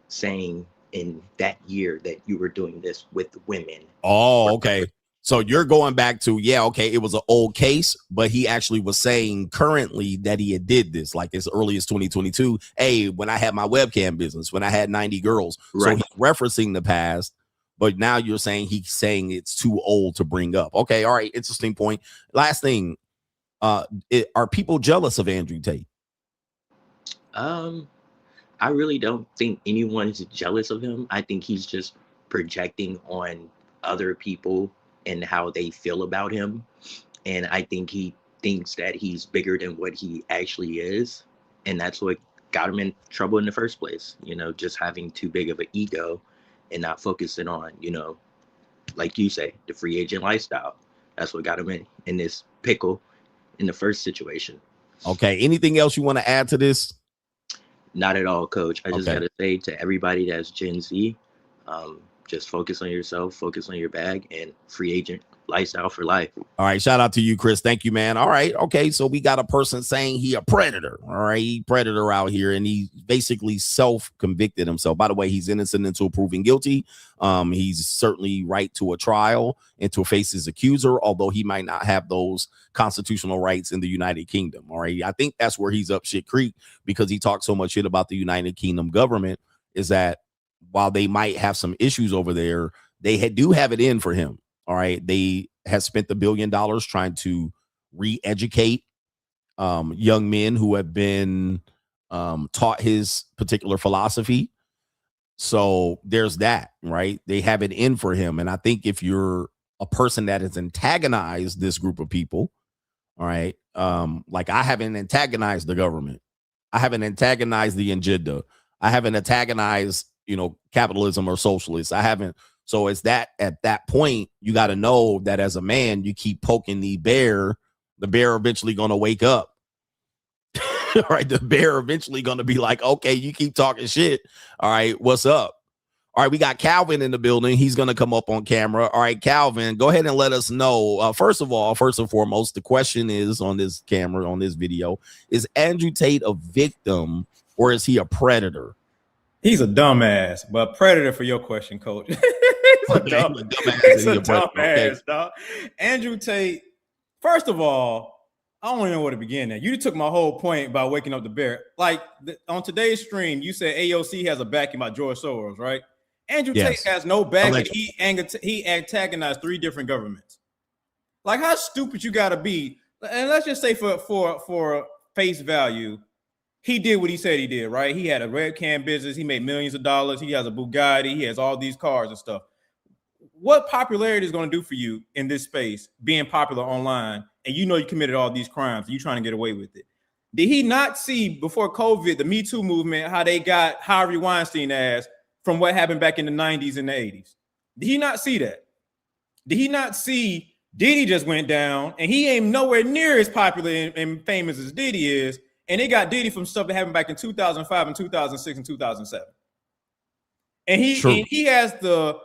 saying in that year that you were doing this with women. Oh, okay. So you're going back to, it was an old case, but he actually was saying currently that he had did this like as early as 2022. Hey, when I had my webcam business, when I had 90 girls. Right. So he's referencing the past, but now you're saying he's saying it's too old to bring up. Okay, all right, interesting point. Last thing, are people jealous of Andrew Tate? I really don't think anyone is jealous of him. I think he's just projecting on other people and how they feel about him. And I think he thinks that he's bigger than what he actually is. And that's what got him in trouble in the first place. You know, just having too big of an ego and not focusing on, you know, like you say, the free agent lifestyle. That's what got him in this pickle in the first situation. Okay. Anything else you want to add to this? Not at all, Coach. I just Okay. got to say to everybody that's Gen Z, just focus on yourself, focus on your bag, and free agent lifestyle for life. All right. Shout out to you, Chris. Thank you, man. All right. Okay. So we got a person saying he a predator. All right. He predator out here, and he basically self-convicted himself. By the way, he's innocent until proven guilty. He's certainly right to a trial and to face his accuser, although he might not have those constitutional rights in the United Kingdom. All right. I think that's where he's up shit creek, because he talks so much shit about the United Kingdom government, is that while they might have some issues over there, they do have it in for him. All right. They have spent $1 billion trying to re-educate young men who have been taught his particular philosophy. So there's that, right? They have it in for him. And I think if you're a person that has antagonized this group of people, all right, like I haven't antagonized the government. I haven't antagonized the agenda. I haven't antagonized, you know, capitalism or socialists. I haven't. So it's that at that point, you got to know that as a man, you keep poking the bear eventually going to wake up. Right. The bear eventually going to be like, okay, you keep talking shit. All right. What's up? All right. We got Calvin in the building. He's going to come up on camera. All right, Calvin, go ahead and let us know. First and foremost, the question is on this camera, on this video, is Andrew Tate a victim or is he a predator? He's a dumbass, but predator for your question, Coach. He's a dumbass, dog. Andrew Tate, first of all, I don't even know where to begin at. You took my whole point about waking up the bear. Like on today's stream, you said AOC has a backing by George Soros, right? Andrew Tate has no backing. He antagonized 3 different governments. Like, how stupid you got to be? And let's just say for face value, he did what he said he did, right? He had a red can business. He made millions of dollars. He has a Bugatti. He has all these cars and stuff. What popularity is going to do for you in this space, being popular online, and you know you committed all these crimes, and you're trying to get away with it? Did he not see before COVID, the Me Too movement, how they got Harvey Weinstein ass from what happened back in the 90s and the 80s? Did he not see that? Did he not see Diddy just went down, and he ain't nowhere near as popular and famous as Diddy is? And they got Diddy from stuff that happened back in 2005 and 2006 and 2007. And he has the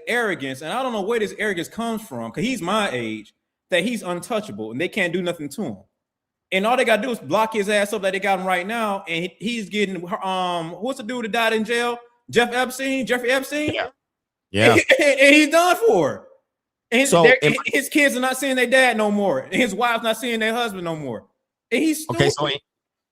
arrogance, and I don't know where this arrogance comes from, because he's my age, that he's untouchable and they can't do nothing to him. And all they gotta do is block his ass up like they got him right now. And he's getting what's the dude that died in jail? Jeffrey Epstein? Yeah. And he's done for. And his kids are not seeing their dad no more. And his wife's not seeing their husband no more. And he's stupid. Okay,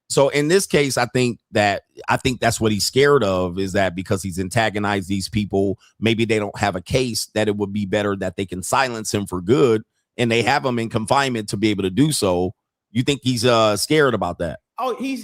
so in this case, I think that's what he's scared of, is that because he's antagonized these people, maybe they don't have a case, that it would be better that they can silence him for good, and they have him in confinement to be able to do so. You think he's scared about that? Oh, he's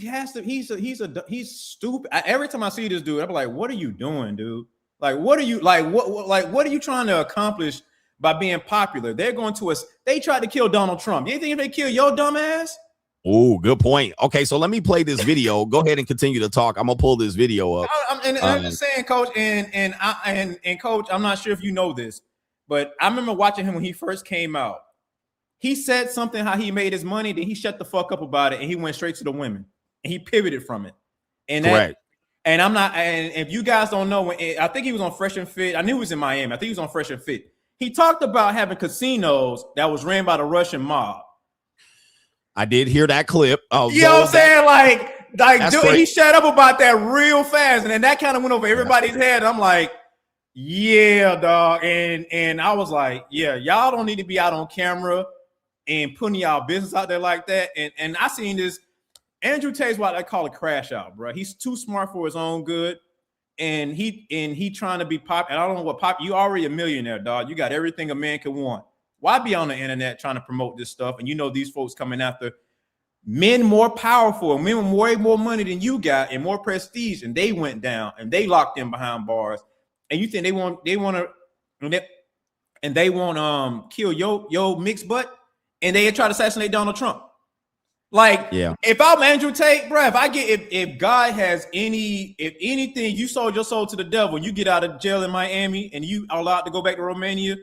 stupid. Every time I see this dude, I'm like, what are you doing, dude? Like, what are you what are you trying to accomplish by being popular? They're going to us. They tried to kill Donald Trump. You think if they kill your dumb ass? Oh, good point. Okay, so let me play this video. Go ahead and continue to talk. I'm gonna pull this video up. I'm just saying, Coach, and Coach, I'm not sure if you know this, but I remember watching him when he first came out. He said something how he made his money, then he shut the fuck up about it, and he went straight to the women, and he pivoted from it. And correct. And I'm not. And if you guys don't know, I think he was on Fresh and Fit. I knew he was in Miami. I think he was on Fresh and Fit. He talked about having casinos that was ran by the Russian mob. I did hear that clip. Oh, you know what I'm saying? Like dude, he shut up about that real fast, and then that kind of went over everybody's head. I'm like, yeah, dog. And I was like, yeah, y'all don't need to be out on camera and putting y'all business out there like that. And I seen this. Andrew Tate's what I call a crash out, bro. He's too smart for his own good. and he trying to be pop. And I don't know what pop. You already a millionaire, dog. You got everything a man can want. Why be on the internet trying to promote this stuff? And you know these folks coming after men more powerful, men with way more money than you got and more prestige, and they went down and they locked in behind bars. And you think they want kill your mixed butt, and they try to assassinate Donald Trump. Like, if I'm Andrew Tate, bro, if God has anything, you sold your soul to the devil, you get out of jail in Miami and you are allowed to go back to Romania,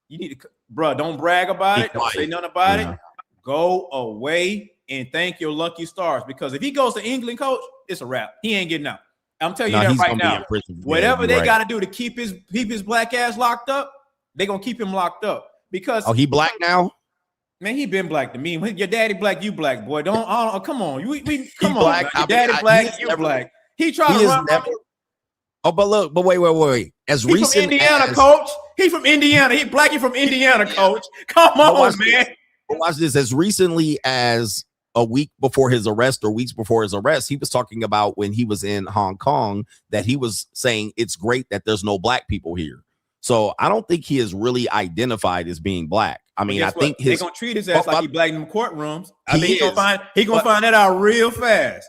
you need to, bro, don't brag about it, don't say nothing about it. Go away and thank your lucky stars, because if he goes to England, coach, it's a wrap. He ain't getting out. I'm telling you that right now. Whatever they got to do to keep his black ass locked up, they're gonna keep him locked up. Because he black now. Man, he been black to me. Your daddy black, you black, boy. Don't come on. Come on. Black. Your daddy black, you black. He tried to run. But wait. As recent from Indiana, coach. He from Indiana. He black. He from Indiana, coach. Come on, man. But watch this. As recently as a week before his arrest or weeks before his arrest, he was talking about when he was in Hong Kong that he was saying it's great that there's no black people here. So I don't think he is really identified as being black. I mean, I think they're gonna treat his ass like he black in them courtrooms. I think he gonna find that out real fast.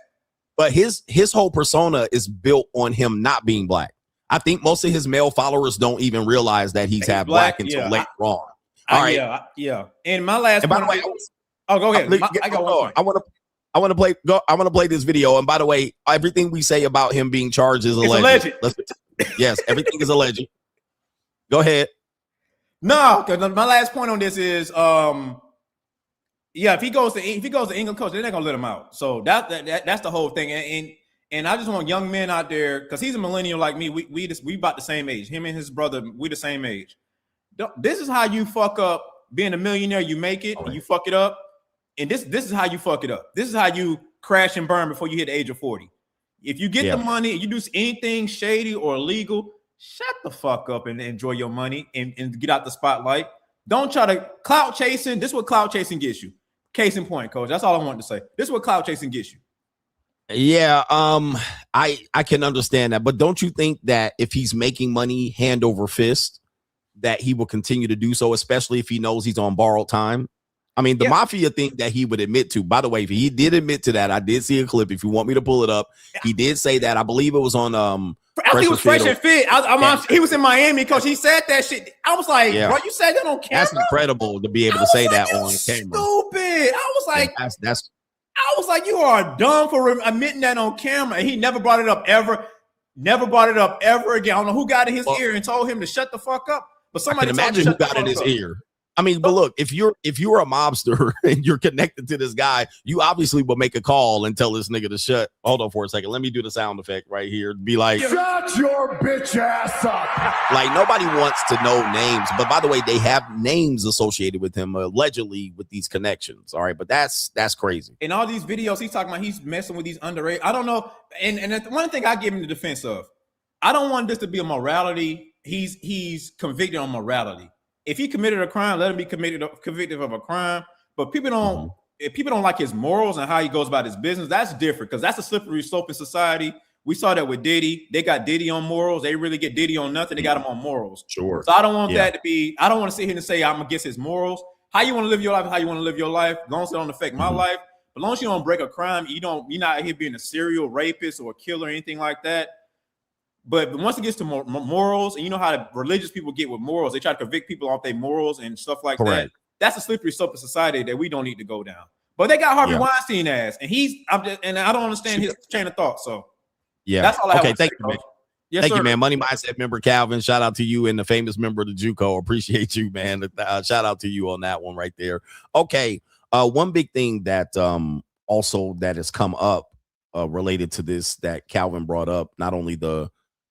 But his whole persona is built on him not being black. I think most of his male followers don't even realize that he's half black until later on. All right. Yeah. And my last. And by the way, go ahead. I got one point. I want to play this video. And by the way, everything we say about him being charged is alleged. Yes, everything is alleged. Go ahead. No, because my last point on this is, if he goes to England, coach, they're not gonna let him out. So that's the whole thing. And I just want young men out there, because he's a millennial like me. We about the same age. Him and his brother, we the same age. This is how you fuck up being a millionaire. You make it, and you fuck it up. And this is how you fuck it up. This is how you crash and burn before you hit the age of 40. If you get the money, you do anything shady or illegal, shut the fuck up and enjoy your money and get out the spotlight. Don't try to clout chasing. This is what clout chasing gets you. Case in point, coach. That's all I wanted to say. This is what clout chasing gets you. Yeah, I can understand that, but don't you think that if he's making money hand over fist, that he will continue to do so, especially if he knows he's on borrowed time? I mean, the mafia thing that he would admit to, by the way, if he did admit to that, I did see a clip. If you want me to pull it up, he did say that. I believe it was on I think it was Fresh and Fit. He was in Miami, because he said that shit. I was like, bro, you said that on camera? That's incredible to be able to say that on camera. Stupid. I was like, that's. I was like, you are dumb for admitting that on camera. And he never brought it up ever. Never brought it up ever again. I don't know who got in his ear and told him to shut the fuck up. But somebody I can imagine who got in his ear. I mean, but look, if you're a mobster and you're connected to this guy, you obviously will make a call and tell this nigga to shut. Hold on for a second. Let me do the sound effect right here. Be like, shut your bitch ass up. Like, nobody wants to know names, but by the way, they have names associated with him allegedly with these connections. All right, but that's crazy. In all these videos, he's talking about he's messing with these underage. I don't know. And one thing I give him the defense of, I don't want this to be a morality. He's convicted on morality. If he committed a crime, let him be convicted of a crime. But people don't, if people don't like his morals and how he goes about his business, that's different, because that's a slippery slope in society. We saw that with Diddy. They got Diddy on morals. They really get Diddy on nothing. They got him on morals. Sure. So I don't want that to be, I don't want to sit here and say I'm against his morals. How you want to live your life, how you want to live your life. As long as it don't affect my life. But as long as you don't break a crime, you're not here being a serial rapist or a killer or anything like that. But once it gets to morals, and you know how the religious people get with morals, they try to convict people off their morals and stuff like that. That's a slippery slope of society that we don't need to go down. But they got Harvey Weinstein ass, and I don't understand his chain of thought. So that's all I have to say, you, man. Yes, thank sir. you, man. Money Mindset member Calvin. Shout out to you and the famous member of the JUCO. Appreciate you, man. Shout out to you on that one right there. Okay, one big thing that also that has come up related to this that Calvin brought up, not only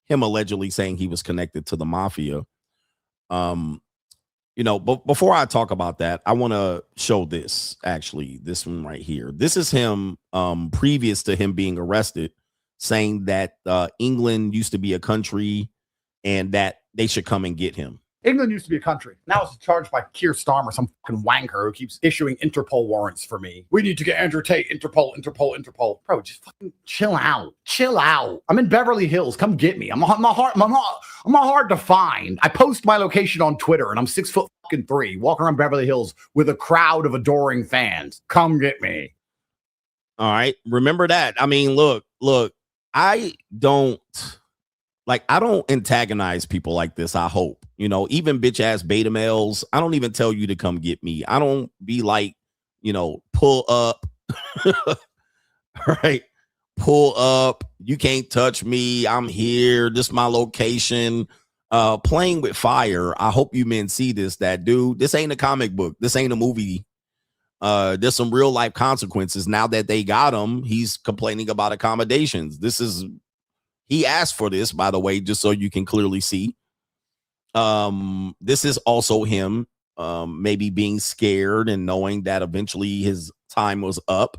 him allegedly saying he was connected to the mafia. But before I talk about that, I want to show this one right here. This is him previous to him being arrested, saying that England used to be a country and that they should come and get him. England used to be a country. Now it's charged by Keir Starmer, some fucking wanker who keeps issuing Interpol warrants for me. We need to get Andrew Tate, Interpol. Bro, just fucking chill out. Chill out. I'm in Beverly Hills. Come get me. I'm not hard to find. I post my location on Twitter, and I'm 6'3", walking around Beverly Hills with a crowd of adoring fans. Come get me. All right. Remember that. I mean, look, I don't antagonize people like this. I hope, even bitch ass beta males. I don't even tell you to come get me. I don't be like, pull up, right? Pull up. You can't touch me. I'm here. This is my location. Playing with fire. I hope you men see this, that dude, this ain't a comic book. This ain't a movie. There's some real life consequences. Now that they got him, he's complaining about accommodations. He asked for this, by the way, just so you can clearly see. This is also him maybe being scared and knowing that eventually his time was up.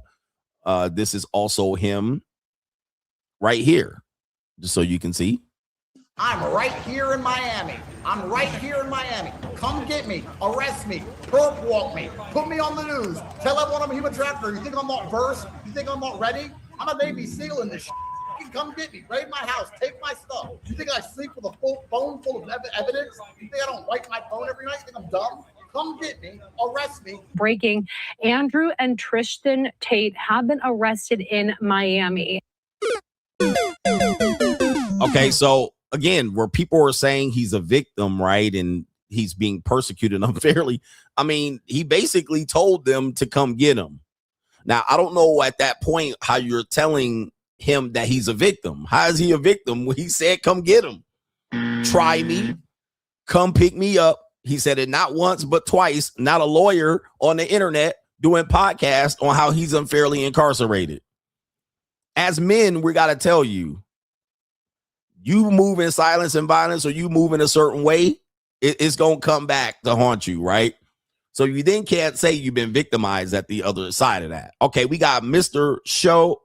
This is also him right here, just so you can see. I'm right here in Miami. Come get me. Arrest me. Perp walk me. Put me on the news. Tell everyone I'm a human trafficker. You think I'm not versed? You think I'm not ready? I'm a Navy SEAL in this shit. Come get me. Raid my house. Take my stuff. You think I sleep with a full phone full of evidence? You think I don't wipe my phone every night? You think I'm dumb? Come get me. Arrest me. Breaking: Andrew and Tristan Tate have been arrested in Miami. Okay, so again, where people are saying he's a victim, right, and he's being persecuted unfairly, I mean, he basically told them to come get him. Now, I don't know at that point how you're telling him that he's a victim. How is he a victim when he said come get him? Try me, come pick me up. He said it not once but twice. Not a lawyer on the internet doing podcasts on how he's unfairly incarcerated. As men, we got to tell you, you move in silence and violence, or you move in a certain way, it's going to come back to haunt you, right? So you then can't say you've been victimized at the other side of that. Okay, we got Mr. Show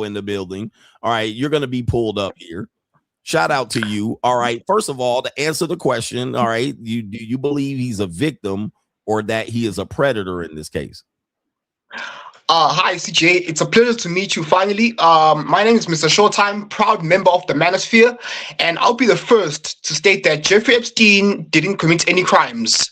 in the building. All right, you're going to be pulled up here. Shout out to you. All right, first of all, to answer the question, all right, do you believe he's a victim or that he is a predator in this case? Hi, CGA. It's a pleasure to meet you finally. My name is Mr. Showtime, proud member of the Manosphere, and I'll be the first to state that Jeffrey Epstein didn't commit any crimes.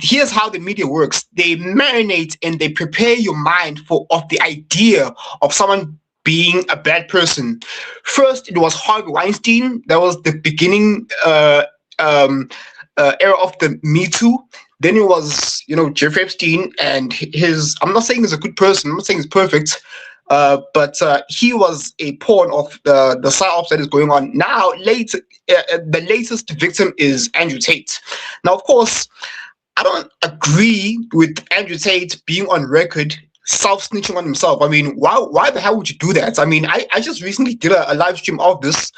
Here's how the media works. They marinate and they prepare your mind of the idea of someone being a bad person. First, it was Harvey Weinstein. That was the beginning era of the Me Too. Then it was, Jeffrey Epstein and his, I'm not saying he's a good person, I'm not saying he's perfect, but he was a pawn of the psyops that is going on. Now, the latest victim is Andrew Tate. Now, of course, I don't agree with Andrew Tate being on record self-snitching on himself. I mean, why the hell would you do that? I mean, I just recently did a live stream of this.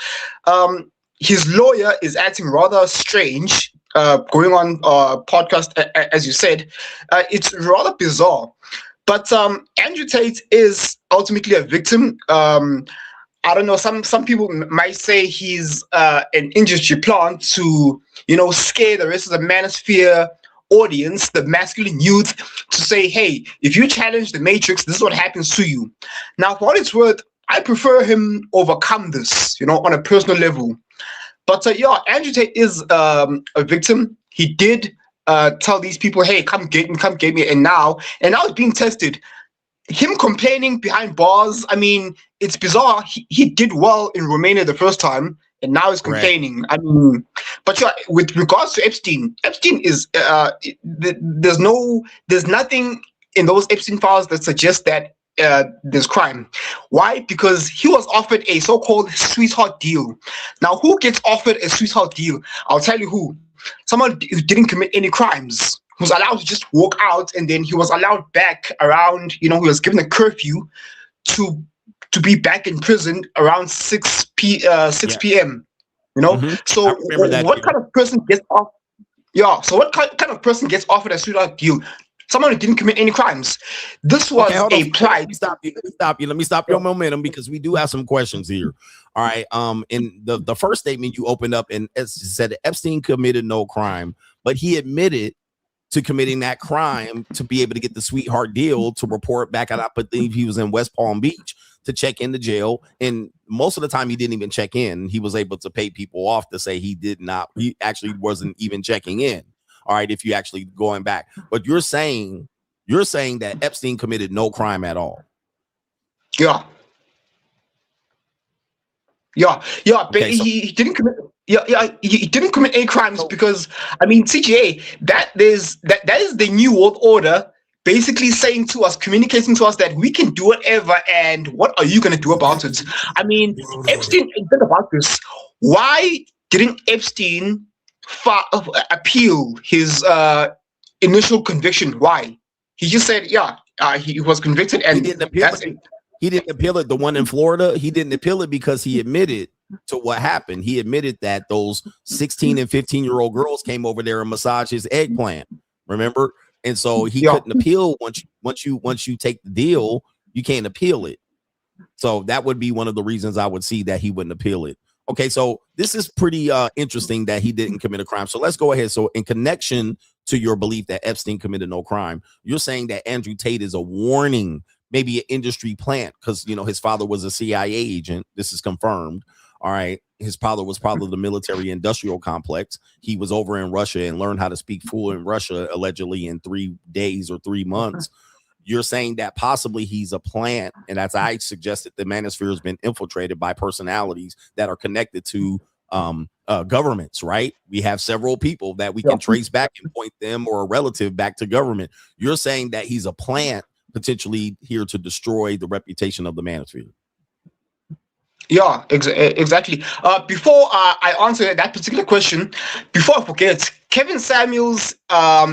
His lawyer is acting rather strange, going on podcast, as you said. It's rather bizarre. But Andrew Tate is ultimately a victim. I don't know, some people might say he's an industry plant to, scare the rest of the Manosphere audience, the masculine youth, to say, hey, if you challenge the Matrix, this is what happens to you. Now, for what it's worth, I prefer him overcome this, on a personal level. But Andrew Tate is a victim. He did tell these people, hey, come get me. And now it's being tested. Him complaining behind bars, I mean, it's bizarre. He did well in Romania the first time, and now he's complaining. Right. I mean, but with regards to Epstein is there's nothing in those Epstein files that suggests that there's crime. Why? Because he was offered a so-called sweetheart deal. Now, who gets offered a sweetheart deal? I'll tell you who. Someone who didn't commit any crimes, was allowed to just walk out, and then he was allowed back around, he was given a curfew to be back in prison around 6 p.m. So what kind of person gets off? Yeah. So what kind of person gets offered a sweetheart deal? someone who didn't commit any crimes. This was hold a on. plight. Let me stop your momentum because we do have some questions here. All right. In the first statement you opened up and it said that Epstein committed no crime, but he admitted to committing that crime to be able to get the sweetheart deal to report back at, I believe he was in West Palm Beach, to check into jail. And most of the time he didn't even check in. He was able to pay people off to say he actually wasn't even checking in. All right. If you actually going back, but you're saying that Epstein committed no crime at all. Yeah. Okay, he didn't commit. He didn't commit any crimes because, I mean, CGA, that is the new world order, basically saying to us, communicating to us that we can do whatever, and what are you going to do about it? I mean, Epstein, think about this. Why didn't Epstein appeal his initial conviction? Why? He just said, he was convicted, and he didn't appeal it. He didn't appeal it. The one in Florida, he didn't appeal it because he admitted to what happened. He admitted that those 16 and 15-year-old girls came over there and massaged his eggplant. Remember? And so he couldn't appeal. Once you take the deal, you can't appeal it. So that would be one of the reasons I would see that he wouldn't appeal it. Okay, so this is pretty interesting that he didn't commit a crime. So let's go ahead. So in connection to your belief that Epstein committed no crime, you're saying that Andrew Tate is a warning, maybe an industry plant, because his father was a CIA agent. This is confirmed. All right. His father was part of the military industrial complex. He was over in Russia and learned how to speak fluent Russia allegedly in 3 days or 3 months. You're saying that possibly he's a plant, and as I suggested, the manosphere has been infiltrated by personalities that are connected to governments, right? We have several people that we can trace back and point them or a relative back to government. You're saying that he's a plant potentially here to destroy the reputation of the manosphere. Yeah, exactly. Before I answer that particular question, before I forget, Kevin Samuels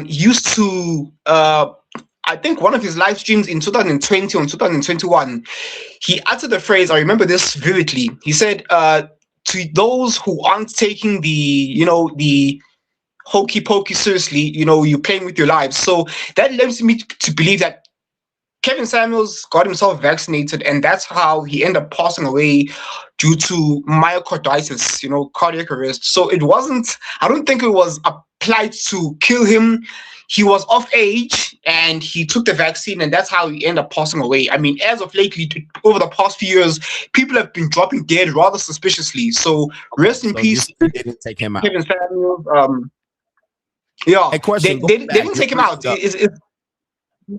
used to, I think one of his live streams in 2020 or 2021, he uttered the phrase, I remember this vividly. He said, to those who aren't taking the hokey pokey seriously, you're playing with your lives. So that leads me to believe that Kevin Samuels got himself vaccinated, and that's how he ended up passing away due to myocarditis, cardiac arrest. So it wasn't, I don't think it was applied to kill him. He was of age and he took the vaccine, and that's how he ended up passing away. I mean, as of lately, over the past few years, people have been dropping dead rather suspiciously. So rest in peace. They didn't take him out. Kevin Samuels. They didn't take him out.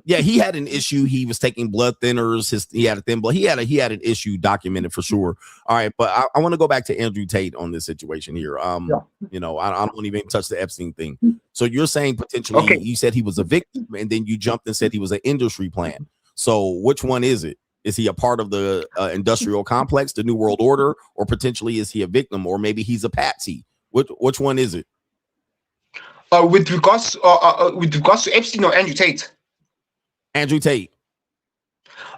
Yeah, he had an issue. He was taking blood thinners. He had a thin blood. He had an issue documented for sure. All right, but I want to go back to Andrew Tate on this situation here. I don't want to even touch the Epstein thing. So you're saying potentially you said he was a victim, and then you jumped and said he was an industry plant. So which one is it? Is he a part of the industrial complex, the New World Order, or potentially is he a victim, or maybe he's a patsy? Which one is it? With regards to Epstein or Andrew Tate? Andrew Tate.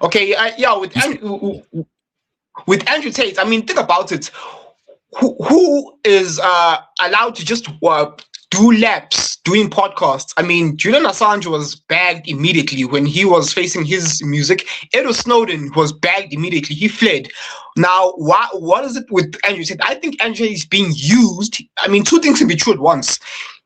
Okay, with Andrew Tate, I mean, think about it. Who is allowed to just do laps doing podcasts? I mean, Julian Assange was bagged immediately when he was facing his music. Edward Snowden was bagged immediately. He fled. Now, what is it with Andrew Tate? I think Andrew is being used. I mean, two things can be true at once.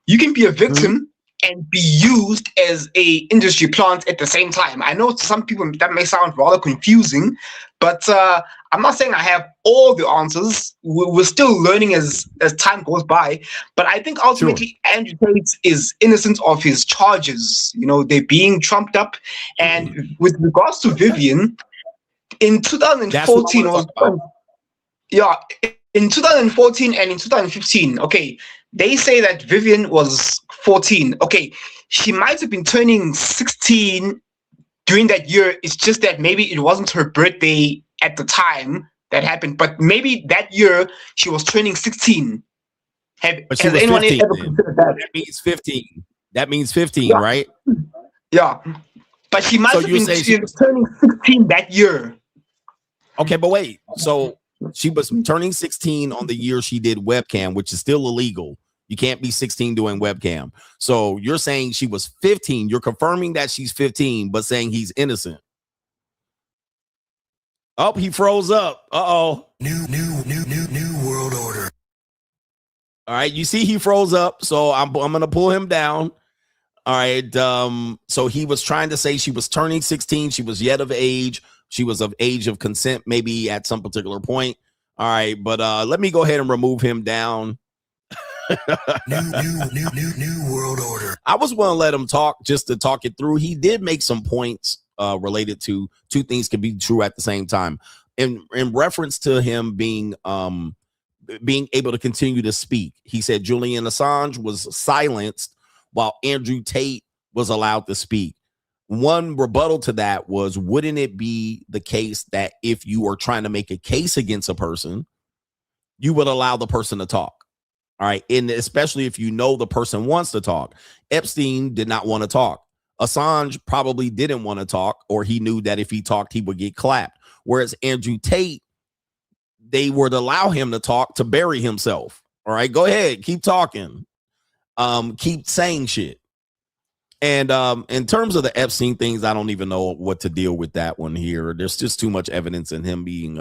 You can be a victim and be used as a industry plant at the same time. I know to some people that may sound rather confusing, but I'm not saying I have all the answers. We're still learning as time goes by. But I think ultimately Andrew Tate is innocent of his charges. They're being trumped up. And with regards to Vivian, in 2014, in 2014 and in 2015, they say that Vivian was 14. Okay, she might have been turning 16 during that year. It's just that maybe it wasn't her birthday at the time that happened, but maybe that year she was turning 16. Has anyone 15, ever considered that? That means 15. That means 15, right? Yeah. But she might have been turning 16 that year. Okay, but wait. So she was turning 16 on the year she did webcam, which is still illegal. You can't be 16 doing webcam. So you're saying she was 15. You're confirming that she's 15, but saying he's innocent. Oh, he froze up. Uh-oh. New world order. All right, you see he froze up, so I'm going to pull him down. All right, so he was trying to say she was turning 16. She was yet of age. She was of age of consent, maybe at some particular point. All right, but let me go ahead and remove him down. new world order. I was going to let him talk just to talk it through. He did make some points related to two things can be true at the same time. In reference to him being able to continue to speak, he said Julian Assange was silenced while Andrew Tate was allowed to speak. One rebuttal to that was, wouldn't it be the case that if you are trying to make a case against a person, you would allow the person to talk? All right. And especially if you know the person wants to talk. Epstein did not want to talk. Assange probably didn't want to talk, or he knew that if he talked, he would get clapped. Whereas Andrew Tate, they would allow him to talk to bury himself. All right. Go ahead. Keep talking. Keep saying shit. And in terms of the Epstein things, I don't even know what to deal with that one here. There's just too much evidence in him being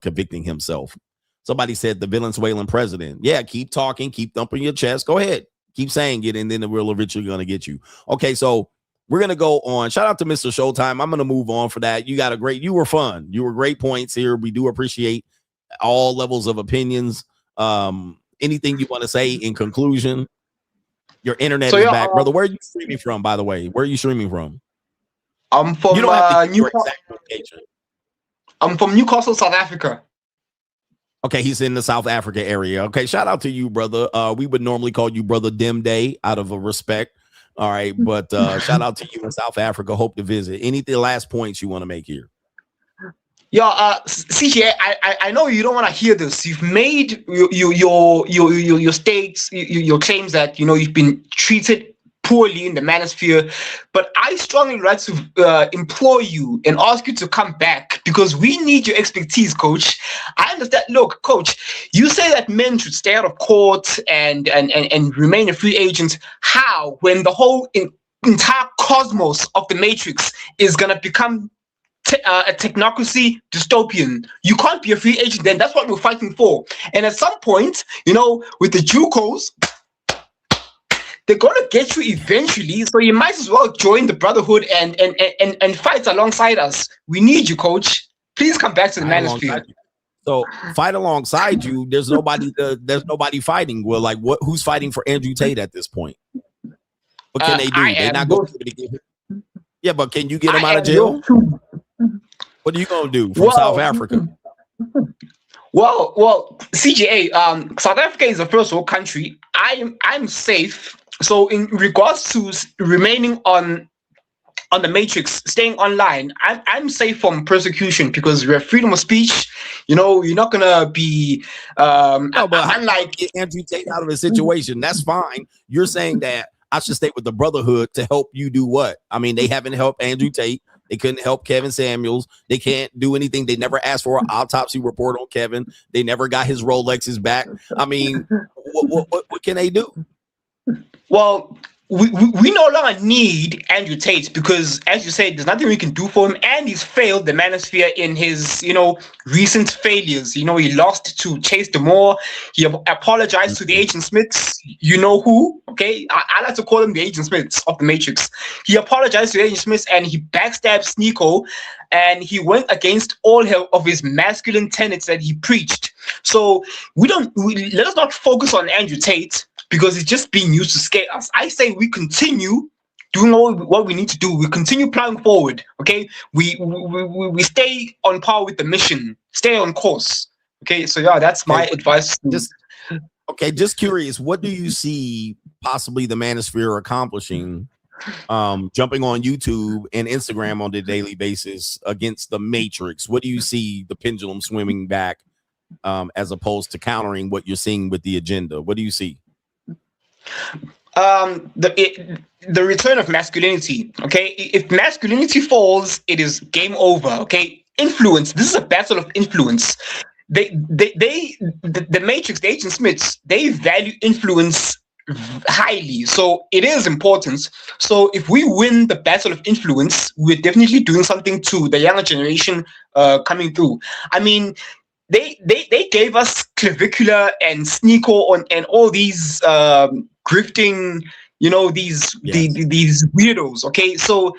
convicting himself. Somebody said the Venezuelan president. Yeah, keep talking, keep thumping your chest. Go ahead, keep saying it, and then we're eventually going to get you. Okay, so we're going to go on. Shout out to Mr. Showtime. I'm going to move on for that. You were fun. You were great points here. We do appreciate all levels of opinions. Anything you want to say in conclusion? Your internet is back, brother. Where are you streaming from, by the way? Where are you streaming from? I'm from I'm from Newcastle, South Africa. Okay, he's in the South Africa area. Okay, shout out to you, brother. We would normally call you Brother Dim Day out of a respect. All right, but shout out to you in South Africa. Hope to visit. Any last points you want to make here? Yeah, CGA, I know you don't want to hear this. You've made your states, your claims that you've been treated poorly in the manosphere, but I strongly like to implore you and ask you to come back, because we need your expertise, coach. I understand. Look, coach, you say that men should stay out of court and remain a free agent. How, when the whole entire cosmos of the Matrix is gonna become a technocracy dystopian? You can't be a free agent then. That's what we're fighting for. And at some point, with the JUCOs, they're gonna get you eventually, so you might as well join the brotherhood and fight alongside us. We need you, coach. Please come back to the manosphere. So fight alongside you. There's nobody fighting. Well, like who's fighting for Andrew Tate at this point? What can they do? They're not going to get him. Yeah, but can you get him out of jail? What are you gonna do from South Africa? Well, CGA, South Africa is a first world country. I'm safe. So in regards to remaining on the Matrix, staying online, I'm safe from persecution because we have freedom of speech. You're not gonna be unlike Andrew Tate out of a situation. That's fine. You're saying that I should stay with the brotherhood to help you do what? I mean, they haven't helped Andrew Tate. They couldn't help Kevin Samuels. They can't do anything. They never asked for an autopsy report on Kevin. They never got his Rolexes back. I mean, what can they do? Well, we no longer need Andrew Tate because, as you said, there's nothing we can do for him, and he's failed the manosphere in his, recent failures. He lost to Chase Damore. He apologized to the Agent Smiths. You know who? Okay, I like to call them the Agent Smiths of the Matrix. He apologized to the Agent Smiths, and he backstabbed Sneeko, and he went against all of his masculine tenets that he preached. So let us not focus on Andrew Tate, because it's just being used to scare us. I say we continue doing what we need to do. We continue plowing forward. Okay, we stay on par with the mission. Stay on course. Okay, so yeah, that's my advice. Just curious, what do you see possibly the manosphere accomplishing, jumping on YouTube and Instagram on a daily basis against the Matrix? What do you see the pendulum swimming back, as opposed to countering what you're seeing with the agenda? What do you see? The return of masculinity. Okay, if masculinity falls, it is game over. Okay, influence. This is a battle of influence. The Matrix, the Agent Smiths, they value influence highly. So it is important. So if we win the battle of influence, we're definitely doing something to the younger generation coming through. I mean, they gave us clavicular and sneako and all these grifting, these weirdos. Okay, so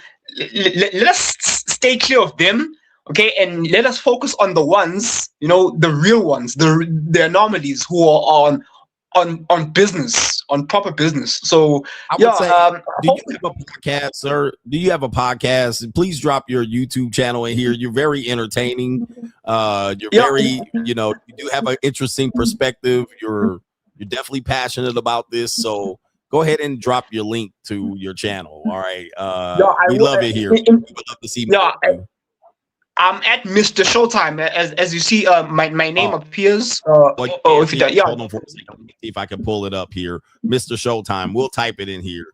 let us stay clear of them. Okay, and let us focus on the ones, the real ones, the anomalies who are on business, on proper business. So I would say, do you have a podcast, sir? Do you have a podcast? Please drop your YouTube channel in here. You're very entertaining. You're very, you do have an interesting perspective. You're definitely passionate about this. So go ahead and drop your link to your channel. All right. We love it here. We would love to see more of you. I'm at Mr. Showtime. As you see, my name appears. Hold on for a second. Let me see if I can pull it up here. Mr. Showtime. We'll type it in here.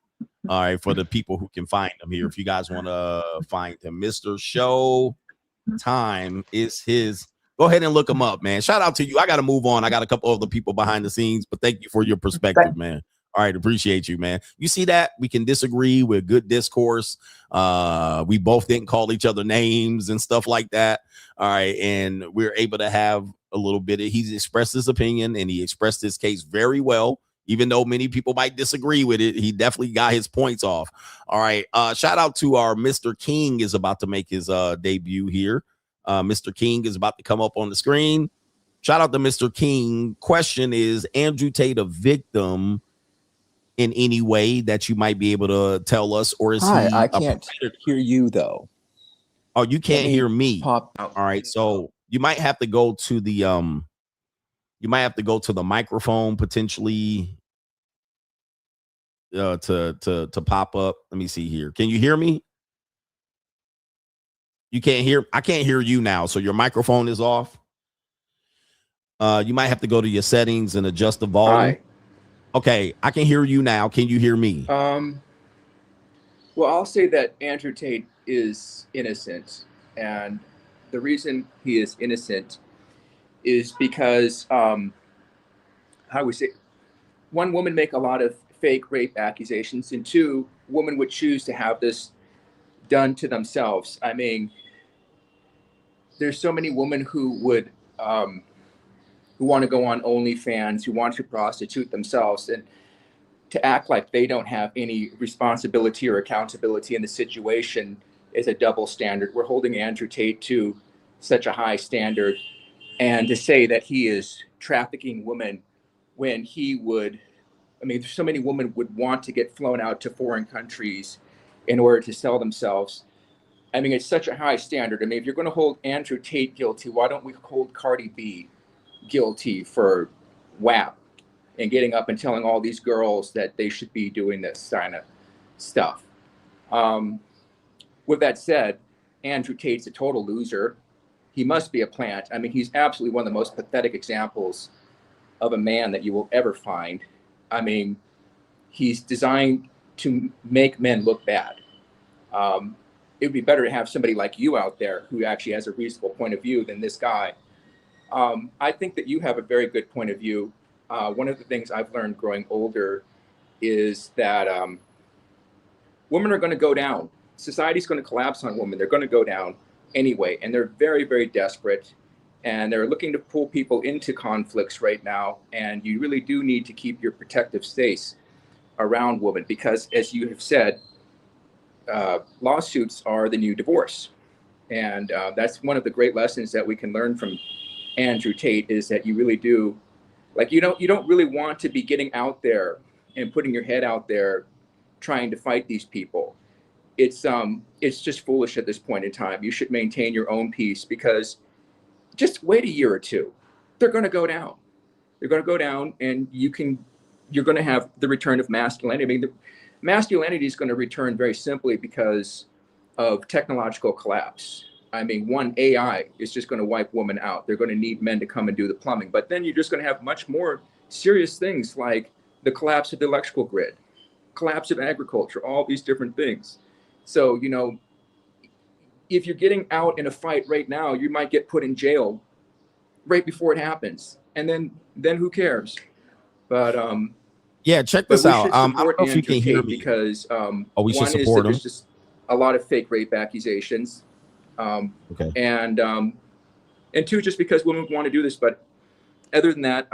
All right, for the people who can find him here. If you guys want to find him, Mr. Showtime is his. Go ahead and look him up, man. Shout out to you. I got to move on. I got a couple of the people behind the scenes, but thank you for your perspective, man. All right, appreciate you, man. You see that? We can disagree with good discourse. We both didn't call each other names and stuff like that. All right, and we're able to have a little bit of, he's expressed his opinion and he expressed his case very well. Even though many people might disagree with it, he definitely got his points off. All right, shout out to our Mr. King is about to make his debut here. Mr. King is about to come up on the screen. Shout out to Mr. King. Question is, Andrew Tate a victim in any way that you might be able to tell us, or is he? I can't hear you though. Oh, you can't hear me. All right, so you might have to go to the microphone potentially to pop up. Let me see here. Can you hear me? You can't hear. I can't hear you now. So your microphone is off. You might have to go to your settings and adjust the volume. Hi. Okay, I can hear you now. Can you hear me? Well, I'll say that Andrew Tate is innocent, and the reason he is innocent is because, how we say, one, women make a lot of fake rape accusations, and two, women would choose to have this done to themselves. I mean, there's so many women who would who want to go on OnlyFans, who want to prostitute themselves, and to act like they don't have any responsibility or accountability in the situation is a double standard. We're holding Andrew Tate to such a high standard, and to say that he is trafficking women when he would, I mean, so many women would want to get flown out to foreign countries in order to sell themselves. I mean, it's such a high standard. I mean, if you're going to hold Andrew Tate guilty, why don't we hold Cardi B guilty for WAP and getting up and telling all these girls that they should be doing this kind of stuff? With that said, Andrew Tate's a total loser. He must be a plant. I mean, he's absolutely one of the most pathetic examples of a man that you will ever find. I mean, he's designed to make men look bad. It would be better to have somebody like you out there who actually has a reasonable point of view than this guy. I think that you have a very good point of view. One of the things I've learned growing older is that women are going to go down. Society's going to collapse on women. They're going to go down anyway, and they're very, very desperate, and they're looking to pull people into conflicts right now, and you really do need to keep your protective space around women because, as you have said, lawsuits are the new divorce. And that's one of the great lessons that we can learn from Andrew Tate is that you really do, like, you don't really want to be getting out there and putting your head out there trying to fight these people. It's just foolish at this point in time. You should maintain your own peace because just wait a year or two. They're going to go down. They're going to go down, and you're going to have the return of masculinity. I mean, the masculinity is going to return very simply because of technological collapse. I mean, one, AI is just going to wipe women out. They're going to need men to come and do the plumbing. But then you're just going to have much more serious things like the collapse of the electrical grid, collapse of agriculture, all these different things. So, if you're getting out in a fight right now, you might get put in jail right before it happens. And then who cares? But Yeah, check But this we out. should I don't support know if you Andrew can hear Tate me. because We should one is that support him. there's just a lot of fake rape accusations, Okay. and two, just because women want to do this. But other than that,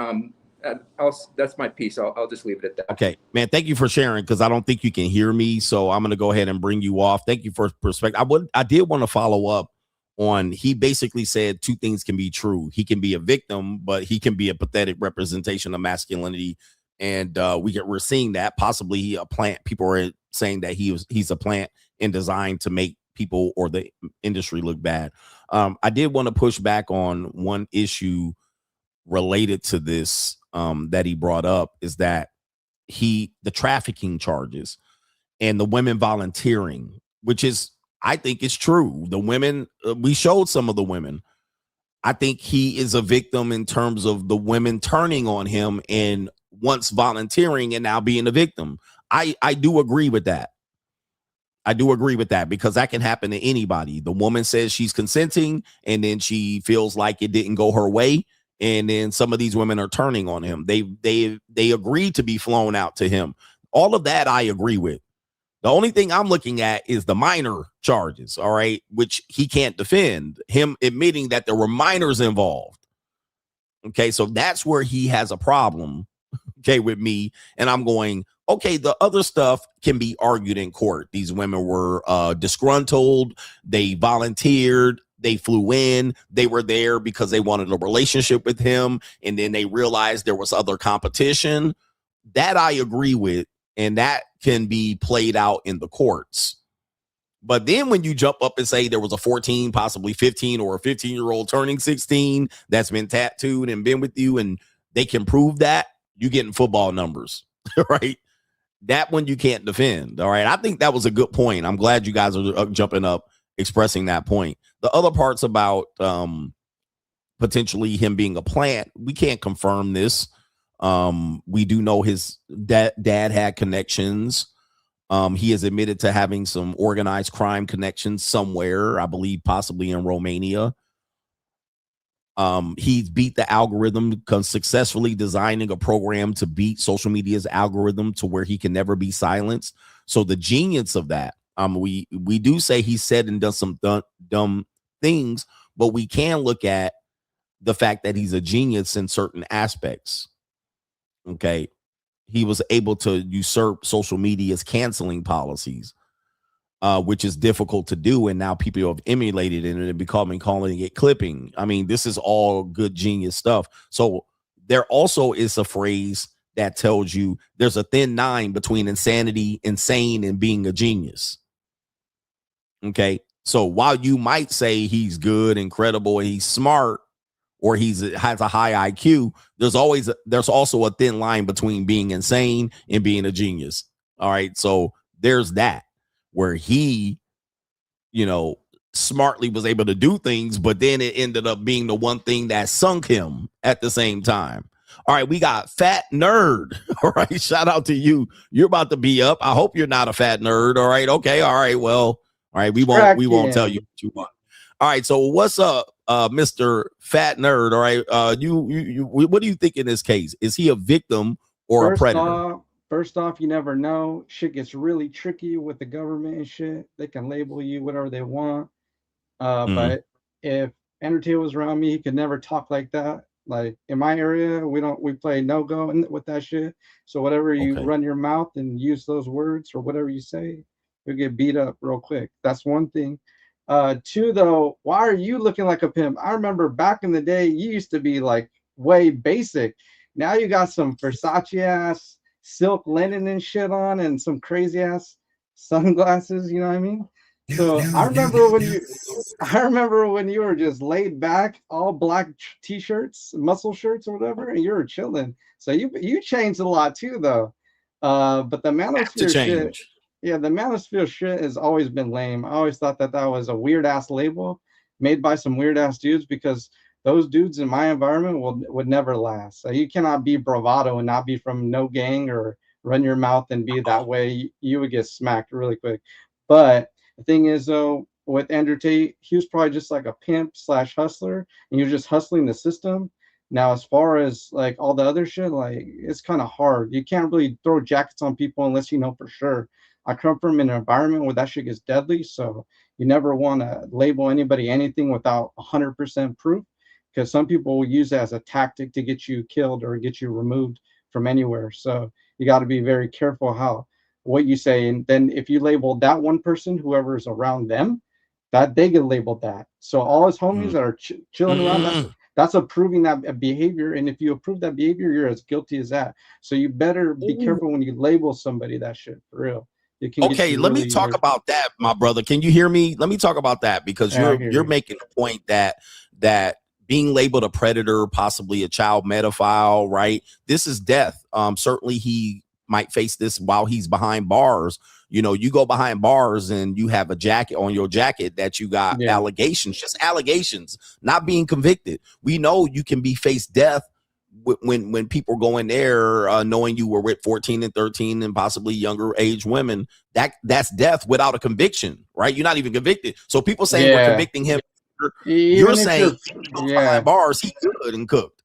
that's my piece. I'll just leave it at that. Okay, man. Thank you for sharing because I don't think you can hear me, so I'm going to go ahead and bring you off. Thank you for perspective. I did want to follow up on. He basically said two things can be true. He can be a victim, but he can be a pathetic representation of masculinity, and we're seeing that possibly a plant. People are saying that he's a plant and designed to make people or the industry look bad. I did want to push back on one issue related to this that he brought up is that the trafficking charges and the women volunteering, which is, I think is true. The women, we showed some of the women. I think he is a victim in terms of the women turning on him and once volunteering and now being a victim. I do agree with that. I do agree with that because that can happen to anybody. The woman says she's consenting and then she feels like it didn't go her way. And then some of these women are turning on him. They agreed to be flown out to him. All of that I agree with. The only thing I'm looking at is the minor charges, all right, which he can't defend. Him admitting that there were minors involved. Okay, so that's where he has a problem, okay, with me. And I'm going, okay, the other stuff can be argued in court. These women were disgruntled. They volunteered. They flew in. They were there because they wanted a relationship with him. And then they realized there was other competition. That I agree with. And that can be played out in the courts. But then when you jump up and say there was a 14, possibly 15 or a 15-year-old turning 16 that's been tattooed and been with you and they can prove that, you getting football numbers, right? That one you can't defend, all right? I think that was a good point. I'm glad you guys are jumping up, expressing that point. The other parts about potentially him being a plant, we can't confirm this. We do know his dad had connections. He has admitted to having some organized crime connections somewhere, I believe possibly in Romania. He's beat the algorithm, successfully designing a program to beat social media's algorithm to where he can never be silenced. So the genius of that, we do say he said and done some dumb things, but we can look at the fact that he's a genius in certain aspects. Okay. He was able to usurp social media's canceling policies, which is difficult to do. And now people have emulated it and calling it clipping. I mean, this is all good genius stuff. So there also is a phrase that tells you there's a thin line between insane, and being a genius. Okay. So while you might say he's good, incredible, and he's smart, or has a high IQ, there's also a thin line between being insane and being a genius. All right. So there's that where he, smartly was able to do things, but then it ended up being the one thing that sunk him at the same time. All right. We got Fat Nerd. All right. Shout out to you. You're about to be up. I hope you're not a fat nerd. All right. Okay. All right. Well, all right. We won't tell you too much. All right. So what's up, Mr. Fat Nerd? All right. What do you think in this case? Is he a victim or a predator? First off, you never know. Shit gets really tricky with the government and shit. They can label you whatever they want. But if Andrew Tate was around me, he could never talk like that. Like in my area, we play no go with that shit. So whatever you run your mouth and use those words or whatever you say, you'll get beat up real quick. That's one thing. Two, though, why are you looking like a pimp? I remember back in the day, you used to be like way basic. Now you got some Versace ass silk linen and shit on and some crazy ass sunglasses. You know what I mean? So I remember when you were just laid back, all black t-shirts, muscle shirts or whatever, and you were chilling. So you changed a lot too, though. But the manosphere shit. Yeah, the manosphere shit has always been lame. I always thought that was a weird ass label made by some weird ass dudes because those dudes in my environment would never last. So you cannot be bravado and not be from no gang or run your mouth and be that way. You would get smacked really quick. But the thing is, though, with Andrew Tate, he was probably just like a pimp / hustler, and you're just hustling the system. Now, as far as like all the other shit, like it's kind of hard. You can't really throw jackets on people unless you know for sure. I come from an environment where that shit gets deadly, so you never want to label anybody anything without 100% proof, because some people will use it as a tactic to get you killed or get you removed from anywhere. So you got to be very careful what you say, and then if you label that one person, whoever's around them, that they get labeled that. So all his homies that are chilling around, that's approving that behavior, and if you approve that behavior, you're as guilty as that. So you better be careful when you label somebody that shit, for real. It can Okay, let me talk about that, my brother. Can you hear me? Let me talk about that, because you're making the point that being labeled a predator, possibly a child pedophile, right? This is death. Certainly he might face this while he's behind bars. You know, you go behind bars and you have a jacket on your jacket that you got allegations, just allegations, not being convicted. We know you can be faced death when people go in there knowing you were with 14 and 13 and possibly younger age women. That's death without a conviction, right? You're not even convicted. So people saying we're convicting him. You're saying behind bars, he good and cooked.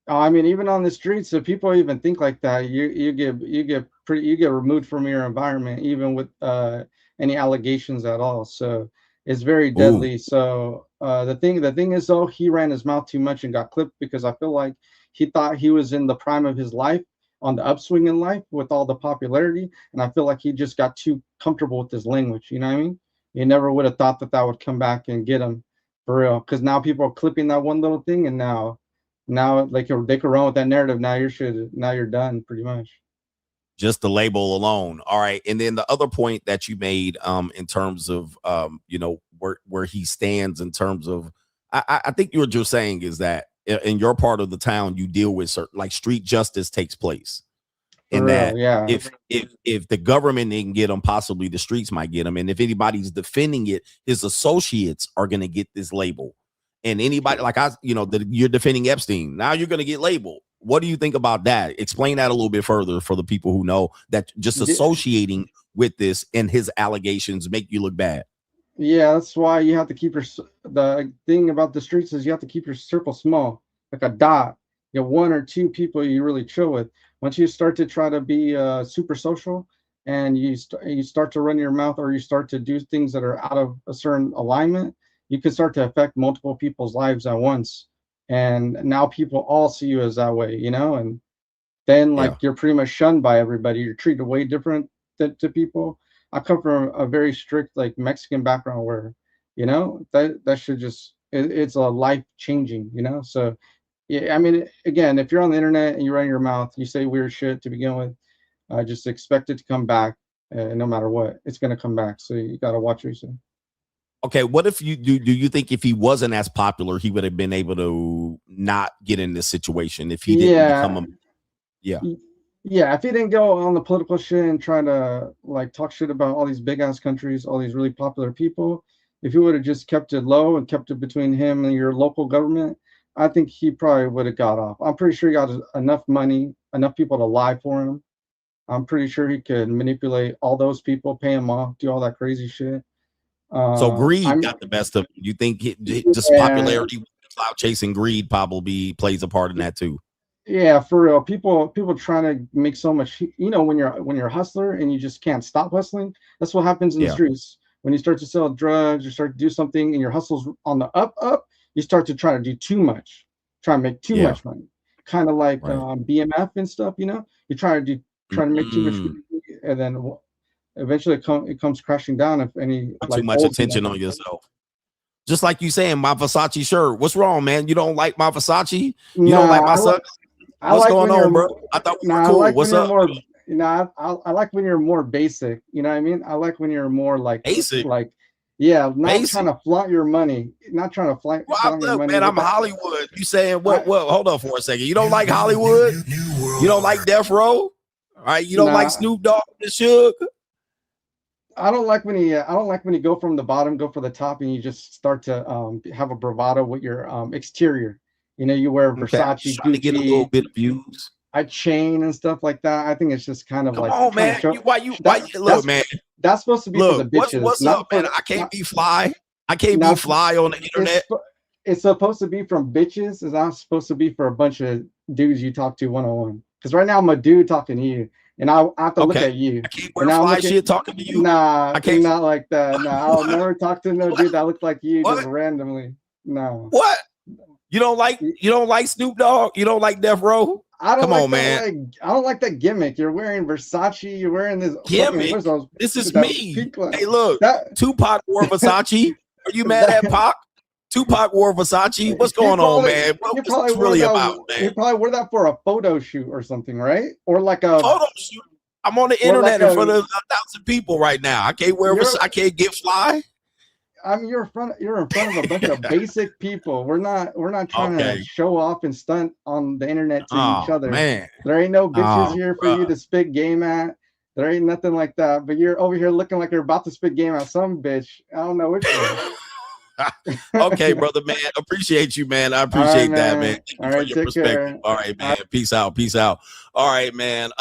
I mean, even on the streets, if people even think like that, you get removed from your environment, even with any allegations at all. So it's very deadly. So the thing is, though, he ran his mouth too much and got clipped, because I feel like he thought he was in the prime of his life, on the upswing in life with all the popularity, and I feel like he just got too comfortable with his language. You know what I mean? You never would have thought that would come back and get him, for real, because now people are clipping that one little thing, and now like they can run with that narrative. Now you're done, pretty much. Just the label alone. All right. And then the other point that you made in terms of you know, where he stands in terms of, I think what you're saying is that in your part of the town, you deal with certain, like, street justice takes place. And that if the government didn't get him, possibly the streets might get him. And if anybody's defending it, his associates are going to get this label. And anybody like you're defending Epstein, now you're going to get labeled. What do you think about that? Explain that a little bit further for the people who know that just associating with this and his allegations make you look bad. Yeah, that's why you have to keep the thing about the streets is you have to keep your circle small, like a dot. You have one or two people you really chill with. Once you start to try to be super social, and you start to run your mouth, or you start to do things that are out of a certain alignment, you can start to affect multiple people's lives at once. And now people all see you as that way, you know, and then you're pretty much shunned by everybody. You're treated way different to people. I come from a very strict, like, Mexican background where, you know, that should just, it's a life changing, you know? So yeah, I mean, again, if you're on the internet and you run your mouth, you say weird shit to begin with, just expect it to come back. No matter what, it's going to come back. So you got to watch what you say. Okay, what if you do you think if he wasn't as popular, he would have been able to not get in this situation if he didn't become a if he didn't go on the political shit and try to, like, talk shit about all these big ass countries, all these really popular people, if he would have just kept it low and kept it between him and your local government, I think he probably would have got off. I'm pretty sure he got enough money, enough people to lie for him. I'm pretty sure he could manipulate all those people, pay them off, do all that crazy shit. So greed got the best of him. You think just popularity, clout chasing, greed probably plays a part in that too? Yeah, for real. People trying to make so much. You know, when you're a hustler and you just can't stop hustling, that's what happens in the streets. When you start to sell drugs, you start to do something, and your hustle's on the up, you start to try to do too much, try to make too much money. Kind of like BMF and stuff. You know, you try to make too much money, and then eventually it comes crashing down. If any, too much attention on yourself. Just like you saying, my Versace shirt. What's wrong, man? You don't like my Versace? You don't like my son? What's going on, bro? I thought we were cool. What's up? I like when you're more basic. You know what I mean? I like when you're more like basic. Like, not trying to flaunt your money. Not trying to flaunt your money. Man, I'm Hollywood. You saying what? Hold on for a second. You don't like Hollywood? You don't like Death Row? All right. You don't like Snoop Dogg and Suge? I don't like when you go from the bottom, go for the top, and you just start to have a bravado with your exterior. You know, you wear Versace, trying to get a little bit of views, a chain and stuff like that. I think it's just kind of Come on, man. Why you look, man? That's supposed to be for the bitches. What's up, man? I can't be fly. I can't be fly on the internet. it's supposed to be from bitches. It's not supposed to be for a bunch of dudes you talk to one-on-one. Because right now I'm a dude talking to you, and I have to look at you. I can't wear fly shit talking to you. Nah, I can't. not like that. Nah, I'll never talk to no dude that looks like you just randomly. No. What? You don't like Snoop Dogg? You don't like Death Row? I don't Come like on, that, man. I don't like that gimmick. You're wearing Versace. You're wearing this Gimmick. Fucking, This is me. Hey, look, Tupac wore Versace. Are you mad at Pac? Tupac wore Versace. What's going on, man? What's this really about, man? You probably wore that for a photo shoot or something, right? Or like a photo shoot. I'm on the internet in front of 1,000 people right now. I can't wear. I can't get fly. I mean, you're in front of a bunch of basic people. We're not trying to show off and stunt on the internet to each other. Man. There ain't no bitches here for you to spit game at. There ain't nothing like that. But you're over here looking like you're about to spit game at some bitch. I don't know which one. Okay, brother, man. Appreciate you, man. I appreciate that, man. Thank you for your perspective. Care. All right, man. Peace out. Peace out. All right, man.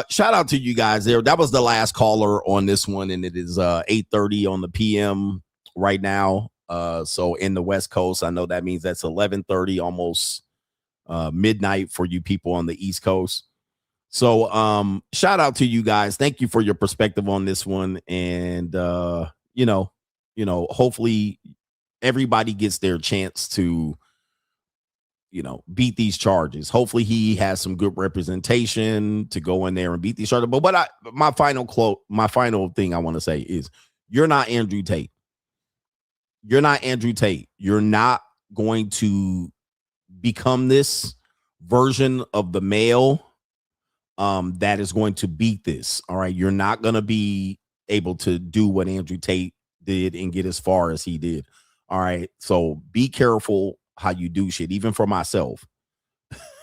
Shout out to you guys there. That was the last caller on this one, and it is 8:30 on the PM right now. So in the West Coast, I know that means that's 11:30, almost midnight for you people on the East Coast. So shout out to you guys. Thank you for your perspective on this one, and hopefully everybody gets their chance to beat these charges. Hopefully he has some good representation to go in there and beat these charges. But my final thing I want to say is you're not Andrew Tate. You're not Andrew Tate. You're not going to become this version of the male that is going to beat this. All right. You're not going to be able to do what Andrew Tate did and get as far as he did. All right. So be careful how you do shit, even for myself.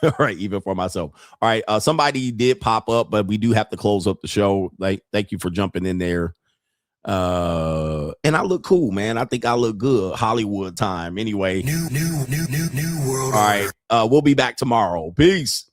All right, even for myself. All right, somebody did pop up, but we do have to close up the show. Like, thank you for jumping in there. And I look cool, man. I think I look good. Hollywood time. Anyway. New world. All right. We'll be back tomorrow. Peace.